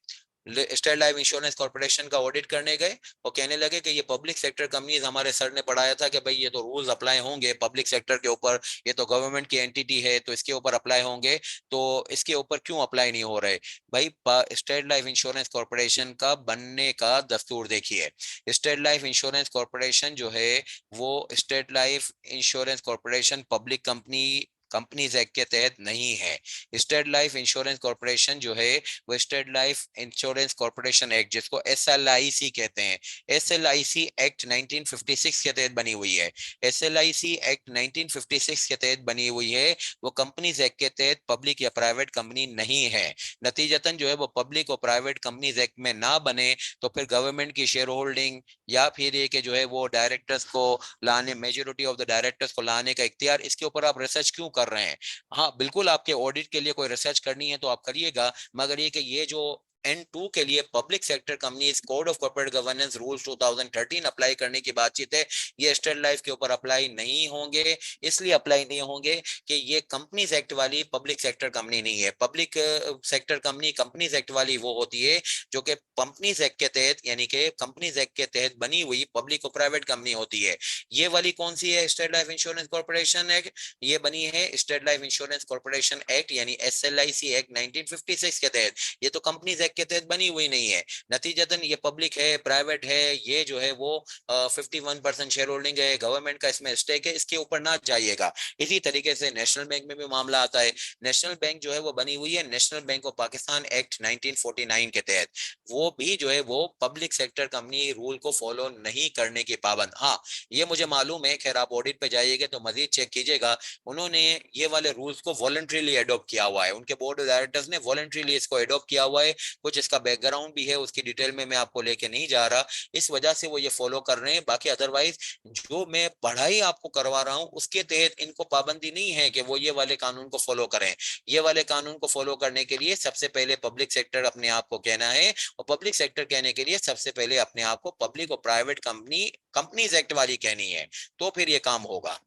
स्टेट लाइफ इंश्योरेंस कॉर्पोरेशन का ऑडिट करने गए और कहने लगे कि ये पब्लिक सेक्टर कंपनीज, हमारे सर ने पढ़ाया था कि भाई ये तो रूल्स अप्लाई होंगे पब्लिक सेक्टर के ऊपर, ये तो गवर्नमेंट की एंटिटी है तो इसके ऊपर अप्लाई होंगे, तो इसके ऊपर क्यों अप्लाई नहीं हो रहे। भाई स्टेट लाइफ इंश्योरेंस कॉर्पोरेशन का बनने का दस्तूर देखिए। स्टेट लाइफ इंश्योरेंस कॉर्पोरेशन जो है वो state life insurance corporation public company companies act के तहत नहीं है। स्टेट लाइफ इंश्योरेंस कॉर्पोरेशन जो है वो state life insurance corporation act, जिसको SLIC कहते हैं, SLIC एक्ट 1956 के तहत बनी हुई है। SLIC एक्ट 1956 के तहत बनी हुई है, वो कंपनीज एक्ट के तहत पब्लिक या प्राइवेट कंपनी नहीं है। नतीजतन जो है वो पब्लिक और प्राइवेट कंपनीज एक्ट में ना बने तो फिर गवर्नमेंट की शेयर होल्डिंग या फिर ये कि जो है वो डायरेक्टर्स को लाने, मेजोरिटी ऑफ द डायरेक्टर्स को लाने का इख्तियार, इसके ऊपर आप रिसर्च क्यों कर रहे हैं? हाँ बिल्कुल, आपके ऑडिट के लिए कोई रिसर्च करनी है तो आप करिएगा, मगर ये कि ये जो N2 के लिए public sector companies code of corporate governance rules 2013 apply करने की बातचीत है, ये स्टेट लाइफ के ऊपर अप्लाई नहीं होंगे। इसलिए अप्लाई नहीं होंगे कि ये कंपनीज एक्ट वाली पब्लिक सेक्टर कंपनी नहीं है। Public sector company companies act वाली वो होती है जो कि कंपनीज एक्ट के तहत, यानी कि कंपनीज एक्ट के तहत बनी हुई पब्लिक और प्राइवेट कंपनी होती है। ये वाली कौन सी है? State life insurance corporation act, ये बनी है state life insurance corporation act यानी SLIC एक्ट 1956 के तहत। ये तो कंपनीज एक्ट के तहत बनी हुई नहीं है। नतीजतन ये पब्लिक है, प्राइवेट है, ये जो है वो 51% शेयर होल्डिंग है, गवर्नमेंट का इसमें स्टेक है, इसके ऊपर ना जाइएगा। इसी तरीके से नेशनल बैंक में भी मामला आता है। नेशनल बैंक जो है वो बनी हुई है national bank of Pakistan act 1949 के तहत। वो भी जो है वो पब्लिक सेक्टर कंपनी रूल को फॉलो नहीं करने की पाबंद। हाँ ये मुझे मालूम है, खैर आप ऑडिट पे जाइएगा तो मजीद चेक कीजिएगा, उन्होंने ये वाले रूल्स को वॉलंटरीली एडॉप्ट किया हुआ है, उनके बोर्ड ऑफ डायरेक्टर्स ने वॉलंटरीली इसको एडॉप्ट किया हुआ है। कुछ इसका बैकग्राउंड भी है, उसकी डिटेल में मैं आपको लेके नहीं जा रहा, इस वजह से वो ये फॉलो कर रहे हैं। बाकी अदरवाइज जो मैं पढ़ाई आपको करवा रहा हूँ उसके तहत इनको पाबंदी नहीं है कि वो ये वाले कानून को फॉलो करें। ये वाले कानून को फॉलो करने के लिए सबसे पहले पब्लिक सेक्टर अपने आप को कहना है, और पब्लिक सेक्टर कहने के लिए सबसे पहले अपने आप को पब्लिक और प्राइवेट कंपनी कंपनीज एक्ट वाली कहनी है, तो फिर ये काम होगा।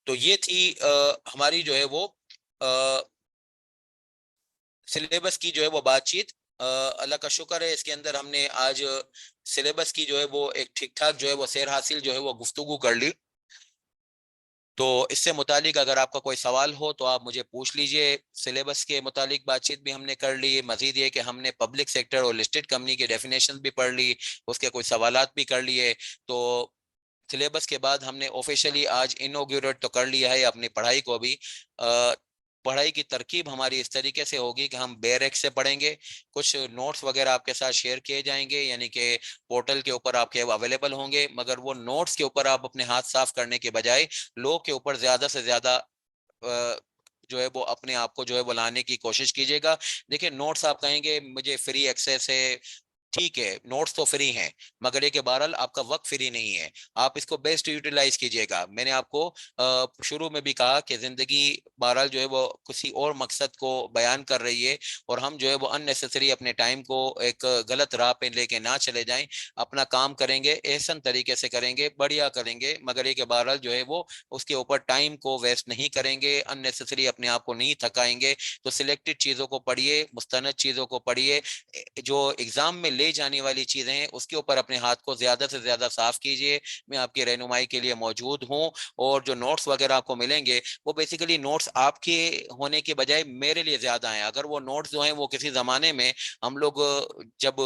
तो ये थी हमारी जो है वो सिलेबस की जो है वो बातचीत। अल्लाह का शुक्र है, इसके अंदर हमने आज सिलेबस की जो है वो एक ठीक ठाक जो है वो सैर हासिल जो है वो गुफ्तगू कर ली। तो इससे मुतालिक अगर आपका कोई सवाल हो तो आप मुझे पूछ लीजिए। सिलेबस के मुतालिक बातचीत भी हमने कर ली, मजीद ये कि हमने पब्लिक सेक्टर और लिस्टेड कंपनी के डेफिनेशन भी पढ़ ली, उसके कोई सवालात भी कर लिए। तो सिलेबस के बाद हमने ऑफिशियली आज इनॉग्रेट तो कर लिया है अपनी पढ़ाई को भी। पढ़ाई की तरकीब हमारी इस तरीके से होगी कि हम बेरेक से पढ़ेंगे, कुछ नोट्स वगैरह आपके साथ शेयर किए जाएंगे, यानी कि पोर्टल के ऊपर आपके अवेलेबल होंगे, मगर वो नोट्स के ऊपर आप अपने हाथ साफ करने के बजाय लोग के ऊपर ज्यादा से ज्यादा जो है वो अपने आप को जो है वो लाने की कोशिश कीजिएगा। देखिए नोट्स आप कहेंगे मुझे फ्री एक्सेस है, ठीक है नोट्स तो फ्री हैं, मगर ये कि बहरहाल आपका वक्त फ्री नहीं है, आप इसको बेस्ट यूटिलाइज कीजिएगा। मैंने आपको शुरू में भी कहा कि जिंदगी बहरहाल जो है वो किसी और मकसद को बयान कर रही है, और हम जो है वो अननेसेसरी अपने टाइम को एक गलत राह पे लेके ना चले जाएं। अपना काम करेंगे, एहसन तरीके से करेंगे, बढ़िया करेंगे, मगर ये कि बहरहाल जो है वो उसके ऊपर टाइम को वेस्ट नहीं करेंगे, अननेसेसरी अपने आप को नहीं थकाएंगे। तो सिलेक्टेड चीज़ों को पढ़िए, मुस्तनद चीज़ों को पढ़िए, जो एग्जाम में ले जाने वाली चीजें हैं उसके ऊपर अपने हाथ को ज्यादा से ज्यादा साफ कीजिए। मैं आपकी रहनुमाई के लिए मौजूद हूँ, और जो नोट्स वगैरह आपको मिलेंगे वो बेसिकली नोट्स आपके होने के बजाय मेरे लिए ज्यादा हैं। अगर वो नोट्स जो हैं वो किसी जमाने में हम लोग जब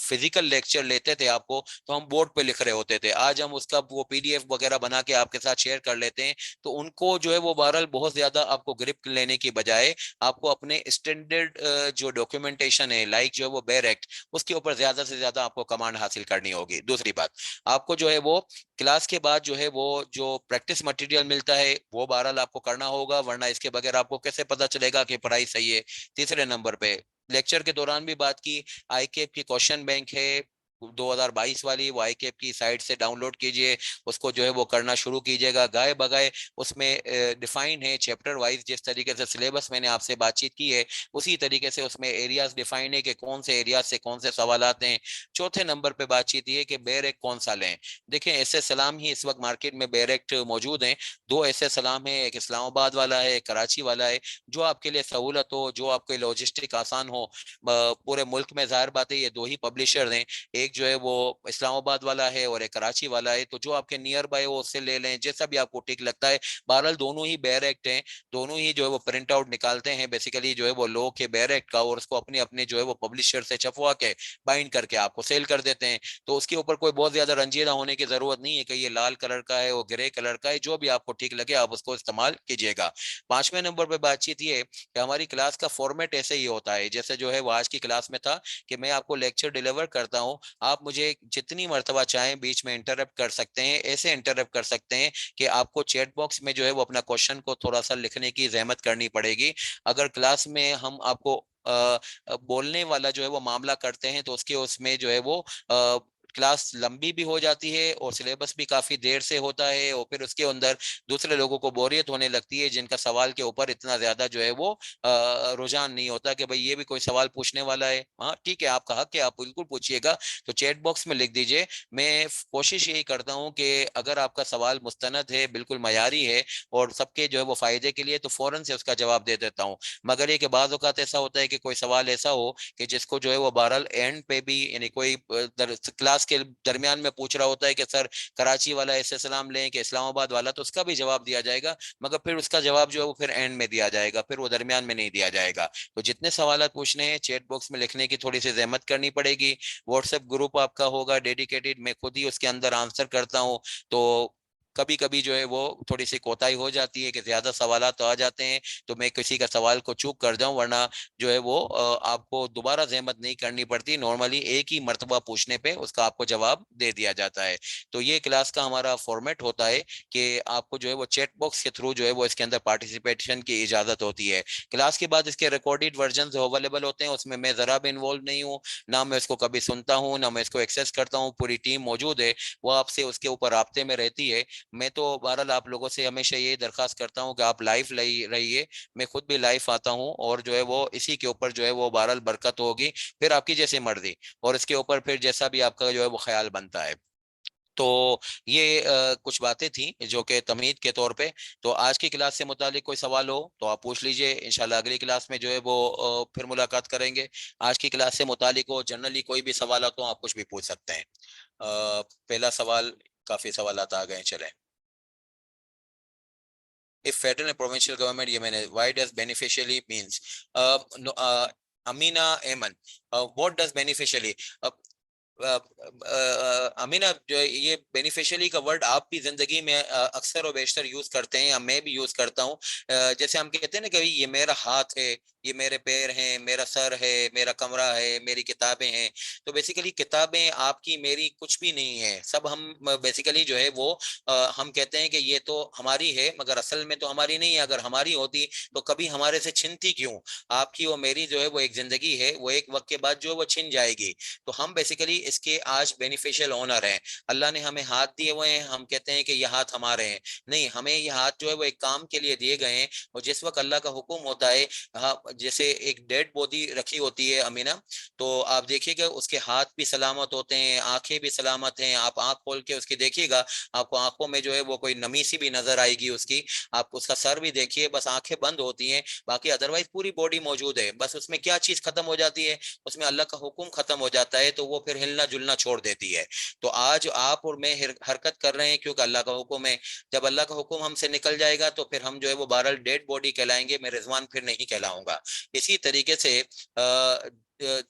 फिजिकल लेक्चर लेते थे आपको, तो हम बोर्ड पे लिख रहे होते थे, आज हम उसका वो PDF वगैरह बना के आपके साथ शेयर कर लेते हैं। तो उनको जो है वो बहरहाल बहुत ज्यादा आपको ग्रिप लेने की बजाय आपको अपने स्टैंडर्ड जो डॉक्यूमेंटेशन है, लाइक जो है वो बेयर एक्ट, उसके ऊपर ज्यादा से ज्यादा आपको कमांड हासिल करनी होगी। दूसरी बात, आपको जो है वो क्लास के बाद जो है वो जो प्रैक्टिस मटेरियल मिलता है वो बहरहाल आपको करना होगा, वरना इसके बगैर आपको कैसे पता चलेगा कि पढ़ाई सही है। तीसरे नंबर पे लेक्चर के दौरान भी बात की, ICAP की क्वेश्चन बैंक है 2022 वाली, वो ICAP की साइट से डाउनलोड कीजिए, उसको जो है वो करना शुरू कीजिएगा गाए बगाए। उसमें डिफाइन है चैप्टर वाइज, जिस तरीके से सिलेबस मैंने आपसे बातचीत की है उसी तरीके से उसमें एरियाज डिफाइन है कि कौन से एरिया से कौन से सवाल आते हैं। चौथे नंबर पे बातचीत ये कि बेरेक कौन सा लें। देखें ऐसे सलाम ही इस वक्त मार्केट में बेरेक्ट मौजूद हैं, दो ऐसे सलाम है, एक इस्लामाबाद वाला है, एक कराची वाला है, जो आपके लिए सहूलत हो, जो आपके लॉजिस्टिक आसान हो। पूरे मुल्क में जाहिर बात है ये दो ही पब्लिशर हैं, एक जो है वो इस्लामाबाद वाला है और एक कराची वाला है, तो जो आपके नियर बाय हो उससे ले लें, जैसा भी आपको ठीक लगता है। बहरहाल दोनों ही बेयर एक्ट हैं, दोनों ही जो है वो प्रिंट आउट निकालते हैं बेसिकली जो है वो लॉ के बेयर एक्ट का, और उसको अपने अपने जो है वो पब्लिशर से छपवा के बाइंड करके आपको सेल कर देते हैं। तो उसके ऊपर कोई बहुत ज्यादा रंजीदा होने की जरूरत नहीं है कि ये लाल कलर का है वो ग्रे कलर का है, जो भी आपको ठीक लगे आप उसको इस्तेमाल कीजिएगा। 5वें नंबर पे बातचीत ये कि हमारी क्लास का फॉर्मेट ऐसे ही होता है जैसे जो है वो आज की क्लास में था, कि मैं आपको लेक्चर डिलीवर करता हूँ, आप मुझे जितनी मर्तबा चाहें बीच में इंटरप्ट कर सकते हैं, ऐसे इंटरप्ट कर सकते हैं कि आपको चैट बॉक्स में जो है वो अपना क्वेश्चन को थोड़ा सा लिखने की जहमत करनी पड़ेगी। अगर क्लास में हम आपको बोलने वाला जो है वो मामला करते हैं तो उसके उसमें जो है वो क्लास लंबी भी हो जाती है और सिलेबस भी काफी देर से होता है, और फिर उसके अंदर दूसरे लोगों को बोरियत होने लगती है जिनका सवाल के ऊपर इतना ज्यादा जो है वो रुझान नहीं होता कि भाई ये भी कोई सवाल पूछने वाला है। हाँ ठीक है, आपका हक है, आप बिल्कुल पूछिएगा, तो चैट बॉक्स में लिख दीजिए। मैं कोशिश यही करता हूँ कि अगर आपका सवाल मुस्तनद है, बिल्कुल मयारी है और सबके जो है वो फायदे के लिए, तो फौरन से उसका जवाब दे देता हूँ। मगर ये कि बाज़ औक़ात ऐसा होता है कि कोई सवाल ऐसा हो कि जिसको जो है वो बहरहाल एंड पे भी, यानी कोई क्लास के दरमियान में पूछ रहा होता है कि सर कराची वाला ऐसे सलाम लें कि इस्लामाबाद वाला, तो उसका भी जवाब दिया जाएगा, मगर फिर उसका जवाब जो है वो फिर एंड में दिया जाएगा, फिर वो दरमियान में नहीं दिया जाएगा। तो जितने सवाल पूछने हैं चैट बॉक्स में लिखने की थोड़ी सी जहमत करनी पड़ेगी। व्हाट्सएप ग्रुप आपका होगा डेडिकेटेड, मैं खुद ही उसके अंदर आंसर करता हूँ। तो कभी कभी जो है वो थोड़ी सी कोताही हो जाती है कि ज्यादा सवाल तो आ जाते हैं, तो मैं किसी का सवाल को चूक कर जाऊं, वरना जो है वो आपको दोबारा जहमत नहीं करनी पड़ती, नॉर्मली एक ही मर्तबा पूछने पे उसका आपको जवाब दे दिया जाता है। तो ये क्लास का हमारा फॉर्मेट होता है कि आपको जो है वो चैट बॉक्स के थ्रू जो है वो इसके अंदर पार्टिसिपेशन की इजाजत होती है। क्लास के बाद इसके रिकॉर्डेड वर्जन अवेलेबल होते हैं, उसमें मैं जरा भी इन्वॉल्व नहीं हूँ, ना मैं इसको कभी सुनता हूँ ना मैं इसको एक्सेस करता हूँ, पूरी टीम मौजूद है, वो आपसे उसके ऊपर राब्ते में रहती है। मैं तो बहरहाल आप लोगों से हमेशा यही दरखास्त करता हूँ कि आप लाइव रहिए, मैं खुद भी लाइव आता हूँ, और जो है वो इसी के ऊपर जो है वो बहरहाल बरकत होगी, फिर आपकी जैसी मर्जी, और इसके ऊपर फिर जैसा भी आपका जो है वो ख्याल बनता है। तो ये कुछ बातें थी जो कि तमहीद के तौर पे। तो आज की क्लास से मुतालिक कोई सवाल हो तो आप पूछ लीजिए, इंशाल्लाह अगली क्लास में जो है वो फिर मुलाकात करेंगे। आज की क्लास से मुतालिक हो जनरली कोई भी सवाल हो तो आप कुछ भी पूछ सकते हैं। पहला सवाल, काफी सवाल आ गए, चले। If federal and provincial government, ये मैंने, why does beneficially means, no, Amina Eman, what does beneficially, Amina जो है ये बेनिफिशियली का वर्ड आप भी जिंदगी में अक्सर और बेशतर यूज करते हैं, या मैं भी यूज करता हूँ। जैसे हम कहते हैं ना कि भाई ये मेरा हाथ है, ये मेरे पैर हैं, मेरा सर है, मेरा कमरा है, मेरी किताबें हैं। तो बेसिकली किताबें आपकी मेरी कुछ भी नहीं है, सब हम बेसिकली जो है वो हम कहते हैं कि ये तो हमारी है, मगर असल में तो हमारी नहीं है। अगर हमारी होती तो कभी हमारे से छिनती क्यों? आपकी और मेरी जो है वो एक जिंदगी है, वो एक वक्त के बाद जो है वो छिन जाएगी। तो हम बेसिकली इसके आज बेनिफिशियल ओनर हैं। अल्लाह ने हमें हाथ दिए हुए हैं, हम कहते हैं कि ये हाथ हमारे हैं, नहीं, हमें ये हाथ जो है वो एक काम के लिए दिए गए हैं। और जिस वक्त अल्लाह का हुक्म होता है, हाँ, जैसे एक डेड बॉडी रखी होती है अमीना, तो आप देखिएगा उसके हाथ भी सलामत होते हैं, आंखें भी सलामत हैं, आप आंख खोल के उसकी देखिएगा, आपको आंखों में जो है वो कोई नमी सी भी नजर आएगी उसकी। आप उसका सर भी देखिए, बस आंखें बंद होती हैं, बाकी अदरवाइज पूरी बॉडी मौजूद है। बस उसमें क्या चीज खत्म हो जाती है, उसमें अल्लाह का हुक्म खत्म हो जाता है, तो वो फिर हिलना जुलना छोड़ देती है। तो आज आप और मैं हरकत कर रहे हैं क्योंकि अल्लाह का हुक्म है। जब अल्लाह का हुक्म हमसे निकल जाएगा तो फिर हम जो है वो बहरहाल डेड बॉडी कहलाएंगे, मैं रिजवान फिर नहीं कहलाऊंगा। इसी तरीके से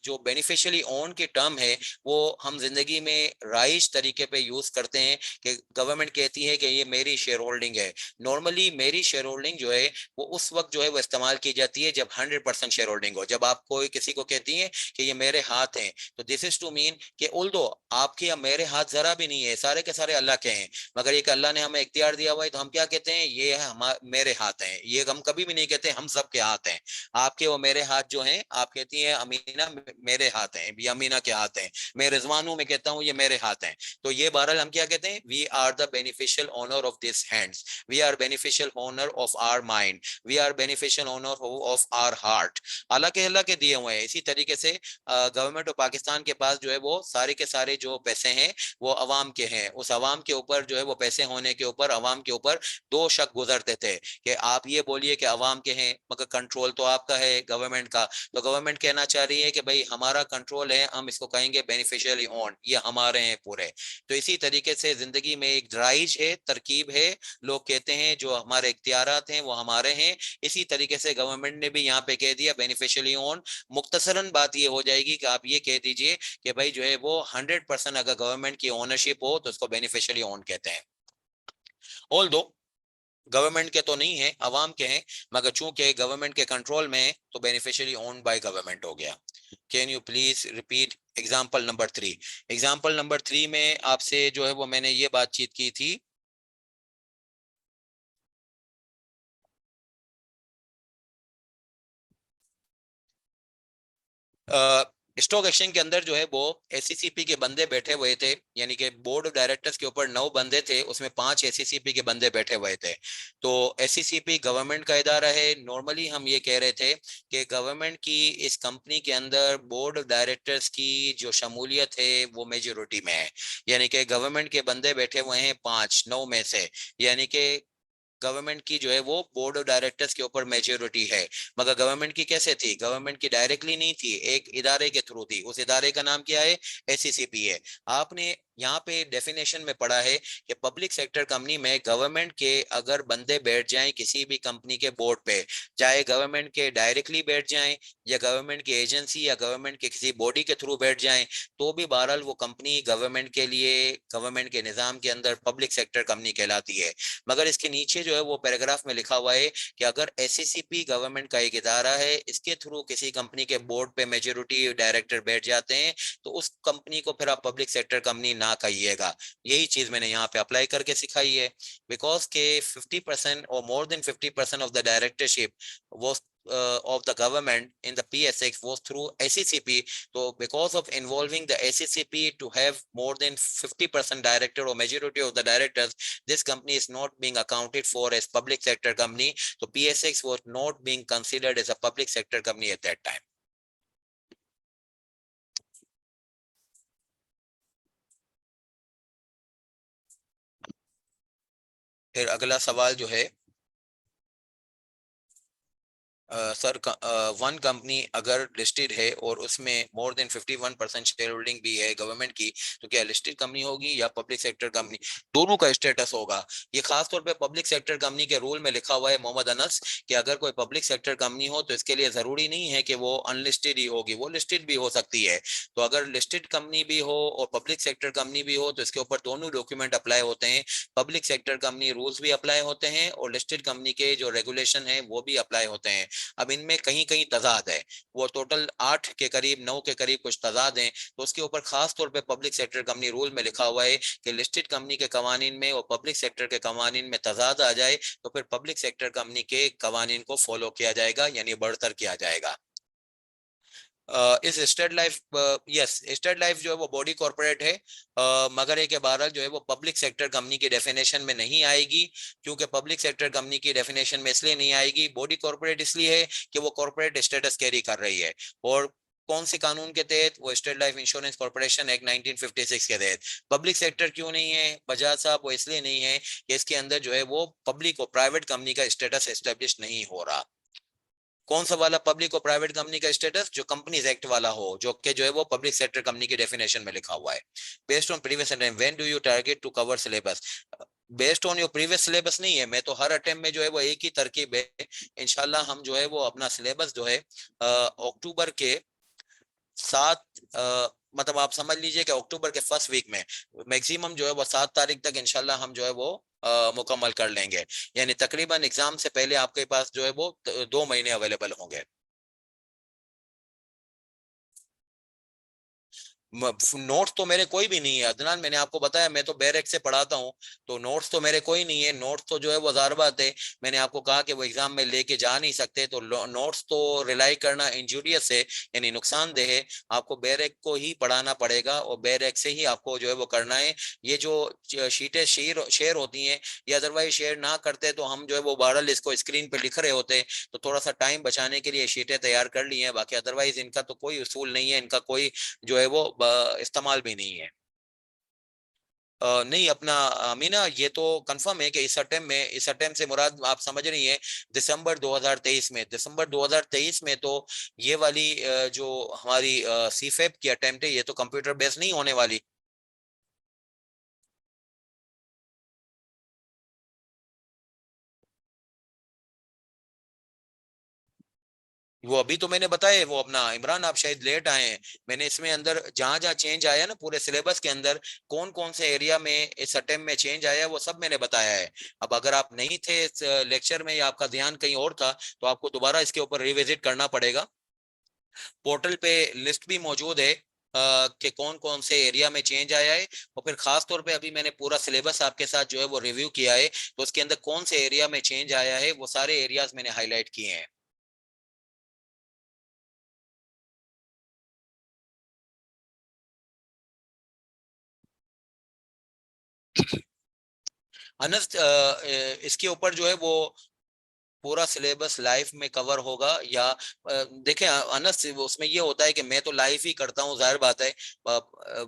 जो बेनिफिशियली ओन की टर्म है वो हम जिंदगी में राइज तरीके पे यूज करते हैं कि गवर्नमेंट कहती है कि ये मेरी शेयर होल्डिंग है। नॉर्मली मेरी शेयर होल्डिंग जो है वो उस वक्त जो है वो इस्तेमाल की जाती है जब 100% शेयर होल्डिंग हो। जब आप कोई किसी को कहती हैं कि ये मेरे हाथ हैं, तो दिस इज टू मीन कि उल्दो आपके या मेरे हाथ जरा भी नहीं है, सारे के सारे अल्लाह के हैं, मगर एक अल्लाह ने हमें इख्तियार दिया हुआ है, तो हम क्या कहते हैं, ये है मेरे हाथ हैं। ये हम कभी भी नहीं कहते हम सबके हाथ हैं। आपके वो मेरे हाथ जो हैं, आप कहती हैं अमीना मेरे हाथ हैं, ये अमीना के हाथ हैं। मैं रिजवान हूं, मैं कहता हूं ये मेरे हाथ हैं। तो ये बहरहाल हम क्या कहते हैं, we are the beneficial owner of this hands, we are beneficial owner of our mind, we are beneficial owner of our heart. Allah के दिए हुए हैं। इसी तरीके से गवर्नमेंट ऑफ पाकिस्तान के पास जो है वो सारे के सारे जो पैसे हैं वो अवाम के हैं। उस अवाम के ऊपर जो है वो पैसे होने के ऊपर अवाम के ऊपर दो शक गुजरते थे कि आप ये बोलिए कि अवाम के हैं, मगर कंट्रोल तो आपका है गवर्नमेंट का। तो गवर्नमेंट कहना चाह रही है कि भाई हमारा कंट्रोल है, हम इसको कहेंगे बेनिफिशियली ओन, ये हमारे हैं पूरे। तो इसी तरीके से जिंदगी में एक ड्राइज है, तरकीब है, लोग कहते हैं जो हमारे इख्तियारात हैं वो हमारे हैं। इसी तरीके से गवर्नमेंट ने भी यहाँ पे कह दिया बेनिफिशियली ओन। मुख्तसरन बात ये हो जाएगी कि आप ये कह दीजिए कि भाई जो है वो 100% अगर गवर्नमेंट की ओनरशिप हो तो उसको बेनिफिशियली ओन कहते हैं। ऑल दो गवर्नमेंट के तो नहीं है, अवाम के हैं, मगर चूंकि गवर्नमेंट के कंट्रोल में है तो बेनिफिशियली ओन्ड बाय गवर्नमेंट हो गया। Can you please repeat example number 3? Example number 3 में आपसे जो है वो मैंने ये बातचीत की थी। स्टॉक एक्सचेंज के अंदर जो है वो एससीसीपी के बंदे बैठे हुए थे, यानी कि बोर्ड ऑफ डायरेक्टर्स के ऊपर 9 बंदे थे, उसमें 5 एससीसीपी के बंदे बैठे हुए थे। तो एससीसीपी गवर्नमेंट का इदारा है। नॉर्मली हम ये कह रहे थे कि गवर्नमेंट की इस कंपनी के अंदर बोर्ड ऑफ डायरेक्टर्स की जो शमूलियत है वो मेजोरिटी में है, यानी कि गवर्नमेंट के बंदे बैठे हुए हैं 5 9 में से, यानी कि गवर्नमेंट की जो है वो बोर्ड ऑफ डायरेक्टर्स के ऊपर मेजोरिटी है। मगर गवर्नमेंट की कैसे थी? गवर्नमेंट की डायरेक्टली नहीं थी, एक इदारे के थ्रू थी। उस इदारे का नाम क्या है? एससीसीपी है। आपने यहाँ पे डेफिनेशन में पढ़ा है कि पब्लिक सेक्टर कंपनी में गवर्नमेंट के अगर बंदे बैठ जाएं किसी भी कंपनी के बोर्ड पे, चाहे गवर्नमेंट के डायरेक्टली बैठ जाएं या गवर्नमेंट की एजेंसी या गवर्नमेंट के किसी बॉडी के थ्रू बैठ जाएं, तो भी बहरहाल वो कंपनी गवर्नमेंट के लिए, गवर्नमेंट के निजाम के अंदर पब्लिक सेक्टर कंपनी कहलाती है। मगर इसके नीचे जो है वो पैराग्राफ में लिखा हुआ है कि अगर एससीसीपी गवर्नमेंट का एक इदारा है, इसके थ्रू किसी कंपनी के बोर्ड पे मेजोरिटी डायरेक्टर बैठ जाते हैं, तो उस कंपनी को फिर आप पब्लिक सेक्टर कंपनी ना कहिएगा। यही चीज मैंने यहाँ पे अप्लाई करके सिखाई है। बिकॉज के 50% और more than 50% of the directorship वो of the government in the PSX was through SECP. So because of involving the SECP to have more than 50% director or majority of the directors, this company is not being accounted for as public sector company. So PSX was not being considered as a public sector company at that time. फिर अगला सवाल जो है, sir one company अगर listed है और उसमें more than 51% share holding भी है गवर्नमेंट की, तो क्या लिस्टेड कंपनी होगी या पब्लिक सेक्टर कंपनी? दोनों का स्टेटस होगा। ये खास तौर पे पब्लिक सेक्टर कंपनी के रूल में लिखा हुआ है मोहम्मद अनस कि अगर कोई पब्लिक सेक्टर कंपनी हो तो इसके लिए जरूरी नहीं है कि वो अनलिस्टेड ही होगी, वो लिस्टेड भी हो सकती है। तो अगर लिस्टेड कंपनी भी हो और पब्लिक सेक्टर कंपनी भी हो तो इसके ऊपर दोनों डॉक्यूमेंट अप्लाई होते हैं। पब्लिक सेक्टर कंपनी रूल्स भी अप्लाई होते हैं और लिस्टेड कंपनी के जो रेगुलेशन है वो भी अप्लाई होते हैं। अब इनमें कहीं कहीं तजाद है, वो टोटल 8 के करीब 9 के करीब कुछ तजाद हैं। तो उसके ऊपर खास तौर पे पब्लिक सेक्टर कंपनी रूल में लिखा हुआ है कि लिस्टेड कंपनी के कवानीन में और पब्लिक सेक्टर के कवानीन में तजाद आ जाए तो फिर पब्लिक सेक्टर कंपनी के कवानीन को फॉलो किया जाएगा, यानी बढ़तर किया जाएगा। इस state life, yes state life जो है वो बॉडी कॉर्पोरेट है, मगर एक इबारत जो है वो पब्लिक सेक्टर कंपनी की डेफिनेशन में नहीं आएगी। क्योंकि पब्लिक सेक्टर कंपनी की डेफिनेशन में इसलिए नहीं आएगी, बॉडी कॉर्पोरेट इसलिए है कि वो कॉर्पोरेट स्टेटस कैरी कर रही है। और कौन से कानून के तहत? वो state life insurance corporation act 1956 के तहत। पब्लिक सेक्टर क्यों नहीं है बजाज साहब? वो इसलिए नहीं है कि इसके अंदर जो है वो पब्लिक और प्राइवेट कंपनी का स्टेटस एस्टेब्लिश नहीं हो रहा। कौन सा वाला पब्लिक और प्राइवेट कंपनी का स्टेटस? जो कंपनीज एक्ट वाला हो, जो कि जो है वो पब्लिक सेक्टर कंपनी की डेफिनेशन में लिखा हुआ है। Based on previous attempt when do you target to cover syllabus? Based on your previous syllabus नहीं है, मैं तो हर अटेम्प्ट में जो है वो एक ही तरकीब है। इंशाल्लाह हम जो है वो अपना सिलेबस जो है अक्टूबर के 7, मतलब आप समझ लीजिए कि अक्टूबर के फर्स्ट वीक में मैक्सिमम जो है वो 7 तारीख तक इंशाल्लाह हम जो है वो मुकम्मल कर लेंगे। यानी तकरीबन एग्जाम से पहले आपके पास जो है वो 2 महीने अवेलेबल होंगे। नोट्स तो मेरे कोई भी नहीं है अदनान, मैंने आपको बताया मैं तो बैरेक से पढ़ाता हूँ, तो नोट्स तो मेरे कोई नहीं है। नोट्स तो जो है वो जार बात है, मैंने आपको कहा कि वो एग्जाम में लेके जा नहीं सकते, तो नोट्स तो रिलाई करना इंजूरियस है, यानी नुकसानदेह है। आपको बैरेक को ही पढ़ाना पड़ेगा और बैरेक से ही आपको जो है वो करना है। ये जो शीटें शेयर शेयर होती हैं, ये अदरवाइज शेयर ना करते तो हम जो है वो बहरहाल इसको स्क्रीन पे लिख रहे होते, तो थोड़ा सा टाइम बचाने के लिए शीटें तैयार कर ली हैं। बाकी अदरवाइज इनका तो कोई उसूल नहीं है, इनका कोई जो है वो इस्तेमाल भी नहीं है। नहीं अपना अमीना, ये तो कंफर्म है कि इस अटेम्प्ट से मुराद आप समझ रही हैं दिसंबर 2023 में, दिसंबर 2023 में तो ये वाली जो हमारी सीफेप की अटेम्प्ट है ये तो कंप्यूटर बेस्ड नहीं होने वाली। वो अभी तो मैंने बताया है, वो अपना इमरान आप शायद लेट आए हैं। मैंने इसमें अंदर जहां जहां चेंज आया ना पूरे सिलेबस के अंदर, कौन कौन से एरिया में इस अटेम्प्ट में चेंज आया है वो सब मैंने बताया है। अब अगर आप नहीं थे इस लेक्चर में या आपका ध्यान कहीं और था तो आपको दोबारा इसके ऊपर रिविजिट करना पड़ेगा। पोर्टल पे लिस्ट भी मौजूद है कि कौन कौन से एरिया में चेंज आया है। और फिर खास तौर पे अभी मैंने पूरा सिलेबस आपके साथ जो है वो रिव्यू किया है, तो उसके अंदर कौन से एरिया में चेंज आया है वो सारे एरियाज मैंने हाईलाइट किए हैं। अनस इसके ऊपर जो है वो पूरा सिलेबस लाइव में कवर होगा या देखें अनस उसमें ये होता है कि मैं तो लाइव ही करता हूँ, जाहिर बात है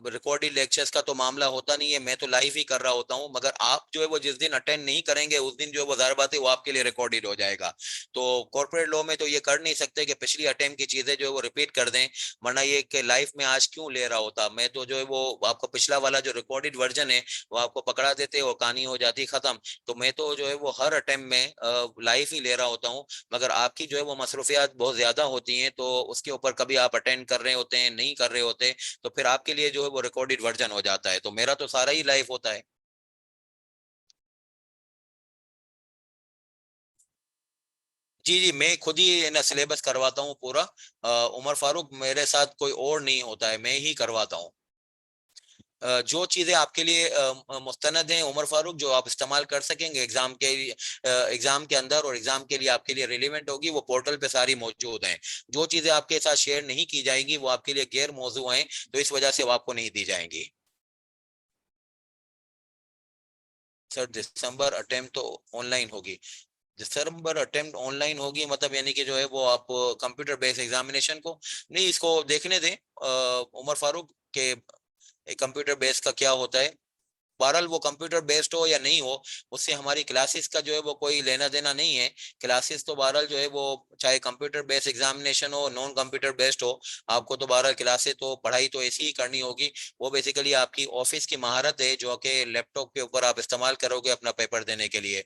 रिकॉर्डेड लेक्चर्स का तो मामला होता नहीं है, मैं तो लाइव ही कर रहा होता हूँ। मगर आप जो है वो जिस दिन अटेंड नहीं करेंगे उस दिन जो है वो जाहिर बात है वो आपके लिए रिकॉर्डेड हो जाएगा। तो कॉर्पोरेट लॉ में तो ये कर नहीं सकते कि पिछली अटेम्प्ट की चीजें जो है वो रिपीट कर दें, वरना ये कि लाइव में आज क्यों ले रहा होता मैं, तो जो है वो आपको पिछला वाला जो रिकॉर्डेड वर्जन है वो आपको पकड़ा देते और कहानी हो जाती खत्म। तो मैं तो जो है वो हर अटेम्प्ट में लाइव ही ले रहा होता हूँ। मगर आपकी जो है वो मसरूफियात बहुत ज्यादा होती हैं तो उसके ऊपर कभी आप अटेंड कर रहे होते हैं नहीं कर रहे होते, तो फिर आपके लिए जो है वो रिकॉर्डेड वर्जन हो जाता है, तो मेरा तो सारा ही लाइव होता है। जी जी, मैं खुद ही ना सिलेबस करवाता हूँ पूरा। उमर फारूक मेरे साथ कोई और नहीं होता है, मैं ही करवाता हूँ। जो चीजें आपके लिए मुस्तनद हैं उमर फारूक, जो आप इस्तेमाल कर सकेंगे एग्जाम के, एग्जाम के अंदर और एग्जाम के लिए आपके लिए रिलेवेंट होगी, वो पोर्टल पे सारी मौजूद हैं। जो चीजें आपके साथ शेयर नहीं की जाएंगी वो आपके लिए गैर मौजू हैं, तो इस वजह से वो आपको नहीं दी जाएंगी। सर दिसंबर अटेम्प्ट तो ऑनलाइन होगी। दिसंबर अटेम्प्ट ऑनलाइन होगी मतलब यानी कि जो है वो आप कंप्यूटर बेस्ड एग्जामिनेशन को, नहीं इसको देखने दें उमर फारूक के कंप्यूटर बेस्ड का क्या होता है। बहरहाल वो कंप्यूटर बेस्ड हो या नहीं हो, उससे हमारी क्लासेस का जो है वो कोई लेना देना नहीं है। क्लासेस तो बहरहाल जो है वो चाहे कंप्यूटर बेस्ड एग्जामिनेशन हो नॉन कंप्यूटर बेस्ड हो, आपको तो बहरहाल क्लासेस तो पढ़ाई तो ऐसी ही करनी होगी। वो बेसिकली आपकी ऑफिस की महारत है जो कि लैपटॉप के ऊपर आप इस्तेमाल करोगे अपना पेपर देने के लिए।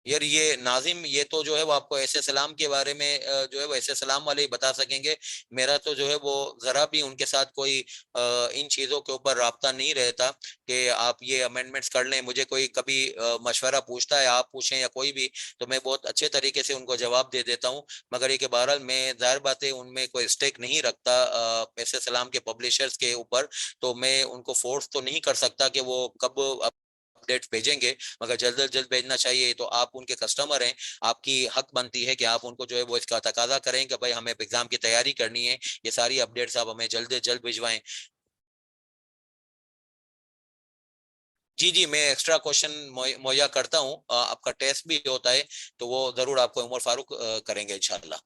यार ये नाजिम, ये तो जो है वो आपको ऐसे सलाम के बारे में जो है वो ऐसे सलाम वाले ही बता सकेंगे। मेरा तो जो है वो जरा भी उनके साथ कोई इन चीजों के ऊपर राब्ता नहीं रहता कि आप ये अमेंडमेंट्स कर लें। मुझे कोई कभी मशवरा पूछता है, आप पूछें या कोई भी, तो मैं बहुत अच्छे तरीके से उनको जवाब दे देता हूँ। मगर ये कि बहरहाल मैं जाहिर बात है उनमें कोई स्टेक नहीं रखता ऐसे सलाम के पब्लिशर्स के ऊपर, तो मैं उनको फोर्स तो नहीं कर सकता कि वो कब अपडेट भेजेंगे। मगर जल्द से जल्द भेजना चाहिए, तो आप उनके कस्टमर हैं, आपकी हक बनती है कि आप उनको जो है वो इसका तकाजा करें कि भाई हमें एग्जाम की तैयारी करनी है, ये सारी अपडेट्स आप हमें जल्द से जल्द भिजवाएं। जी जी, मैं एक्स्ट्रा क्वेश्चन मुहैया करता हूँ, आपका टेस्ट भी होता है, तो वो जरूर आपको उमर फारूक करेंगे इंशाल्लाह।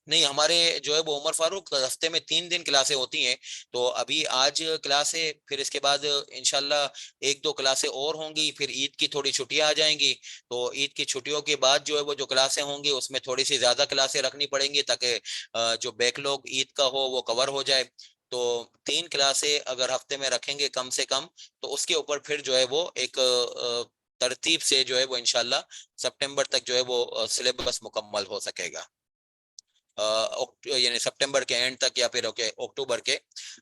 नहीं हमारे जो है वो उमर फारूक हफ्ते में 3 दिन क्लासें होती हैं। तो अभी आज क्लास है, फिर इसके बाद इंशाल्लाह एक दो क्लासें और होंगी, फिर ईद की थोड़ी छुट्टियां आ जाएंगी। तो ईद की छुट्टियों के बाद जो है वो जो क्लासें होंगी उसमें थोड़ी सी ज्यादा क्लासें रखनी पड़ेंगी ताकि जो बैकलॉग ईद का हो वो कवर हो जाए। तो 3 क्लासें अगर हफ्ते में रखेंगे कम से कम, तो उसके ऊपर फिर जो है वो एक तरतीब से जो है वो इंशाल्लाह सितंबर तक जो है वो सिलेबस मुकम्मल हो सकेगा। यानी सितंबर के एंड तक या फिर ओके अक्टूबर के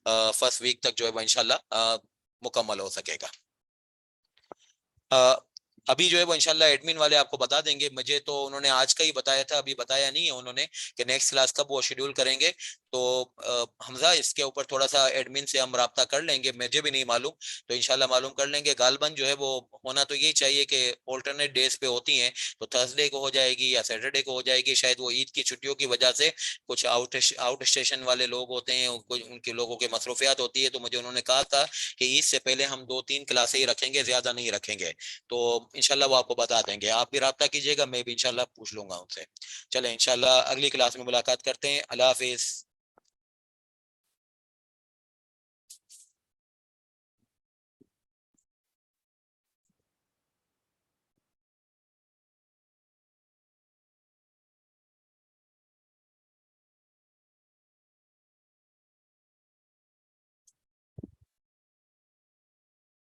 फर्स्ट वीक तक जो है वो इंशाल्लाह मुकम्मल हो सकेगा। अ, अभी जो है वो इंशाल्लाह एडमिन वाले आपको बता देंगे। मुझे तो उन्होंने आज का ही बताया था, अभी बताया नहीं है उन्होंने कि नेक्स्ट क्लास कब वो शेड्यूल करेंगे। तो हमजा इसके ऊपर थोड़ा सा एडमिन से हम राब्ता कर लेंगे, मुझे भी नहीं मालूम, तो इंशाल्लाह मालूम कर लेंगे। गालबन जो है वो होना तो यही चाहिए कि ऑल्टरनेट डेज पे होती हैं, तो थर्सडे को हो जाएगी या सैटरडे को हो जाएगी। शायद वो ईद की छुट्टियों की वजह से कुछ आउट स्टेशन वाले लोग होते हैं, उनके लोगों के मसरूफियात होती है, तो मुझे उन्होंने कहा था कि ईद से पहले हम 2-3 क्लासे ही रखेंगे, ज्यादा नहीं रखेंगे। तो इंशाल्लाह वो आपको बता देंगे, आप भी राब्ता कीजिएगा, मैं भी इंशाल्लाह पूछ लूंगा उनसे। चले इंशाल्लाह अगली क्लास में मुलाकात करते हैं, अल्लाह हाफिज।